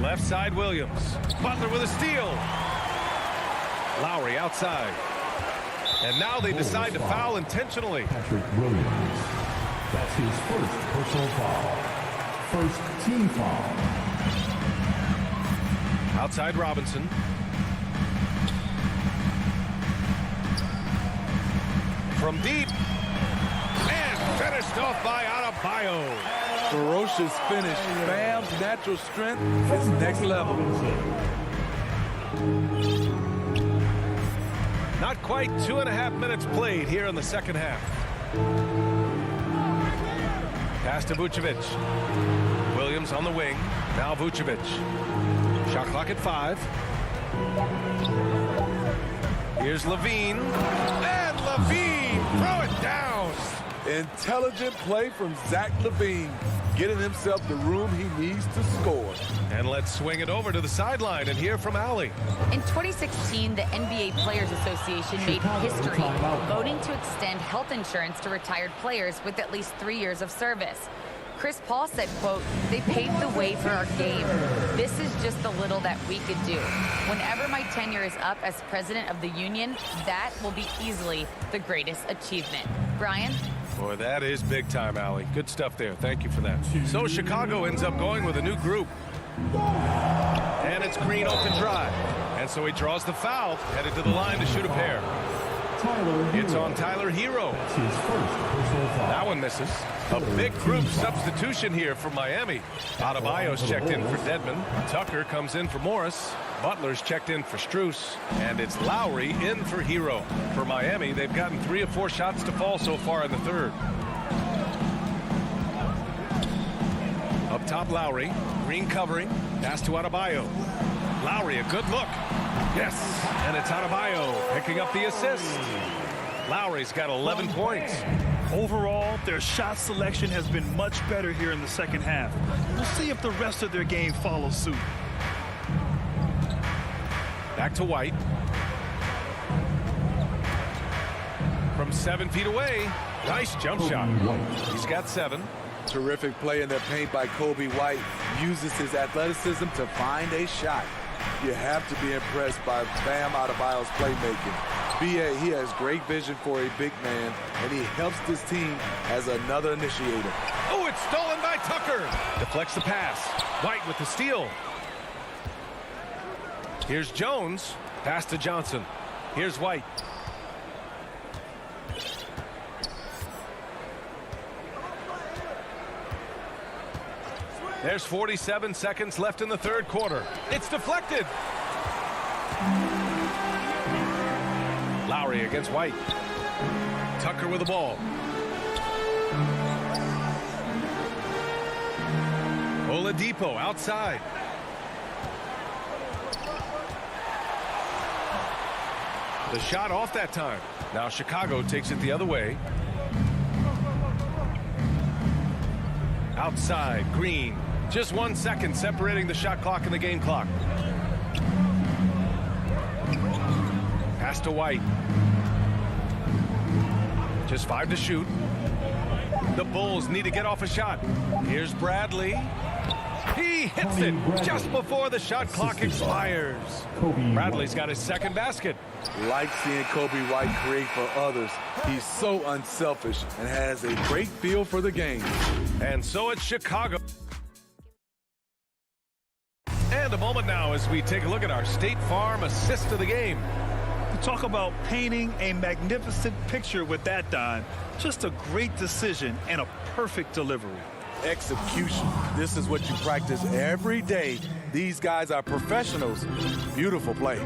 Left side Williams. Butler with a steal. Lowry outside. And now they decide to foul intentionally. Patrick Williams. That's his first personal foul. First team foul. Outside Robinson. From deep. And finished off by Adebayo. Ferocious finish. Bam's natural strength is next level. Not quite 2.5 minutes played here in the second half. Pass to Vucevic. Williams on the wing. Now Vucevic. Shot clock at 5. Here's Levine. And Levine throw it down. Intelligent play from Zach Levine, getting himself the room he needs to score. And let's swing it over to the sideline and hear from Allie. In 2016, the NBA Players Association made history, voting to extend health insurance to retired players with at least 3 years of service. Chris Paul said, quote, "They paved the way for our game. This is just the little that we could do. Whenever my tenure is up as president of the union, that will be easily the greatest achievement." Brian? Boy, that is big time, Allie. Good stuff there. Thank you for that. So Chicago ends up going with a new group. And it's Green open drive. And so he draws the foul, headed to the line to shoot a pair. It's on Tyler Hero. That one misses. A big group substitution here for Miami. Adebayo's checked in for Dedmon. Tucker comes in for Morris. Butler's checked in for Strus. And it's Lowry in for Hero. For Miami, they've gotten 3 of 4 shots to fall so far in the third. Up top, Lowry. Green covering. Pass to Adebayo. Lowry, a good look. Yes, and it's Adebayo picking up the assist. Lowry's got 11 points. Overall, their shot selection has been much better here in the second half. We'll see if the rest of their game follows suit. Back to White. From 7 feet away. Nice jump shot. He's got 7. Terrific play in the paint by Kobe White. Uses his athleticism to find a shot. You have to be impressed by Bam Adebayo's playmaking. B.A., he has great vision for a big man, and he helps this team as another initiator. Oh, it's stolen by Tucker. Deflects the pass. White with the steal. Here's Jones. Pass to Johnson. Here's White. There's 47 seconds left in the third quarter. It's deflected. Lowry against White. Tucker with the ball. Oladipo outside. The shot off that time. Now Chicago takes it the other way. Outside, Green. Just 1 second separating the shot clock and the game clock. Pass to White. Just 5 to shoot. The Bulls need to get off a shot. Here's Bradley. He hits it just before the shot clock expires. Bradley's got his second basket. Like seeing Kobe White create for others. He's so unselfish and has a great feel for the game. And so it's Chicago. And a moment now as we take a look at our State Farm assist of the game. Talk about painting a magnificent picture with that dime. Just a great decision and a perfect delivery. Execution. This is what you practice every day. These guys are professionals. Beautiful play.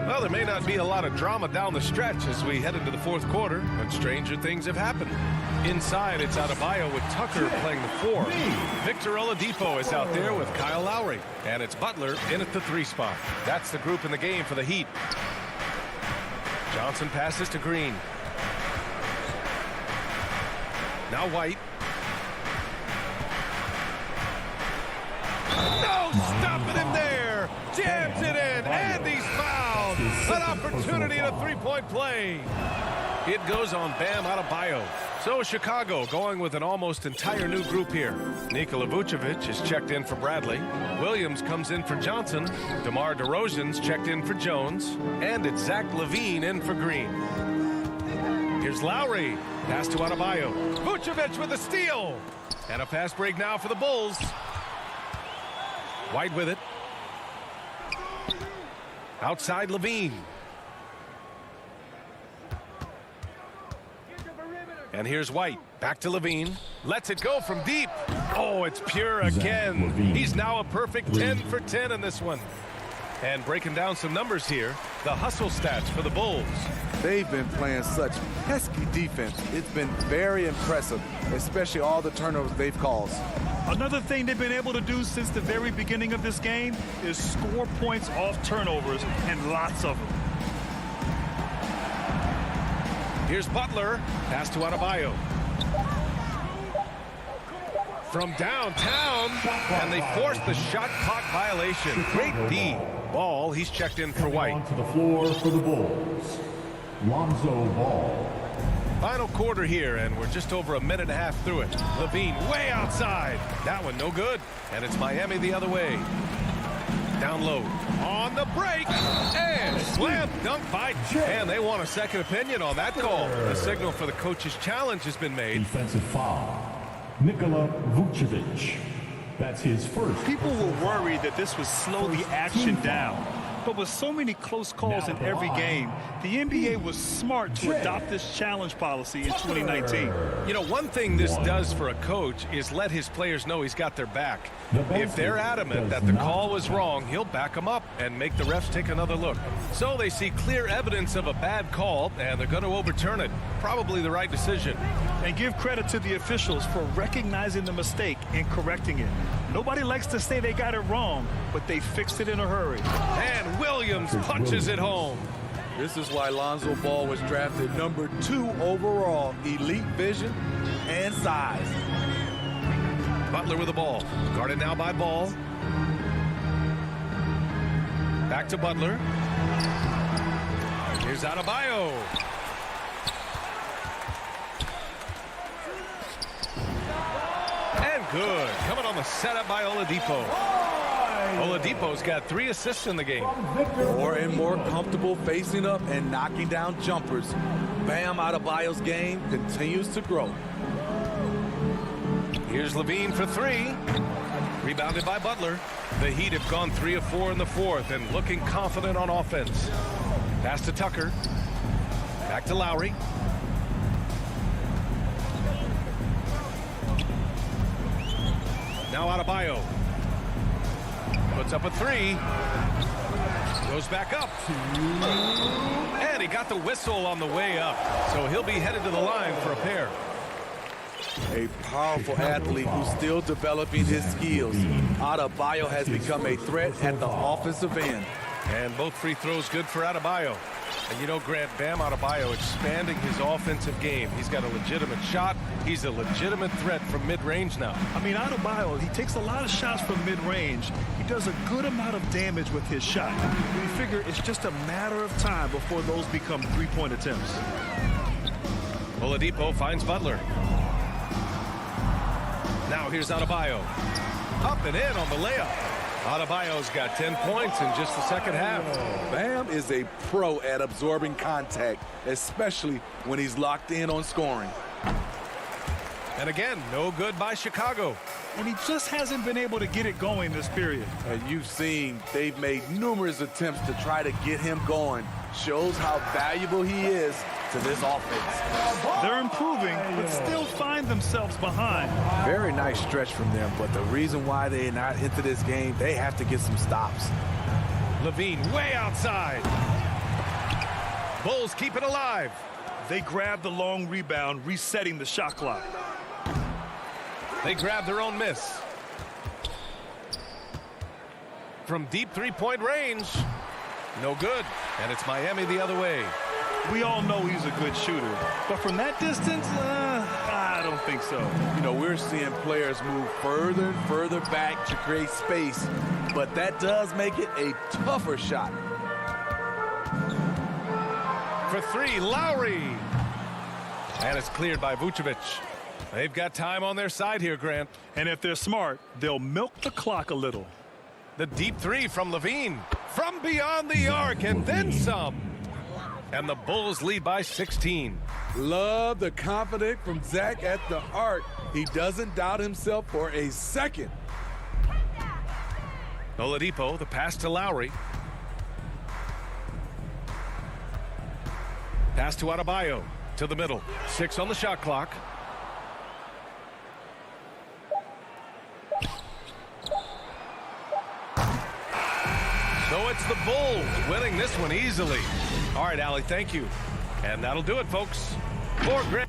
Well, there may not be a lot of drama down the stretch as we head into the fourth quarter, but stranger things have happened. Inside, it's Adebayo with Tucker playing the 4. Victor Oladipo is out there with Kyle Lowry. And it's Butler in at the 3 spot. That's the group in the game for the Heat. Johnson passes to Green. Now White. No stopping him there. Jams it in, and he's fouled. An opportunity in a 3-point play. It goes on Bam Adebayo. So Chicago going with an almost entire new group here. Nikola Vucevic is checked in for Bradley. Williams comes in for Johnson. DeMar DeRozan's checked in for Jones. And it's Zach LaVine in for Green. Here's Lowry. Pass to Adebayo. Vucevic with a steal. And a fast break now for the Bulls. White with it. Outside Levine. And here's White. Back to Levine. Lets it go from deep. Oh, it's pure again. He's now a perfect 10 for 10 in this one. And breaking down some numbers here, the hustle stats for the Bulls. They've been playing such pesky defense. It's been very impressive, especially all the turnovers they've caused. Another thing they've been able to do since the very beginning of this game is score points off turnovers, and lots of them. Here's Butler. Pass to Adebayo. From downtown, and they forced the shot clock violation. Great D. Ball, he's checked in for White. To the floor for the Bulls, Lonzo Ball. Final quarter here, and we're just over a minute and a half through it. Levine way outside. That one no good, and it's Miami the other way. Down low. On the break, and slam dunk by. And they want a second opinion on that call. The signal for the coach's challenge has been made. Defensive foul. Nikola Vucevic. That's his first. People were worried that this would slow the action down. But with so many close calls in every game, the NBA was smart to adopt this challenge policy in 2019. You know, one thing this does for a coach is let his players know he's got their back. If they're adamant that the call was wrong, he'll back them up and make the refs take another look. So they see clear evidence of a bad call, and they're going to overturn it. Probably the right decision. And give credit to the officials for recognizing the mistake and correcting it. Nobody likes to say they got it wrong, but they fixed it in a hurry. And Williams punches it home. This is why Lonzo Ball was drafted number 2 overall. Elite vision and size. Butler with the ball. Guarded now by Ball. Back to Butler. Here's Adebayo. And good. Coming on the setup by Oladipo. Oladipo's got 3 assists in the game. More and more comfortable facing up and knocking down jumpers. Bam Adebayo's game continues to grow. Here's Levine for 3. Rebounded by Butler. The Heat have gone 3 of 4 in the fourth and looking confident on offense. Pass to Tucker. Back to Lowry. Now Adebayo. Puts up a 3. Goes back up. And he got the whistle on the way up. So he'll be headed to the line for a pair. A powerful athlete who's still developing his skills. Adebayo has become a threat at the offensive end. And both free throws good for Adebayo. And you know, Grant, Bam Adebayo expanding his offensive game. He's got a legitimate shot. He's a legitimate threat from mid-range now. I mean, Adebayo, he takes a lot of shots from mid-range. He does a good amount of damage with his shot. We figure it's just a matter of time before those become three-point attempts. Oladipo finds Butler. Now here's Adebayo. Up and in on the layup. Adebayo's got 10 points in just the second half. Bam is a pro at absorbing contact, especially when he's locked in on scoring. And again, no good by Chicago. And he just hasn't been able to get it going this period. And you've seen they've made numerous attempts to try to get him going. Shows how valuable he is to this offense. They're improving, but still find themselves behind. Very nice stretch from them, but the reason why they're not into this game, they have to get some stops. Levine way outside. Bulls keep it alive. They grab the long rebound, resetting the shot clock. They grab their own miss. From deep three-point range. No good. And it's Miami the other way. We all know he's a good shooter. But from that distance, I don't think so. You know, we're seeing players move further and further back to create space. But that does make it a tougher shot. For 3, Lowry. And it's cleared by Vucevic. They've got time on their side here, Grant. And if they're smart, they'll milk the clock a little. The deep 3 from Levine. From beyond the arc and then some. And the Bulls lead by 16. Love the confidence from Zach at the arc. He doesn't doubt himself for a second. Oladipo, the pass to Lowry. Pass to Adebayo, to the middle. 6 on the shot clock. So it's the Bulls winning this one easily. All right, Allie, thank you. And that'll do it, folks. For Greg.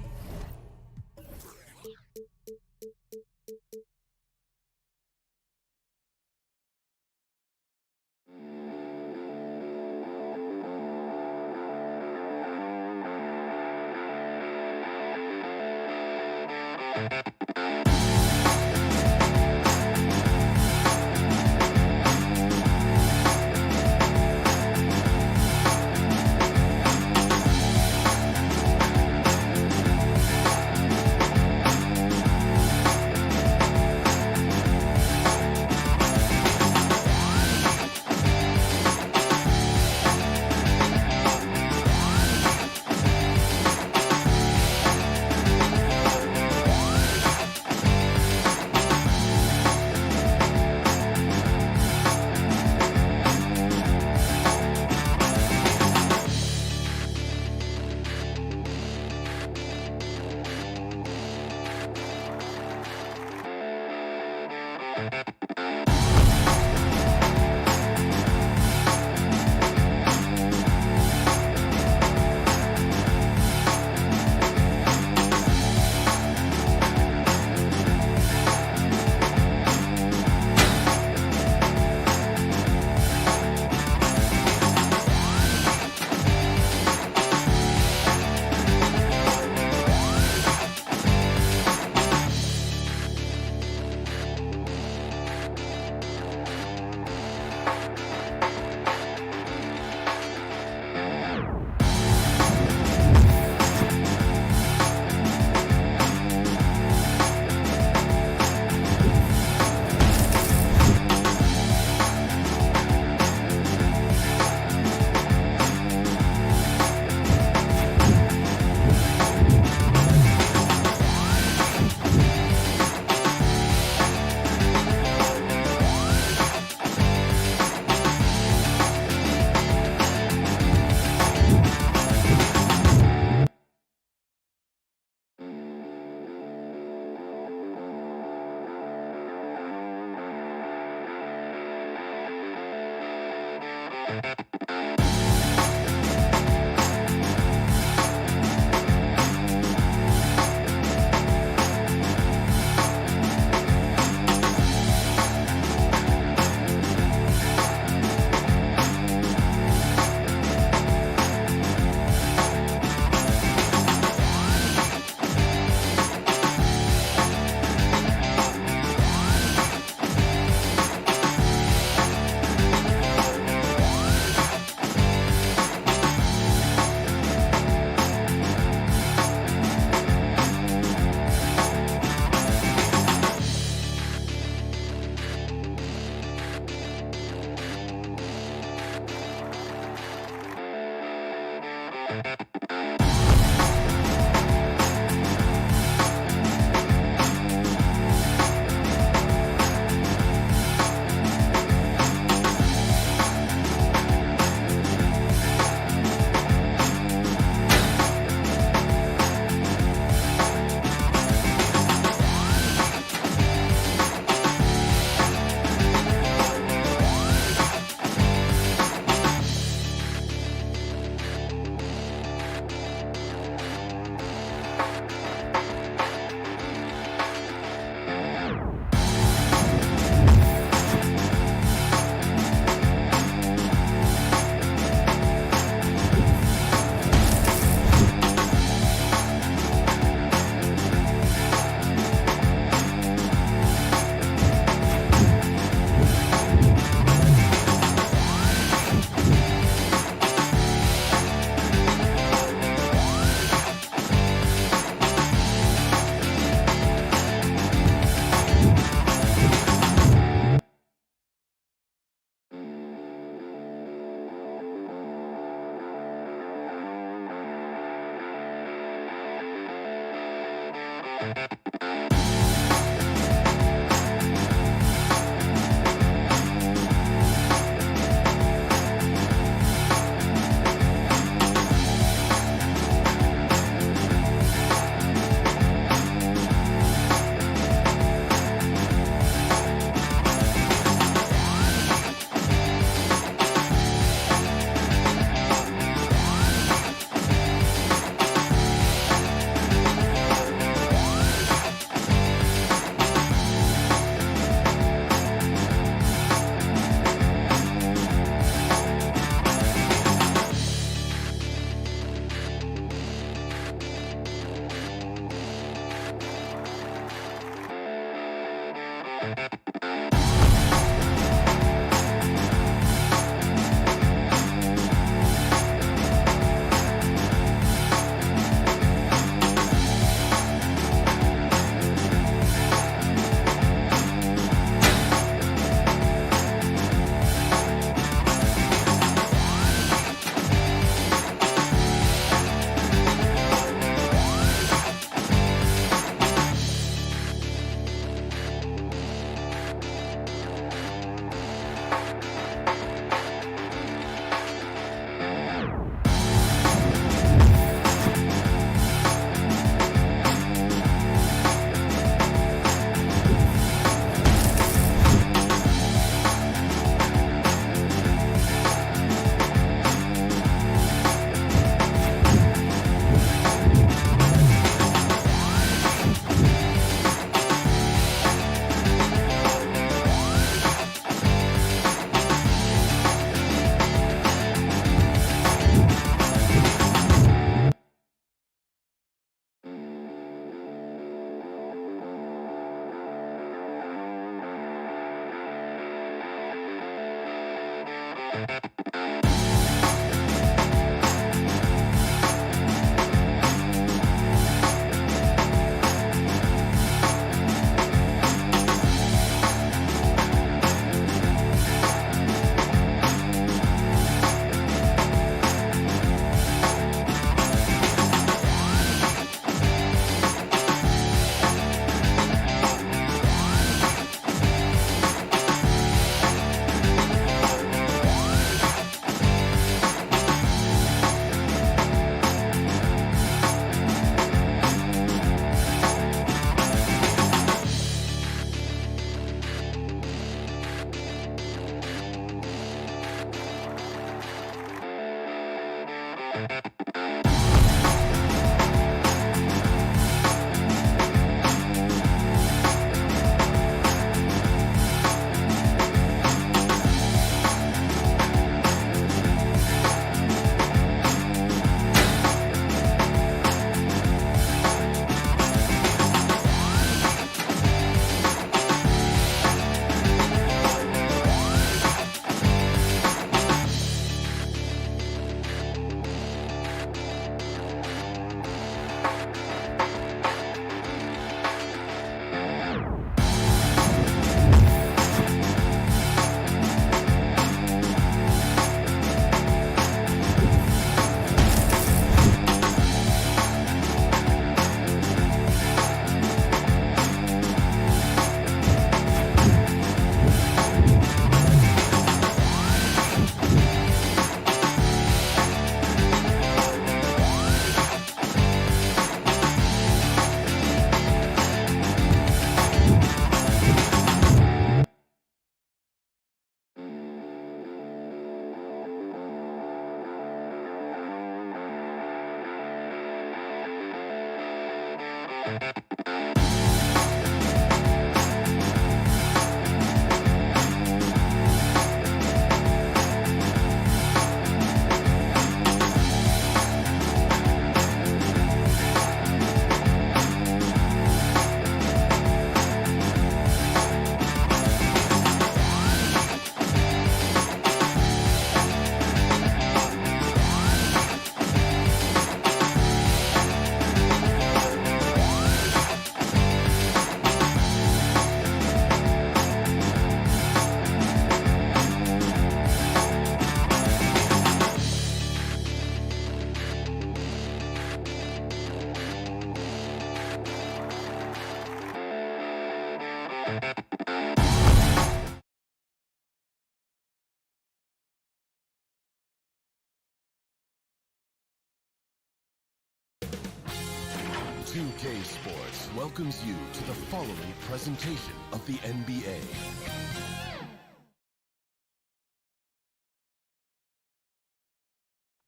2K Sports welcomes you to the following presentation of the NBA.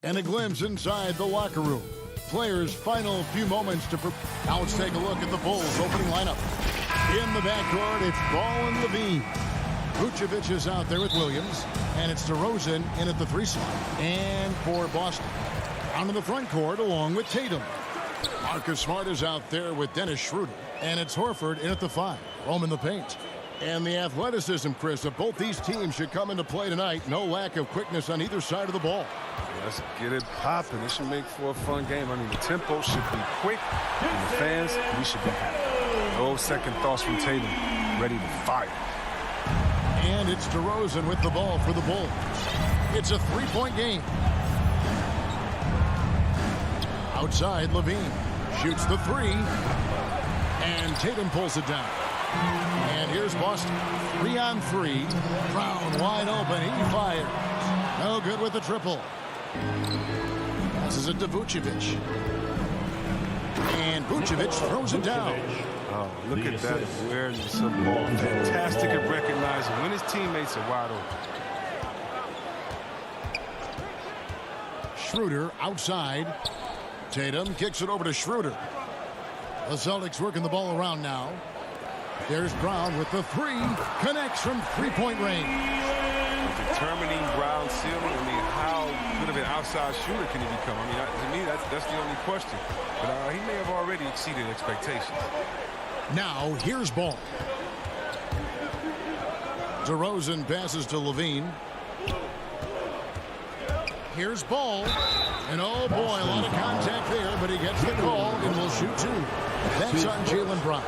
And a glimpse inside the locker room. Players' final few moments to prepare. Now let's take a look at the Bulls' opening lineup. In the backcourt, it's Ball and Levine. Vucevic is out there with Williams. And it's DeRozan in at the 3 slot. And for Boston, down in the front court along with Tatum. Marcus Smart is out there with Dennis Schroeder. And it's Horford in at the 5. Rome in the paint. And the athleticism, Chris, of both these teams should come into play tonight. No lack of quickness on either side of the ball. Let's get it popping. This should make for a fun game. I mean, the tempo should be quick. And the fans, we should be happy. No second thoughts from Tatum. Ready to fire. And it's DeRozan with the ball for the Bulls. It's a 3-point game. Outside, Levine shoots the 3. And Tatum pulls it down. And here's Boston. 3-on-3. Brown wide open. He fires. No good with the triple. Passes it to Vucevic. And Vucevic throws it down. Oh, look at that awareness of ball. Fantastic at recognizing when his teammates are wide open. Schroeder outside. Tatum kicks it over to Schroeder. The Celtics working the ball around now. There's Brown with the 3. Connects from 3-point range. Determining Brown's ceiling. I mean, how good of an outside shooter can he become? I mean, to me, that's the only question. But he may have already exceeded expectations. Now, here's Ball. DeRozan passes to Levine. Here's Ball. And oh boy, a lot of contact there, but he gets the call and will shoot 2. That's on Jaylen Brown.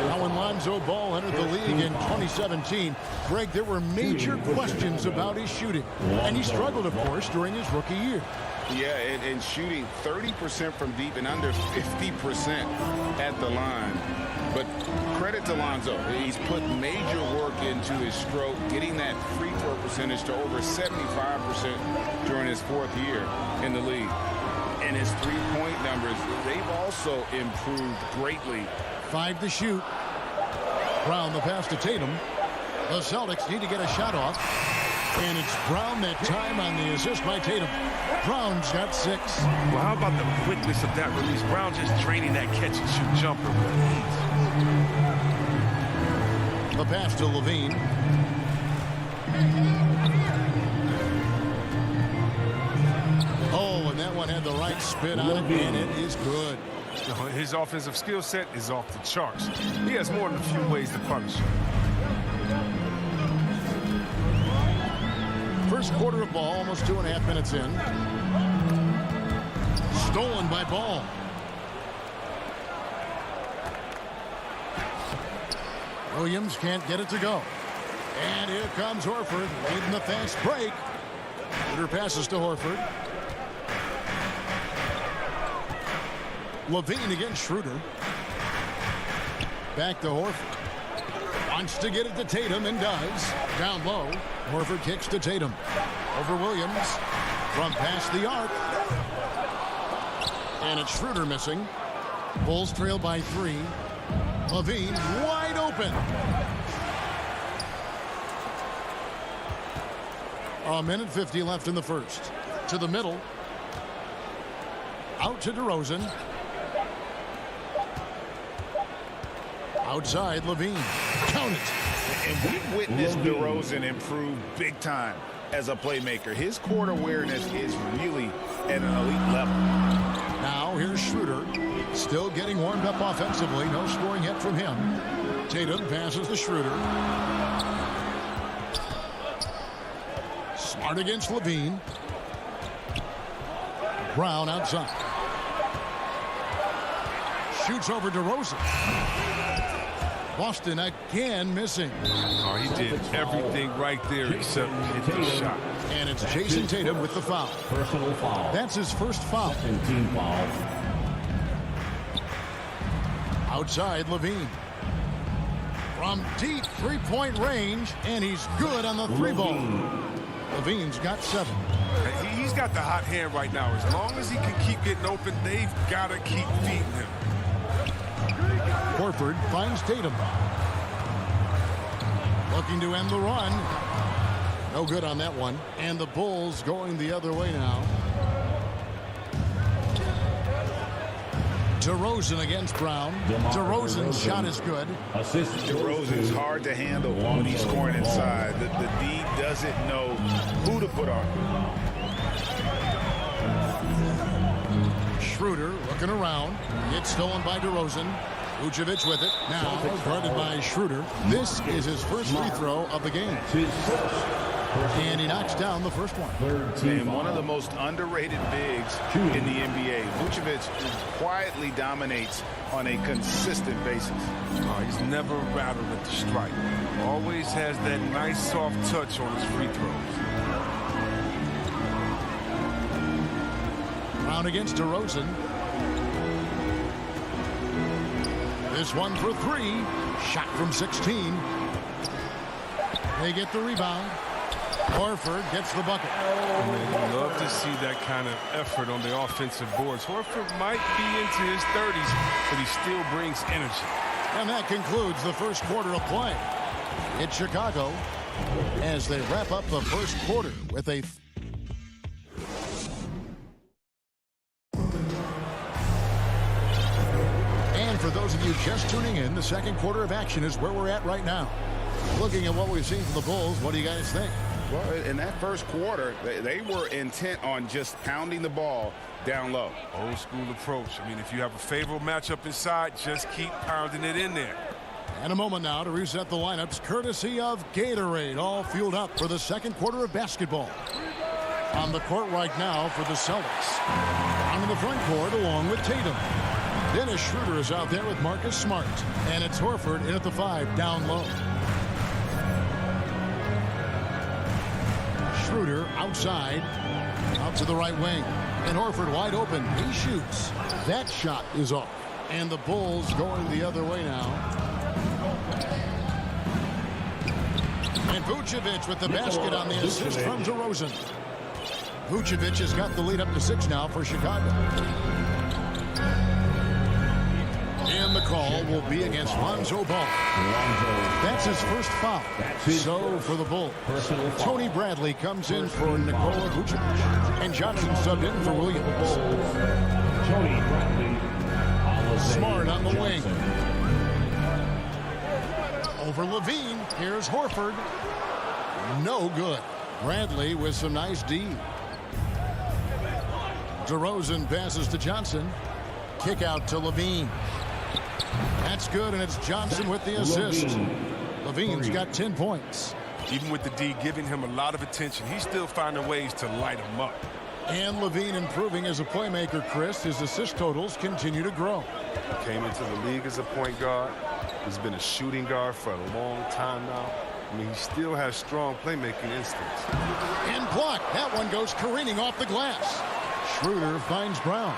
Now when Lonzo Ball entered the league in 2017, Greg, there were major questions about his shooting. And he struggled, of course, during his rookie year. Yeah, and shooting 30% from deep and under 50% at the line. But credit to Lonzo. He's put major work into his stroke, getting that free throw percentage to over 75% during his 4th year in the league. And his 3-point numbers, they've also improved greatly. 5 to shoot. Brown the pass to Tatum. The Celtics need to get a shot off. And it's Brown that time on the assist by Tatum. Brown's got 6. Well, how about the quickness of that release? Brown just draining that catch-and-shoot jumper with ease. The pass to Levine. Oh, and that one had the right spin on it, and it is good. His offensive skill set is off the charts. He has more than a few ways to punish him. First quarter of ball, almost 2.5 minutes in. Stolen by Ball. Williams can't get it to go. And here comes Horford leading the fast break. Schroeder passes to Horford. Levine against Schroeder. Back to Horford. Wants to get it to Tatum and does. Down low. Horford kicks to Tatum. Over Williams. From past the arc. And it's Schroeder missing. Bulls trail by 3. Levine wide open. A minute 50 left in the first. To the middle. Out to DeRozan. Outside, Levine. Count it. And we've witnessed DeRozan improve big time as a playmaker. His court awareness is really at an elite level. Now here's Schroeder. Still getting warmed up offensively. No scoring yet from him. Tatum passes to Schroeder. Smart against Levine. Brown outside. Shoots over DeRozan. Boston again missing. Oh, he did everything right there except hit the shot. And it's Jason Tatum with the foul. Personal foul. That's his first foul. Team foul. Outside, Levine. From deep 3-point range, and he's good on the 3-ball. Levine's got 7. He's got the hot hand right now. As long as he can keep getting open, they've got to keep feeding him. Horford finds Tatum. Looking to end the run. No good on that one. And the Bulls going the other way now. DeRozan against Brown. DeRozan's shot is good. DeRozan's hard to handle when he's scoring inside. The D doesn't know who to put on. Schroeder looking around. It's stolen by DeRozan. Vucevic with it. Now guarded by Schroeder. This is his first free throw of the game. And he knocks down the first one. And one of the most underrated bigs in the NBA. Vucevic quietly dominates on a consistent basis. He's never rattled at the stripe. Always has that nice soft touch on his free throws. Brown against DeRozan. This one for three. Shot from 16. They get the rebound. Horford gets the bucket. I'd love to see that kind of effort on the offensive boards. Horford might be into his 30s, but he still brings energy. And that concludes the first quarter of play. It's Chicago as they wrap up the first quarter with a... And for those of you just tuning in, the second quarter of action is where we're at right now. Looking at what we've seen from the Bulls, what do you guys think? Well, in that first quarter, they were intent on just pounding the ball down low. Old school approach. I mean, if you have a favorable matchup inside, just keep pounding it in there. And a moment now to reset the lineups, courtesy of Gatorade, all fueled up for the second quarter of basketball. On the court right now for the Celtics. On the front court along with Tatum. Dennis Schroeder is out there with Marcus Smart. And it's Horford in at the 5 down low. Schroeder outside, out to the right wing, and Horford wide open. He shoots. That shot is off, and the Bulls going the other way now. And Vucevic with the basket on the assist from DeRozan. Vucevic has got the lead up to 6 now for Chicago. And the call will be against Lonzo Ball. That's his first foul. So for the Bulls, Tony Bradley comes in for Nikola Vucevic. And Johnson subbed in for Williams. Smart on the wing. Over Levine. Here's Horford. No good. Bradley with some nice D. DeRozan passes to Johnson. Kick out to Levine. That's good, and it's Johnson with the assist. Levine's got 10 points. Even with the D giving him a lot of attention, he's still finding ways to light him up. And Levine improving as a playmaker, Chris. His assist totals continue to grow. Came into the league as a point guard. He's been a shooting guard for a long time now. I mean, he still has strong playmaking instincts. And blocked. That one goes careening off the glass. Schroeder finds Brown.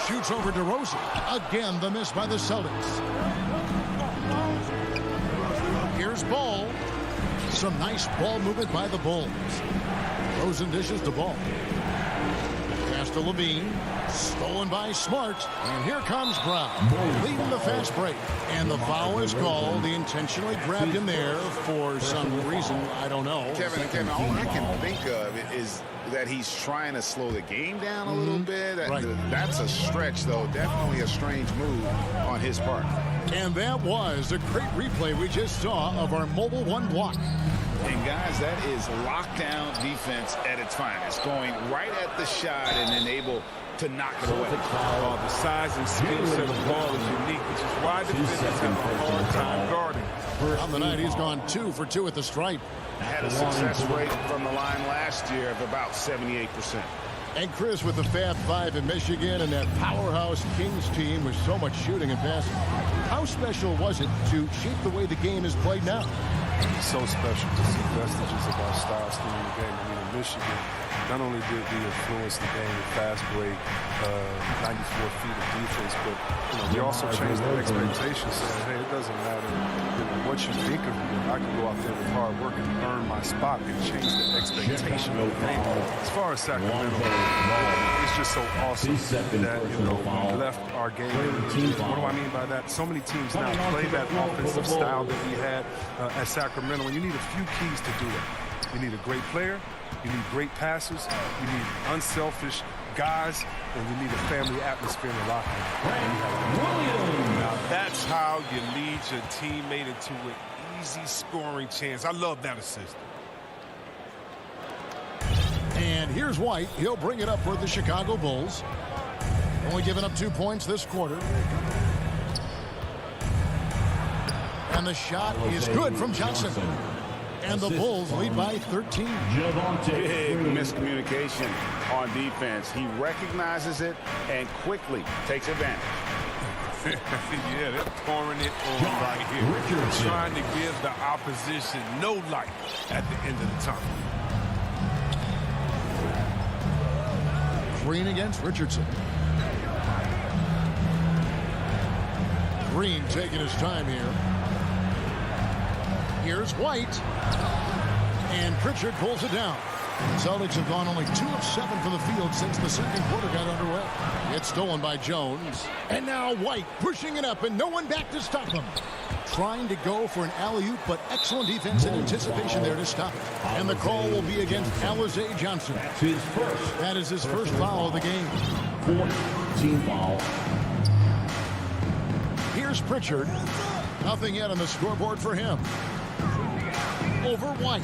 Shoots over DeRozan. Again, the miss by the Celtics. Here's Ball. Some nice ball movement by the Bulls. DeRozan dishes the ball. Pass to Levine. Stolen by Smart. And here comes Brown. Leading the fast break. And the foul is called. He intentionally grabbed him there for some reason. I don't know. Kevin, all I can think of is that he's trying to slow the game down a little bit. Right. That's a stretch, though. Definitely a strange move on his part. And that was a great replay we just saw of our mobile one block. And, guys, that is lockdown defense at its finest. Going right at the shot and then able to knock it away. The size and skill set of the ball is unique, which is why the defenders have a hard time guarding. On the night, he's gone 2 for 2 at the stripe. Had a success rate from the line last year of about 78%. And Chris with the Fab 5 in Michigan and that powerhouse Kings team with so much shooting and passing. How special was it to shape the way the game is played now? It's so special to see vestiges of our style still in the game. I mean, in Michigan, Not only did we influence the game with fast break, 94 feet of defense, but we also changed the expectations. Saying, hey, it doesn't matter what you think of me. I can go out there with hard work and earn my spot and change the expectation of the game. As far as Sacramento, it's just so awesome that we left our game. What do I mean by that? So many teams now play that offensive style that we had at Sacramento, and you need a few keys to do it. You need a great player, you need great passes, you need unselfish guys, and you need a family atmosphere in the locker room. Now that's how you lead your teammate into an easy scoring chance. I love that assist. And here's White. He'll bring it up for the Chicago Bulls. Only giving up 2 points this quarter. And the shot is good from Johnson. And the Bulls lead by 13. Big miscommunication on defense. He recognizes it and quickly takes advantage. Yeah, they're pouring it on right here. Trying to give the opposition no light at the end of the tunnel. Green against Richardson. Green taking his time here. Here's White. And Pritchard pulls it down. Celtics have gone only 2 of 7 from the field since the second quarter got underway. It's stolen by Jones. And now White pushing it up and no one back to stop him. Trying to go for an alley-oop, but excellent defense and anticipation there to stop it. And the call will be against Alizé Johnson. That is his first foul of the game. Team foul. Here's Pritchard. Nothing yet on the scoreboard for him. Over White.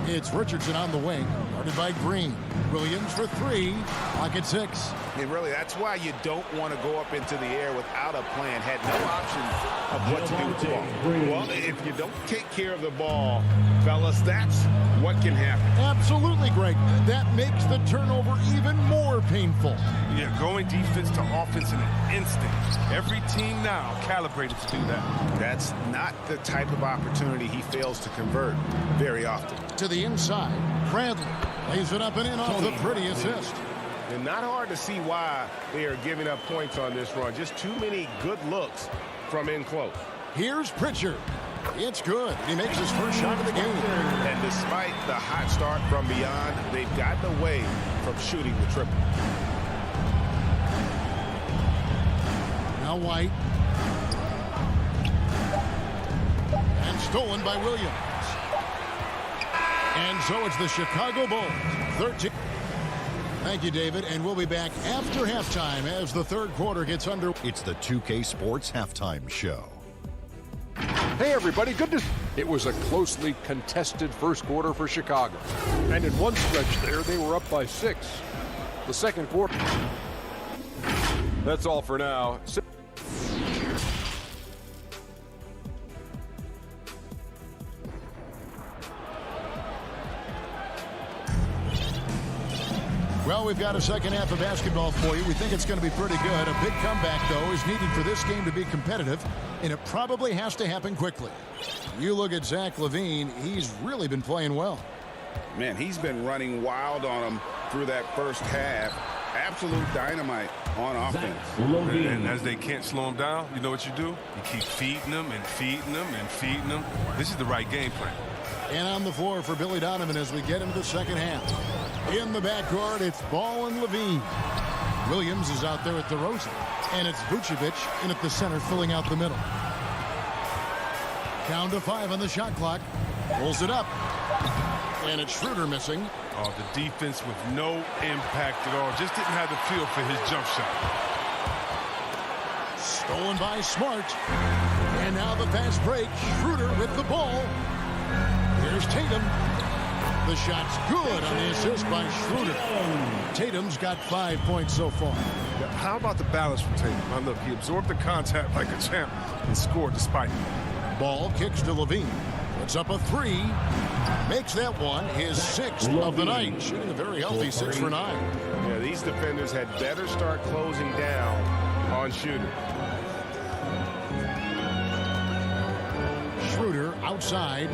It's Richardson on the wing, guarded by Green. Williams for 3. Clock at 6. And really, that's why you don't want to go up into the air without a plan. Had no option of what to do with the ball. Well, if you don't take care of the ball, fellas, that's what can happen. Absolutely, Greg. That makes the turnover even more painful. Yeah, going defense to offense in an instant. Every team now calibrated to do that. That's not the type of opportunity he fails to convert very often. To the inside, Bradley lays it up and in off the pretty assist. And not hard to see why they are giving up points on this run. Just too many good looks from in close. Here's Pritchard. It's good. He makes his first shot of the game. And despite the hot start from beyond, they've gotten away from shooting the triple. Now White. And stolen by Williams. And so it's the Chicago Bulls. 13. Thank you, David. And we'll be back after halftime as the third quarter gets under. It's the 2K Sports Halftime Show. Hey, everybody. Good to... It was a closely contested first quarter for Chicago. And in one stretch there, they were up by 6. The second quarter. That's all for now. Well, we've got a second half of basketball for you. We think it's going to be pretty good. A big comeback, though, is needed for this game to be competitive, and it probably has to happen quickly. You look at Zach LaVine, he's really been playing well. Man, he's been running wild on him through that first half. Absolute dynamite on offense. And as they can't slow him down, you know what you do? You keep feeding them and feeding them and feeding them. This is the right game plan. And on the floor for Billy Donovan as we get into the second half. In the backcourt, it's Ball and Levine. Williams is out there at DeRozan. And it's Vucevic in at the center, filling out the middle. Down to 5 on the shot clock. Pulls it up. And it's Schroeder missing. Oh, the defense with no impact at all. Just didn't have the feel for his jump shot. Stolen by Smart. And now the fast break. Schroeder with the ball. Here's Tatum. The shot's good on the assist by Schroeder. Tatum's got 5 points so far. How about the balance from Tatum? Now look, he absorbed the contact like a champ and scored despite it. Ball kicks to Levine. Puts up a 3. Makes that one his 6th of the night. Shooting a very healthy 6 for 9. Yeah, these defenders had better start closing down on Schroeder. Schroeder outside.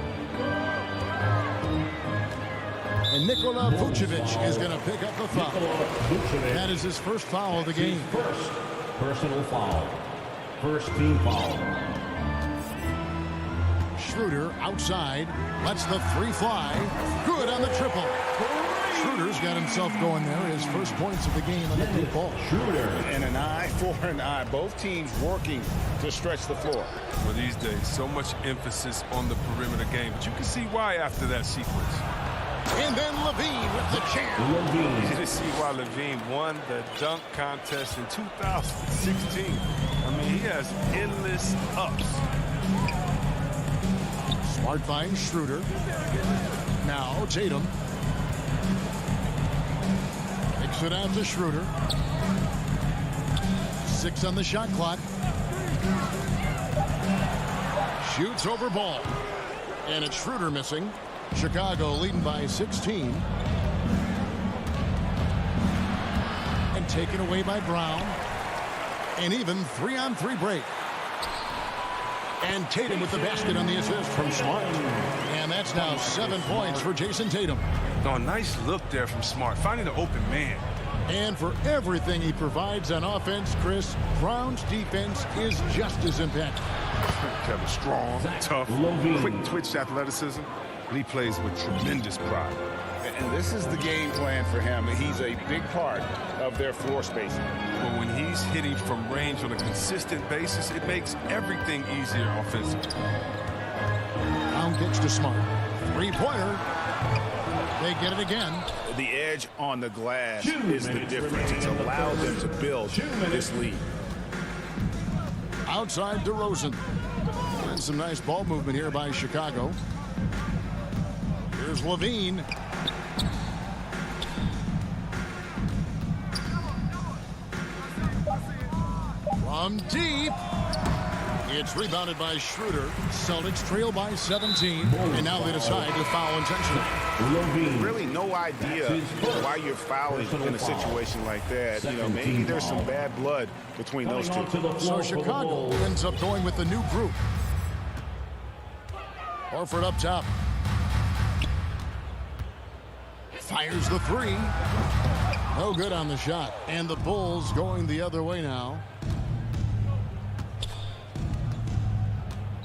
And Nikola Vucevic is going to pick up the foul. That is his first foul of the game. First personal foul. First team foul. Schroeder outside. Lets the three fly. Good on the triple. Schroeder's got himself going there. His first points of the game on the deep ball. Schroeder. And an eye for an eye. Both teams working to stretch the floor. Well, these days, so much emphasis on the perimeter game. But you can see why after that sequence. And then Levine with the champ. You can see why Levine won the dunk contest in 2016. I mean, he has endless ups. Smart finds Schroeder. Now Tatum. Kicks it out to Schroeder. 6 on the shot clock. Shoots over ball. And it's Schroeder missing. Chicago leading by 16. And taken away by Brown. And even 3-on-3 break. And Tatum with the basket on the assist from Smart. And that's now 7 points for Jason Tatum. Oh, nice look there from Smart, finding the open man. And for everything he provides on offense, Chris, Brown's defense is just as impactful. Kevin, strong, tough, quick twitch athleticism, and he plays with tremendous pride. And this is the game plan for him. He's a big part of their floor spacing. But when he's hitting from range on a consistent basis, it makes everything easier offensively. Brown kicks to Smart. Three-pointer. They get it again. The edge on the glass is the difference. It's allowed them to build this lead. Outside DeRozan. And some nice ball movement here by Chicago. Here's Levine. From deep. It's rebounded by Schroeder. Celtics trail by 17. And now they decide to foul intentionally. Really no idea why you're fouling in a situation like that. You know, maybe there's some bad blood between those two. So Chicago ends up going with the new group. Horford up top. Fires the three. No good on the shot. And the Bulls going the other way now.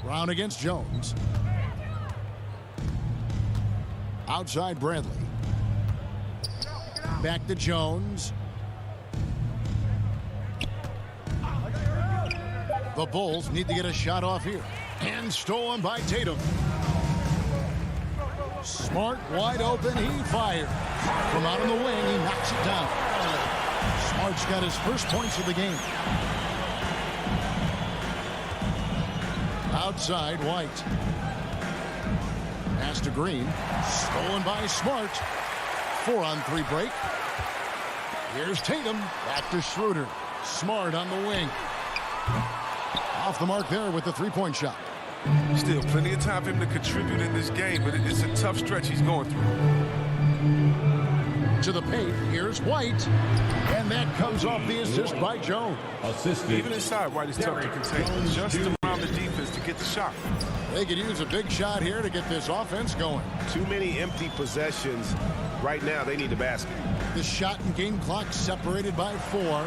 Brown against Jones. Outside Bradley. Back to Jones. The Bulls need to get a shot off here. And stolen by Tatum. Smart wide open. He fired. From out on the wing, he knocks it down. Smart's got his first points of the game. Outside White. Pass to Green. Stolen by Smart. 4-on-3 break. Here's Tatum. Back to Schroeder. Smart on the wing. Off the mark there with the three-point shot. Still plenty of time for him to contribute in this game, but it's a tough stretch he's going through. To the paint. Here's White. And that comes off the assist by Jones. Even inside, White is tough to contain. Just around the defense to get the shot. They could use a big shot here to get this offense going. Too many empty possessions. Right now, they need the basket. The shot and game clock separated by 4.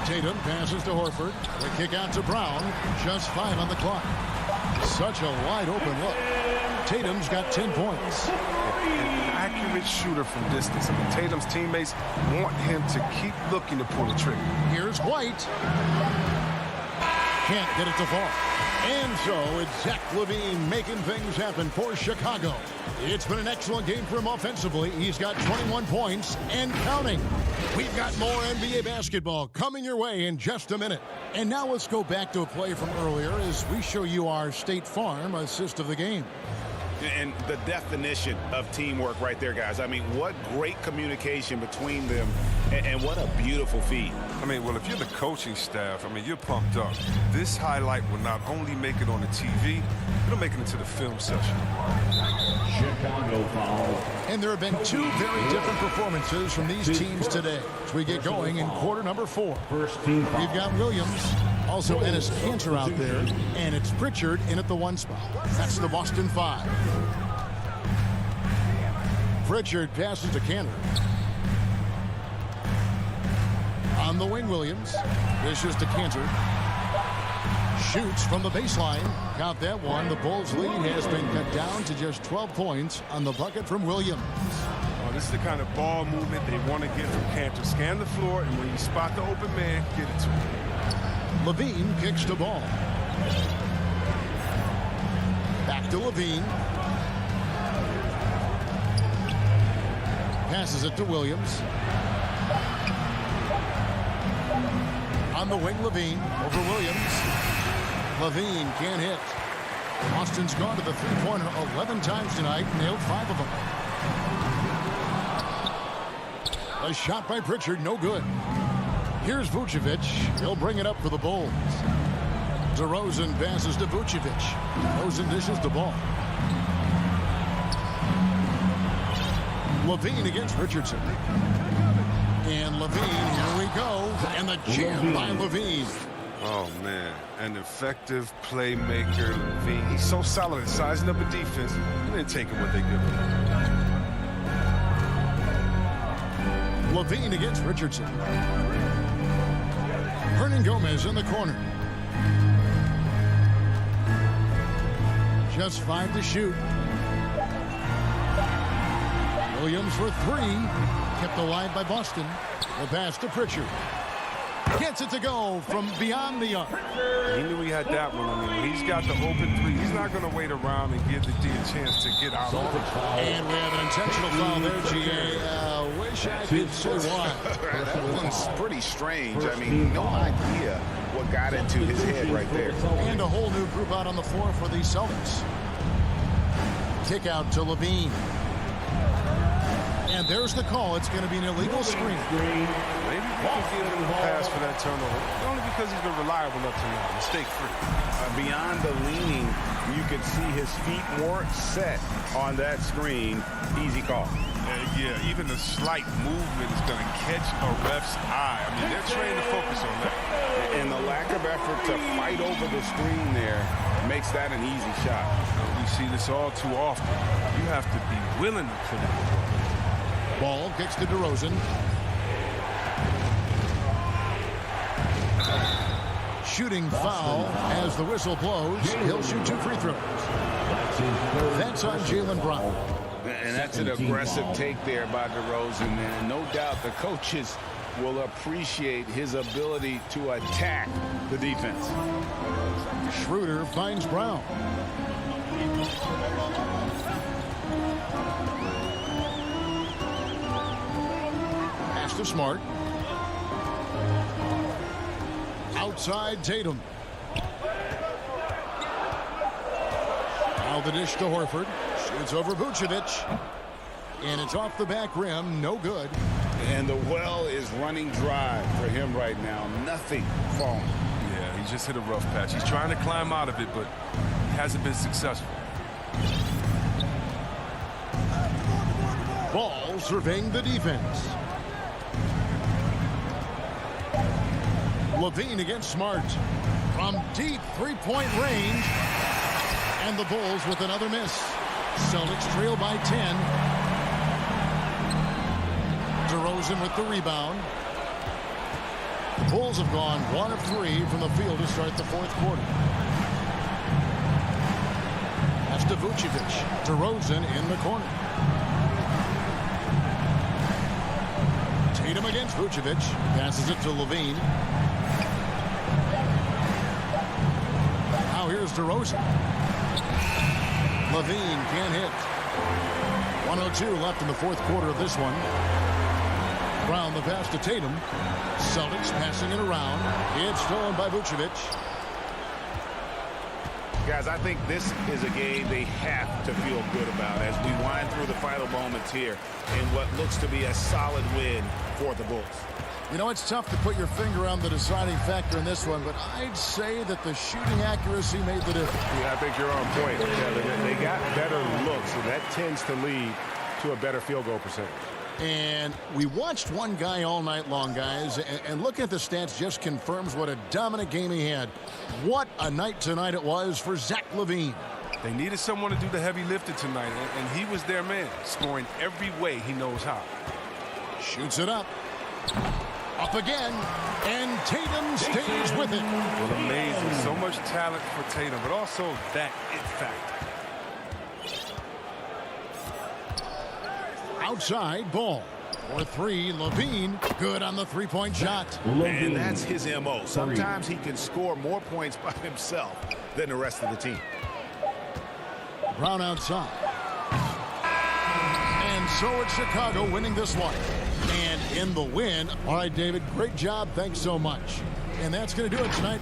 Tatum passes to Horford. The kick out to Brown. Just 5 on the clock. Such a wide open look. Tatum's got 10 points. An accurate shooter from distance. I mean, Tatum's teammates want him to keep looking to pull the trigger. Here's White. Can't get it to fall. And so it's Zach LaVine making things happen for Chicago. It's been an excellent game for him offensively. He's got 21 points and counting. We've got more NBA basketball coming your way in just a minute. And now let's go back to a play from earlier as we show you our State Farm assist of the game. And the definition of teamwork right there, guys. I mean, what great communication between them, and what a beautiful feed. I mean, well, if you're the coaching staff, I mean, you're pumped up. This highlight will not only make it on the TV, it'll make it into the film session. Chicago foul. And there have been 2 very different performances from these teams today as we get going in quarter number 4. First team foul. We've got Williams, also Ennis Cantor out there, and it's Pritchard in at the 1 spot. That's the Boston 5. Pritchard passes to Cantor. On the wing, Williams. Dishes to Cantor. Shoots from the baseline. Count that one. The Bulls' lead has been cut down to just 12 points on the bucket from Williams. Oh, this is the kind of ball movement they want to get from Cantor. Scan the floor, and when you spot the open man, get it to him. Levine kicks the ball. Back to Levine. Passes it to Williams. On the wing, Levine over Williams. Levine can't hit. Austin's gone to the three-pointer 11 times tonight, nailed 5 of them. A shot by Pritchard, no good. Here's Vucevic. He'll bring it up for the Bulls. DeRozan passes to Vucevic. DeRozan dishes the ball. Levine against Richardson. And Levine, here we go. And the jam by Levine. Oh, man. An effective playmaker, Levine. He's so solid at sizing up a defense. And then taking what they give him. Levine against Richardson. Hernan Gomez in the corner. Just 5 to shoot. Williams for 3. Kept alive by Boston. The pass to Pritchard. Gets it to go from beyond the arc. He knew he had that one. I mean, when he's got the open 3, he's not going to wait around and give the D a chance to get out. And we have an intentional foul there, GA. Wish I could say why. That one's pretty strange. I mean, no idea what got into his head right there. And a whole new group out on the floor for the Celtics. Kick out to Levine. And there's the call. It's going to be an illegal screen. Maybe we can give him a pass for that turnover. Only because he's been reliable up to now. Mistake-free. Beyond the leaning, you could see his feet weren't set on that screen. Easy call. Yeah, even a slight movement is going to catch a ref's eye. I mean, they're trained to focus on that. And the lack of effort to fight over the screen there makes that an easy shot. We see this all too often. You have to be willing to put it in. Ball kicks to DeRozan. Shooting foul as the whistle blows. He'll shoot 2 free throws. That's on Jaylen Brown. And that's an aggressive take there by DeRozan. And no doubt the coaches will appreciate his ability to attack the defense. Schroeder finds Brown. To Smart. Outside Tatum. Now the dish to Horford. Shoots over Vucevic. And it's off the back rim. No good. And the well is running dry for him right now. Nothing falling. Yeah, he just hit a rough patch. He's trying to climb out of it, but he hasn't been successful. Ball surveying the defense. Levine against Smart from deep three-point range, and the Bulls with another miss. Celtics trail by 10. DeRozan with the rebound. The Bulls have gone 1 of 3 from the field to start the 4th quarter. That's to Vucevic. DeRozan in the corner. Tatum against Vucevic. Passes it to Levine. Here's DeRozan. Levine can't hit. 1:02 left in the 4th quarter of this one. Brown the pass to Tatum. Celtics passing it around. It's stolen by Vucevic. Guys, I think this is a game they have to feel good about as we wind through the final moments here in what looks to be a solid win for the Bulls. You know, it's tough to put your finger on the deciding factor in this one, but I'd say that the shooting accuracy made the difference. Yeah, I think you're on point. Yeah, they got better looks, and that tends to lead to a better field goal percentage. And we watched one guy all night long, guys, and looking at the stats just confirms what a dominant game he had. What a night tonight it was for Zach LaVine. They needed someone to do the heavy lifting tonight, and he was their man, scoring every way he knows how. Shoots it up. Up again, and Tatum stays with it. Well, amazing. So much talent for Tatum, but also that it factor. Outside ball. For three, Levine. Good on the three-point shot. And that's his MO. Sometimes he can score more points by himself than the rest of the team. Brown outside. And so it's Chicago winning this one. And in the win. All right, David, great job. Thanks so much. And that's going to do it tonight.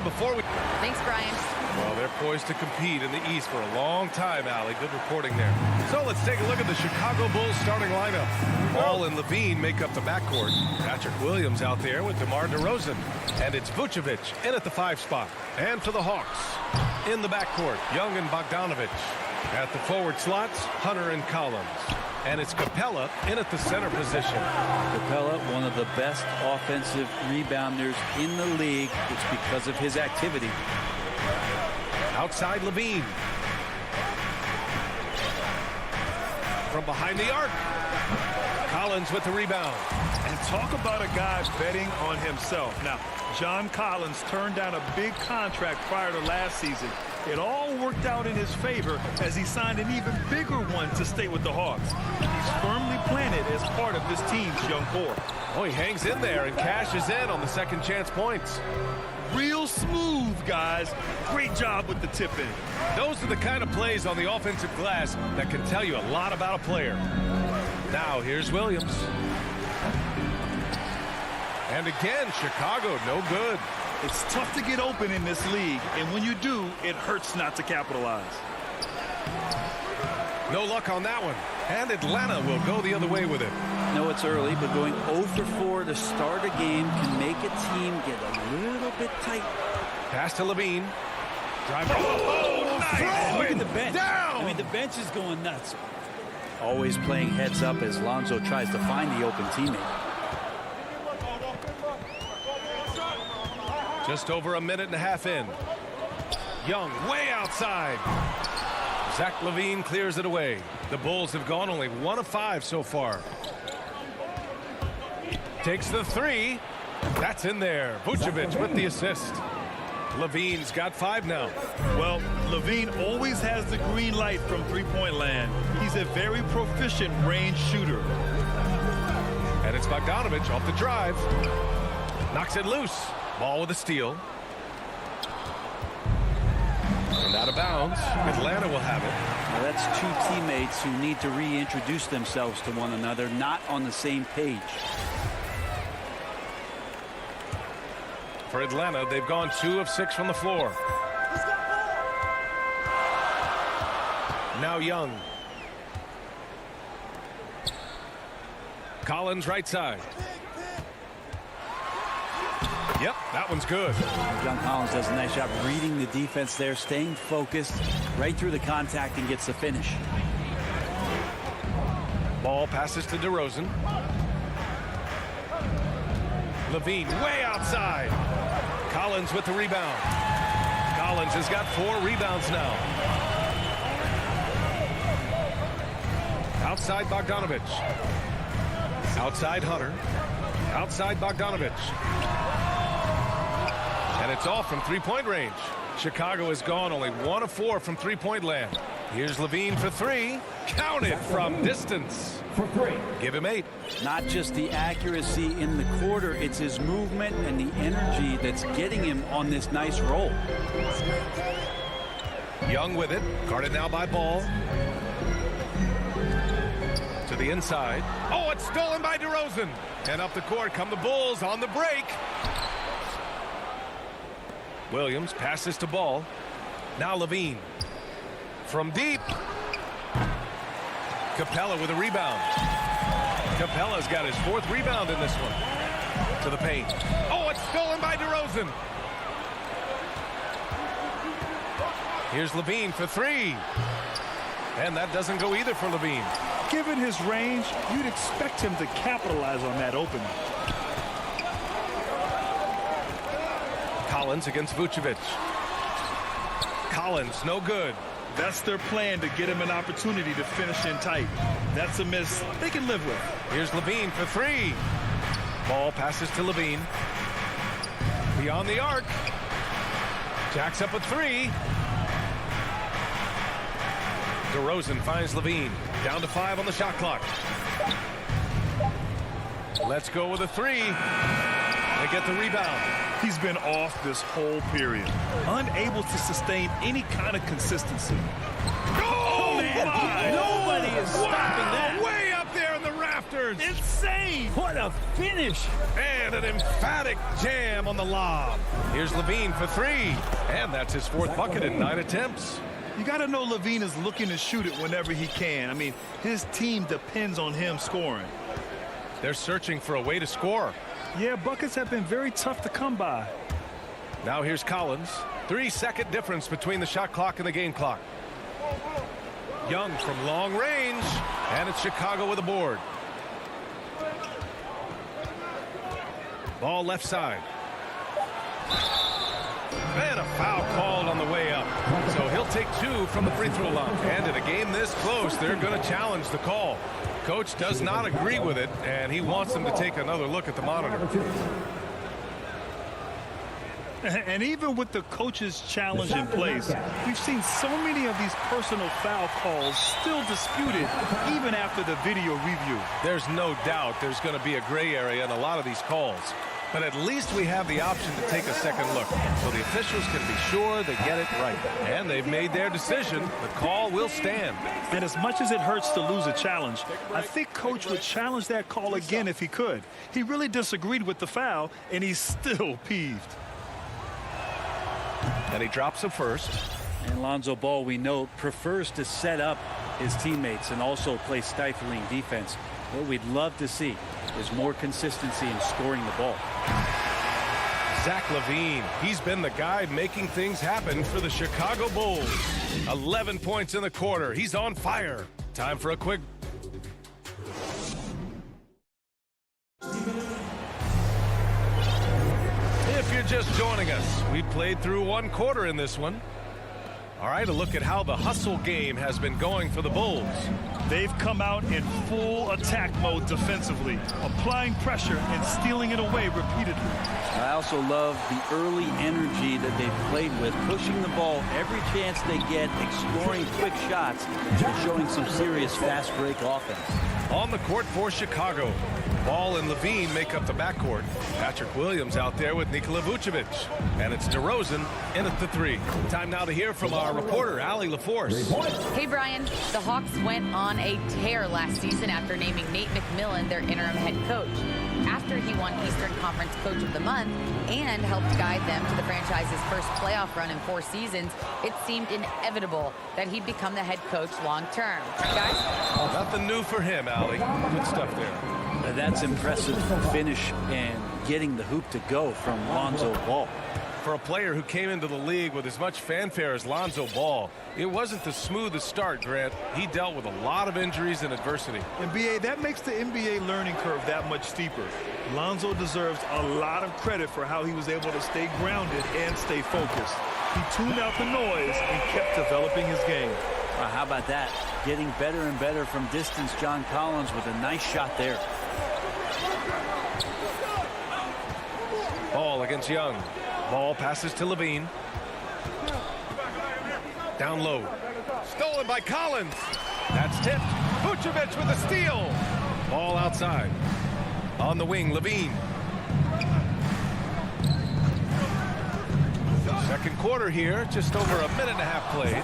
And before we... Thanks, Brian. Well, they're poised to compete in the East for a long time, Allie. Good reporting there. So let's take a look at the Chicago Bulls starting lineup. Ball and Levine make up the backcourt. Patrick Williams out there with DeMar DeRozan. And it's Vucevic in at the 5 spot. And for the Hawks, in the backcourt, Young and Bogdanovich. At the forward slots, Hunter and Collins. And it's Capella in at the center position. Capella, one of the best offensive rebounders in the league. It's because of his activity. Outside Levine. From behind the arc. Collins with the rebound. And talk about a guy betting on himself. Now, John Collins turned down a big contract prior to last season. It all worked out in his favor as he signed an even bigger one to stay with the Hawks. He's firmly planted as part of this team's young core. Oh, he hangs in there and cashes in on the second chance points. Real smooth, guys. Great job with the tip in. Those are the kind of plays on the offensive glass that can tell you a lot about a player. Now, here's Williams. And again, Chicago, no good. It's tough to get open in this league, and when you do, it hurts not to capitalize. No luck on that one. And Atlanta will go the other way with it. No, it's early, but going 0 for 4 to start a game can make a team get a little bit tight. Pass to Levine. Drive. Oh, nice. Look at the bench. Down. I mean, the bench is going nuts. Always playing heads up as Lonzo tries to find the open teammate. Just over a minute and a half in. Young way outside. Zach LaVine clears it away. The Bulls have gone only 1 of 5 so far. Takes the 3. That's in there. Vucevic with the assist. LaVine's got 5 now. Well, LaVine always has the green light from three-point land. He's a very proficient range shooter. And it's Bogdanovich off the drive. Knocks it loose. Ball with a steal. And out of bounds. Atlanta will have it. Now that's two teammates who need to reintroduce themselves to one another, not on the same page. For Atlanta, they've gone 2 of 6 from the floor. Now Young. Collins right side. Yep, that one's good. John Collins does a nice job reading the defense there, staying focused right through the contact and gets the finish. Ball passes to DeRozan. LaVine way outside. Collins with the rebound. Collins has got 4 rebounds now. Outside Bogdanovich. Outside Hunter. Outside Bogdanovich. And it's off from three-point range. Chicago has gone only 1 of 4 from three-point land. Here's LaVine for 3. Count it from distance. For 3. Give him 8. Not just the accuracy in the quarter, it's his movement and the energy that's getting him on this nice roll. Young with it. Guarded now by Ball. To the inside. Oh, it's stolen by DeRozan. And up the court come the Bulls on the break. Williams passes to Ball. Now LaVine. From deep. Capella with a rebound. Capella's got his 4th rebound in this one. To the paint. Oh, it's stolen by DeRozan. Here's LaVine for 3. And that doesn't go either for LaVine. Given his range, you'd expect him to capitalize on that opening. Collins against Vucevic. Collins, no good. That's their plan, to get him an opportunity to finish in tight. That's a miss they can live with. Here's LaVine for 3. Ball passes to LaVine. Beyond the arc. Jacks up a 3. DeRozan finds LaVine. Down to 5 on the shot clock. Let's go with a 3. They get the rebound. He's been off this whole period. Unable to sustain any kind of consistency. Oh, man. Nobody is stopping that. Way up there in the rafters. turns. Insane. What a finish. And an emphatic jam on the lob. Here's Levine for three. And that's his fourth bucket in 9 attempts. You got to know Levine is looking to shoot it whenever he can. I mean, his team depends on him scoring. They're searching for a way to score. Yeah, buckets have been very tough to come by. Now here's Collins. 3-second difference between the shot clock and the game clock. Young from long range. And it's Chicago with a board. Ball left side. And a foul called on the way up. So he'll take 2 from the free throw line. And in a game this close, they're going to challenge the call. Coach does not agree with it, and he wants them to take another look at the monitor. And even with the coach's challenge in place, we've seen so many of these personal foul calls still disputed even after the video review. There's no doubt there's going to be a gray area in a lot of these calls. But at least we have the option to take a second look. So the officials can be sure they get it right. And they've made their decision. The call will stand. And as much as it hurts to lose a challenge, I think Coach would challenge that call again if he could. He really disagreed with the foul, and he's still peeved. And he drops him first. And Lonzo Ball, we know, prefers to set up his teammates and also play stifling defense. What we'd love to see is more consistency in scoring the ball. Zach LaVine, he's been the guy making things happen for the Chicago Bulls. 11 points in the quarter. He's on fire. Time for a quick. If you're just joining us, we played through 1 quarter in this one. All right, a look at how the hustle game has been going for the Bulls. They've come out in full attack mode defensively, applying pressure and stealing it away repeatedly. I also love the early energy that they've played with, pushing the ball every chance they get, exploring quick shots, and showing some serious fast break offense. On the court for Chicago, Ball and Levine make up the backcourt. Patrick Williams out there with Nikola Vucevic. And it's DeRozan in at the 3. Time now to hear from our reporter, Allie LaForce. Hey, Brian. The Hawks went on a tear last season after naming Nate McMillan their interim head coach. After he won Eastern Conference Coach of the Month and helped guide them to the franchise's first playoff run in 4 seasons, it seemed inevitable that he'd become the head coach long term. Guys? Nothing new for him, Allie. Good stuff there. That's impressive finish and getting the hoop to go from Lonzo Ball. For a player who came into the league with as much fanfare as Lonzo Ball, it wasn't the smoothest start, Grant. He dealt with a lot of injuries and adversity. And BA, that makes the NBA learning curve that much steeper. Lonzo deserves a lot of credit for how he was able to stay grounded and stay focused. He tuned out the noise and kept developing his game. How about that? Getting better and better from distance. John Collins with a nice shot there. Ball against Young. Ball passes to Levine. Down low. Stolen by Collins. That's tipped. Vucevic with a steal. Ball outside. On the wing, Levine. Second quarter here, just over a minute and a half played.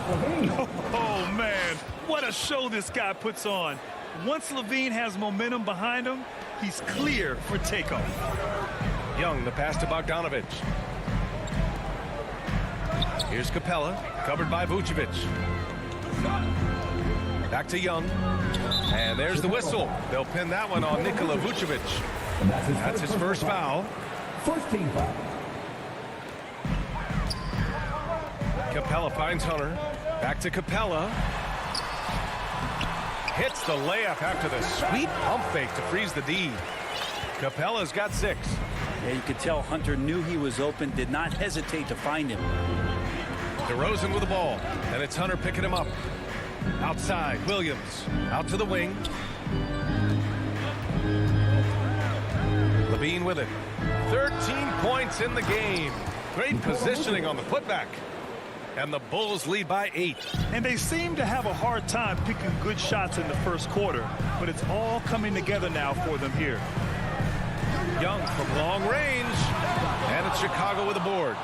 Oh, man, what a show this guy puts on. Once Levine has momentum behind him, he's clear for takeoff. Young, the pass to Bogdanovic. Here's Capella, covered by Vucevic. Back to Young. And there's the whistle. They'll pin that one on Nikola Vucevic. That's his first foul. First team foul. Capella finds Hunter. Back to Capella. Hits the layup after the sweet pump fake to freeze the D. Capella's got 6. Yeah, you could tell Hunter knew he was open, did not hesitate to find him. DeRozan with the ball, and it's Hunter picking him up. Outside, Williams, out to the wing. Levine with it. 13 points in the game. Great positioning on the putback. And the Bulls lead by 8. And they seem to have a hard time picking good shots in the first quarter, but it's all coming together now for them here. Young from long range, and it's Chicago with the board.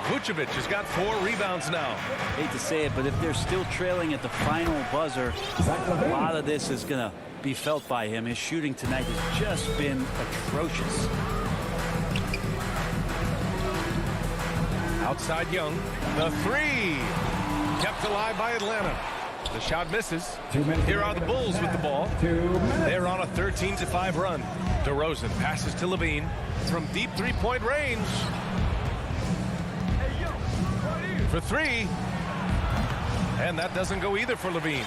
Vucevic has got 4 rebounds now. Hate to say it, but if they're still trailing at the final buzzer, a lot of this is going to be felt by him. His shooting tonight has just been atrocious. Outside Young. The three. Kept alive by Atlanta. The shot misses. Here are the Bulls with the ball. They're on a 13-5 run. DeRozan passes to Levine from deep three-point range. For three. And that doesn't go either for Levine.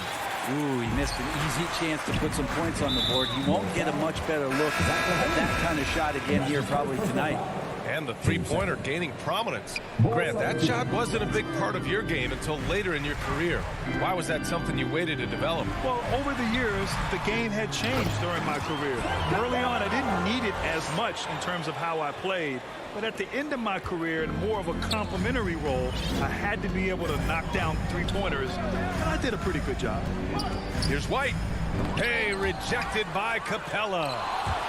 Ooh, he missed an easy chance to put some points on the board. He won't get a much better look at that kind of shot again here probably tonight. And the three-pointer gaining prominence. Grant, that shot wasn't a big part of your game until later in your career. Why was that something you waited to develop? Well, over the years, the game had changed during my career. Early on, I didn't need it as much in terms of how I played. But at the end of my career, in more of a complementary role, I had to be able to knock down three-pointers, and I did a pretty good job. Here's White. Hey, rejected by Capella.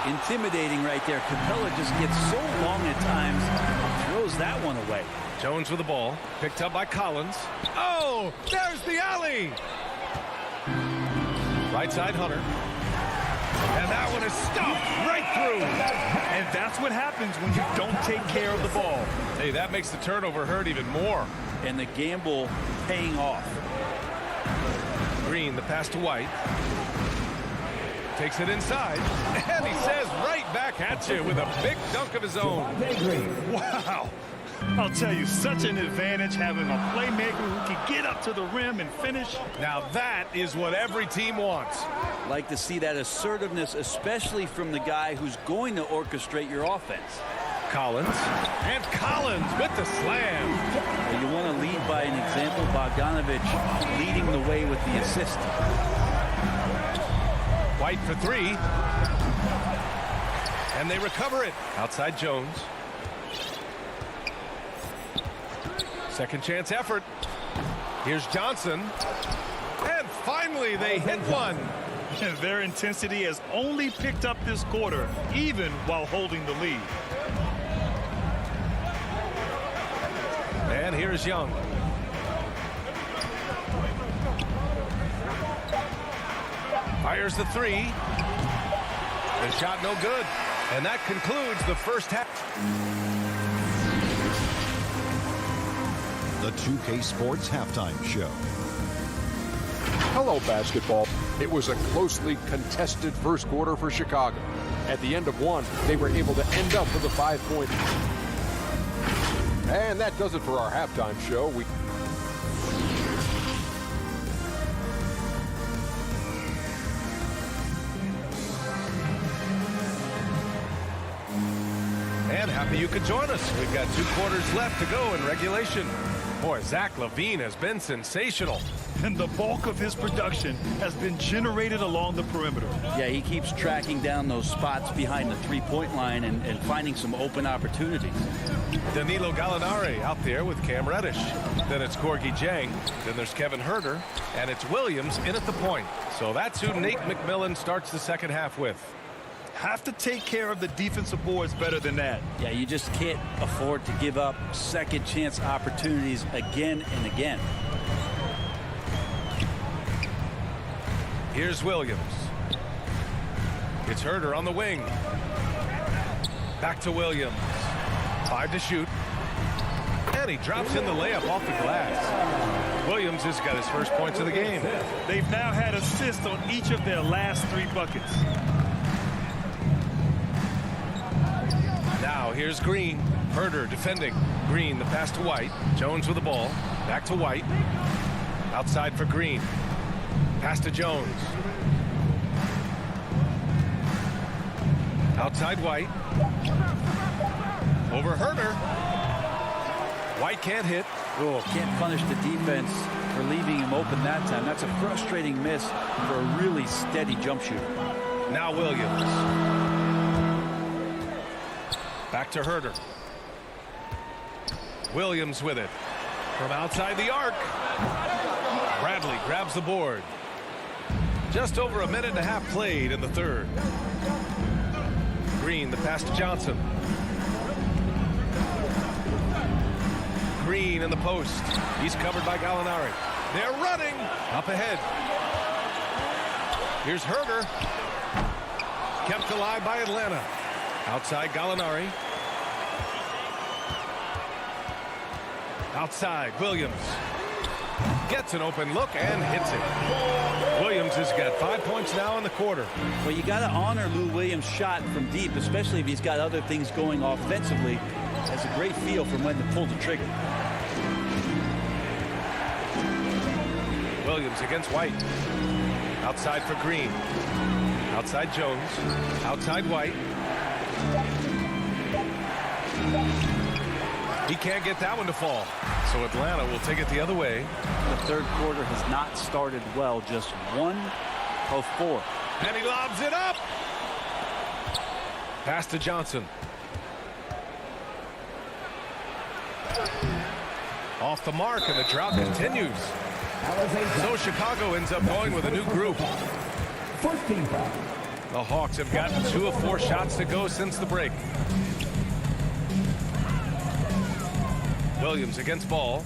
Intimidating right there. Capella just gets so long at times, throws that one away. Jones with the ball, picked up by Collins. Oh, there's the alley. Right side Hunter. And that one is stopped right through. And that's what happens when you don't take care of the ball. Hey, that makes the turnover hurt even more. And the gamble paying off. Green, the pass to White. Takes it inside. And he says right back at you with a big dunk of his own. Wow. I'll tell you, such an advantage having a playmaker who can get up to the rim and finish. Now that is what every team wants. Like to see that assertiveness, especially from the guy who's going to orchestrate your offense. Collins. And Collins with the slam. Well, you want to lead by an example. Bogdanovich leading the way with the assist. White for three. And they recover it. Outside Jones. Second chance effort. Here's Johnson. And finally they hit one. And their intensity has only picked up this quarter, even while holding the lead. And here's Young. Fires the three. The shot no good. And that concludes the first half. The 2K Sports Halftime Show. Hello, basketball. It was a closely contested first quarter for Chicago. At the end of one, they were able to end up with a 5-point. And that does it for our halftime show. And happy you could join us. We've got 2 quarters left to go in regulation. Boy, Zach LaVine has been sensational. And the bulk of his production has been generated along the perimeter. Yeah, he keeps tracking down those spots behind the three-point line and finding some open opportunities. Danilo Gallinari out there with Cam Reddish. Then it's Gorgie Jang. Then there's Kevin Huerter. And it's Williams in at the point. So that's who Nate McMillan starts the second half with. Have to take care of the defensive boards better than that. Yeah, you just can't afford to give up second chance opportunities again and again. Here's Williams. It's Huerter on the wing. Back to Williams. 5 to shoot. And he drops in the layup off the glass. Williams has got his first points of the game. They've now had assists on each of their last 3 buckets. Now here's Green. Huerter defending. Green, the pass to White. Jones with the ball. Back to White. Outside for Green. Pass to Jones. Outside White. Over Huerter. White can't hit. Oh, can't punish the defense for leaving him open that time. That's a frustrating miss for a really steady jump shooter. Now Williams. Back to Huerter. Williams with it. From outside the arc. Bradley grabs the board. Just over a minute and a half played in the third. Green, the pass to Johnson. Green in the post. He's covered by Gallinari. They're running. Up ahead. Here's Herder. Kept alive by Atlanta. Outside Gallinari. Outside Williams. Gets an open look and hits it. Williams has got 5 points now in the quarter. Well, you got to honor Lou Williams' shot from deep, especially if he's got other things going offensively. Has a great feel for when to pull the trigger. Williams against White. Outside for Green. Outside Jones. Outside White. He can't get that one to fall. So Atlanta will take it the other way. The third quarter has not started well. Just 1 of 4. And he lobs it up. Pass to Johnson. Off the mark, and the drought continues. So Chicago ends up going with a new group. The Hawks have gotten 2 of 4 shots to go since the break. Williams against Ball.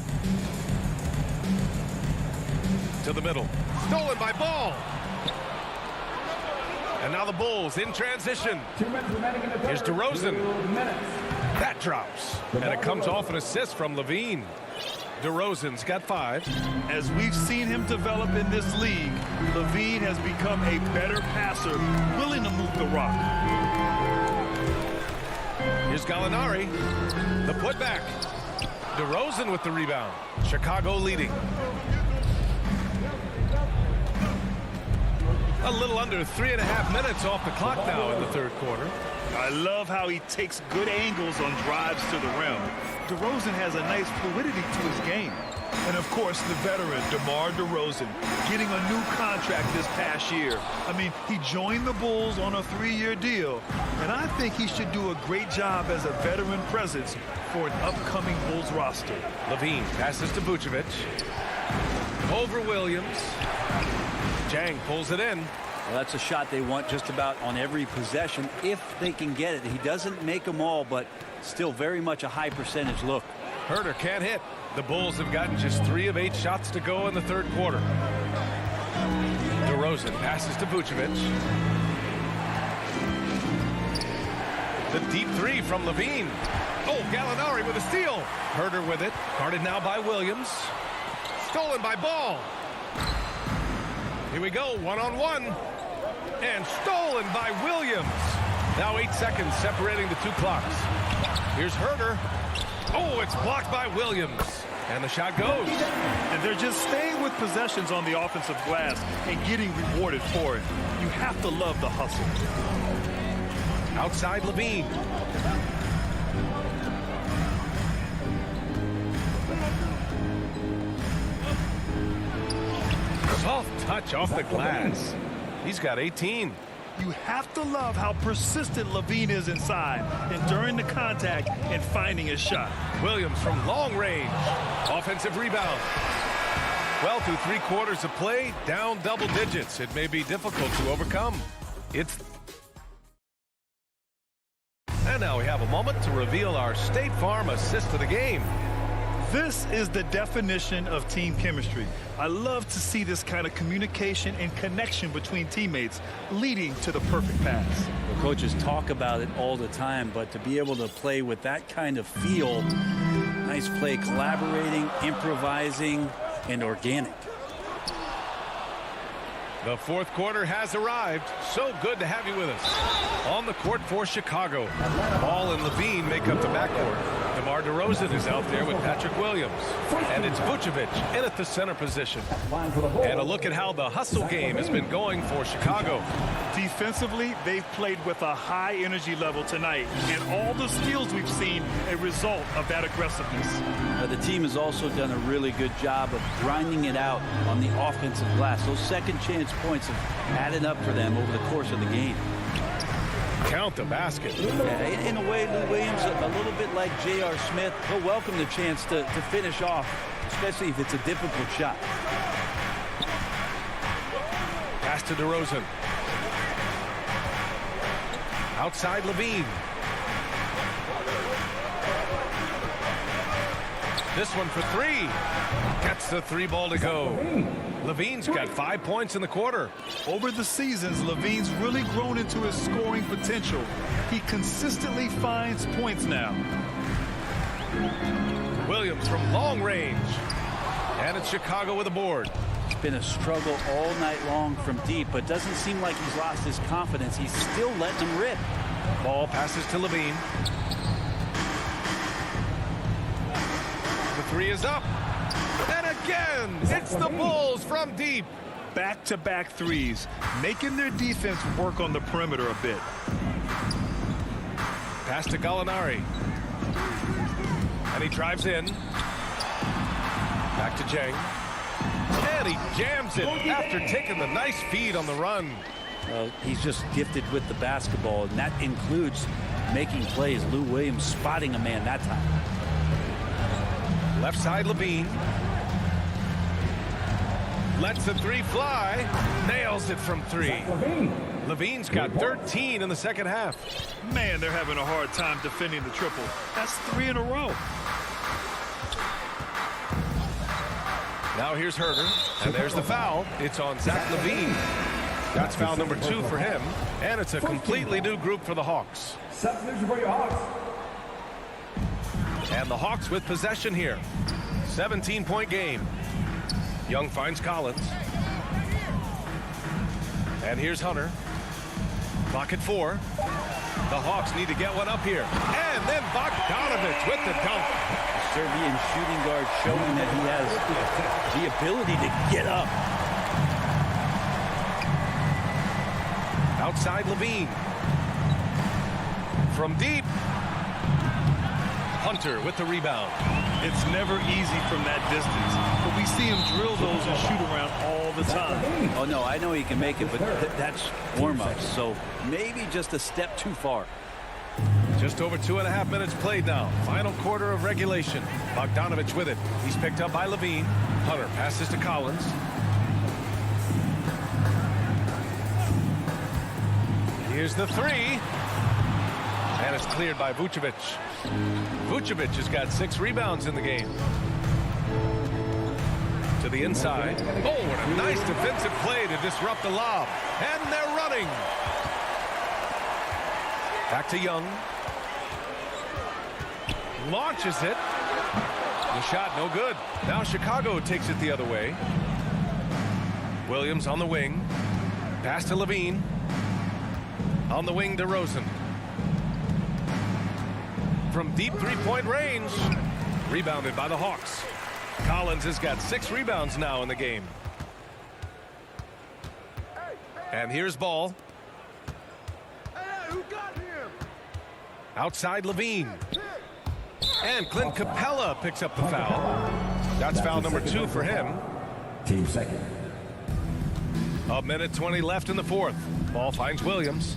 To the middle. Stolen by Ball. And now the Bulls in transition. Here's DeRozan. That drops. And it comes off an assist from Levine. DeRozan's got 5. As we've seen him develop in this league, Levine has become a better passer, willing to move the rock. Here's Gallinari. The putback. DeRozan with the rebound. Chicago leading. A little under 3.5 minutes off the clock now in the third quarter. I love how he takes good angles on drives to the rim. DeRozan has a nice fluidity to his game. And of course, the veteran, DeMar DeRozan, getting a new contract this past year. I mean, he joined the Bulls on a 3-year deal, and I think he should do a great job as a veteran presence for an upcoming Bulls roster. Levine passes to Vucevic. Over Williams. Jang pulls it in. Well, that's a shot they want just about on every possession if they can get it. He doesn't make them all, but still very much a high percentage look. Herder can't hit. The Bulls have gotten just 3 of 8 shots to go in the third quarter. DeRozan passes to Vucevic. The deep 3 from Levine. Oh, Gallinari with a steal. Herder with it. Guarded now by Williams. Stolen by Ball. Here we go, 1-on-1. And stolen by Williams. Now 8 seconds separating the 2 clocks. Here's Herder. Oh, it's blocked by Williams. And the shot goes. And they're just staying with possessions on the offensive glass and getting rewarded for it. You have to love the hustle. Outside Levine. Soft touch off the glass. He's got 18. You have to love how persistent Levine is inside and during the contact and finding his shot. Williams from long range. Offensive rebound. Well, through 3 quarters of play, down double digits. It may be difficult to overcome. And now we have a moment to reveal our State Farm assist of the game. This is the definition of team chemistry. I love to see this kind of communication and connection between teammates leading to the perfect pass. The coaches talk about it all the time, but to be able to play with that kind of feel, nice play, collaborating, improvising, and organic. The fourth quarter has arrived. So good to have you with us. On the court for Chicago. Ball and Levine make up the backcourt. DeMar DeRozan is out there with Patrick Williams. And it's Vucevic in at the center position. And a look at how the hustle game has been going for Chicago. Defensively, they've played with a high energy level tonight. And all the steals we've seen a result of that aggressiveness. The team has also done a really good job of grinding it out on the offensive glass. Those second chance points have added up for them over the course of the game. Count the basket. Yeah, in a way, Lou Williams, a little bit like J.R. Smith, he'll welcome the chance to finish off, especially if it's a difficult shot. Pass to DeRozan. Outside Levine. This one for three. Gets the three ball to go. Levine's got 5 points in the quarter. Over the seasons, Levine's really grown into his scoring potential. He consistently finds points now. Williams from long range. And it's Chicago with a board. It's been a struggle all night long from deep, but doesn't seem like he's lost his confidence. He's still letting them rip. Ball passes to Levine. The three is up. And again, it's the Bulls from deep. Back-to-back threes, making their defense work on the perimeter a bit. Pass to Gallinari. And he drives in. Back to Jang. And he jams it after taking the nice feed on the run. Well, he's just gifted with the basketball, and that includes making plays. Lou Williams spotting a man that time. Left side, Levine. Lets the three fly. Nails it from three. Levine's got 13 in the second half. Man, they're having a hard time defending the triple. That's 3 in a row. Now here's Herder, and there's the foul. It's on Zach Levine. That's foul number 2 for him, and it's a completely new group for the Hawks. And the Hawks with possession here. 17-point game. Young finds Collins. And here's Hunter. Clock at 4. The Hawks need to get one up here. And then Bogdanovich with the dunk. Serbian shooting guard showing that he has the ability to get up. Outside Levine. From deep. Hunter with the rebound. It's never easy from that distance, but we see him drill those and shoot around all the time. Oh, no, I know he can make it, but that's warm-ups, so maybe just a step too far. Just over 2.5 minutes played now. Final quarter of regulation. Bogdanovich with it. He's picked up by Levine. Hunter passes to Collins. Here's the three. And it's cleared by Vucevic. Vucevic has got 6 rebounds in the game. To the inside. Oh, what a nice defensive play to disrupt the lob. And they're running. Back to Young. Launches it. The shot no good. Now Chicago takes it the other way. Williams on the wing. Pass to Levine. On the wing to Rosen. From deep three-point range. Rebounded by the Hawks. Collins has got 6 rebounds now in the game. And here's Ball. Outside Levine. And Clint Capella picks up the foul. That's foul number 2 for him. Team second. 1:20 left in the fourth. Ball finds Williams.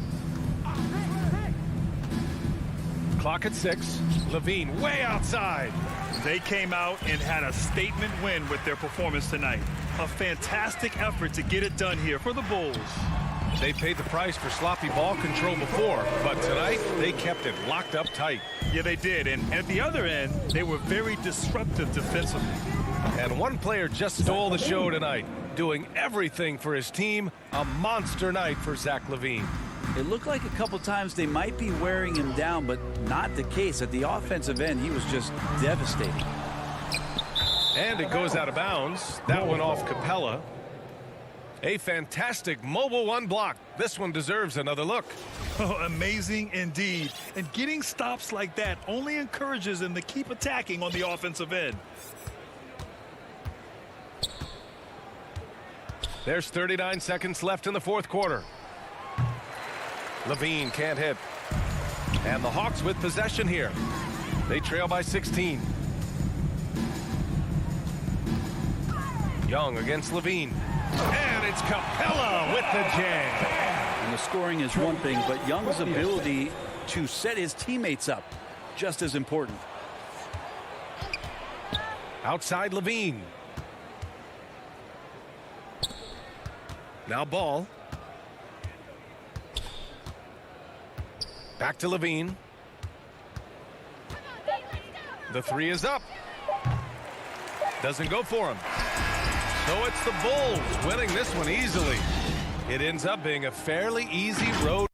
Clock at 6. Levine way outside. They came out and had a statement win with their performance tonight. A fantastic effort to get it done here for the Bulls. They paid the price for sloppy ball control before, but tonight they kept it locked up tight. Yeah, they did. And at the other end, they were very disruptive defensively. And one player just stole the show tonight, doing everything for his team. A monster night for Zach Levine. It looked like a couple times they might be wearing him down, but not the case. At the offensive end, he was just devastating. And it goes out of bounds. That one off Capella. A fantastic mobile one block. This one deserves another look. Oh, amazing indeed. And getting stops like that only encourages them to keep attacking on the offensive end. There's 39 seconds left in the fourth quarter. Levine can't hit. And the Hawks with possession here. They trail by 16. Young against Levine. And it's Capella with the jam. And the scoring is one thing, but Young's ability to set his teammates up, just as important. Outside Levine. Now Ball. Back to Levine. The three is up. Doesn't go for him. So it's the Bulls winning this one easily. It ends up being a fairly easy road.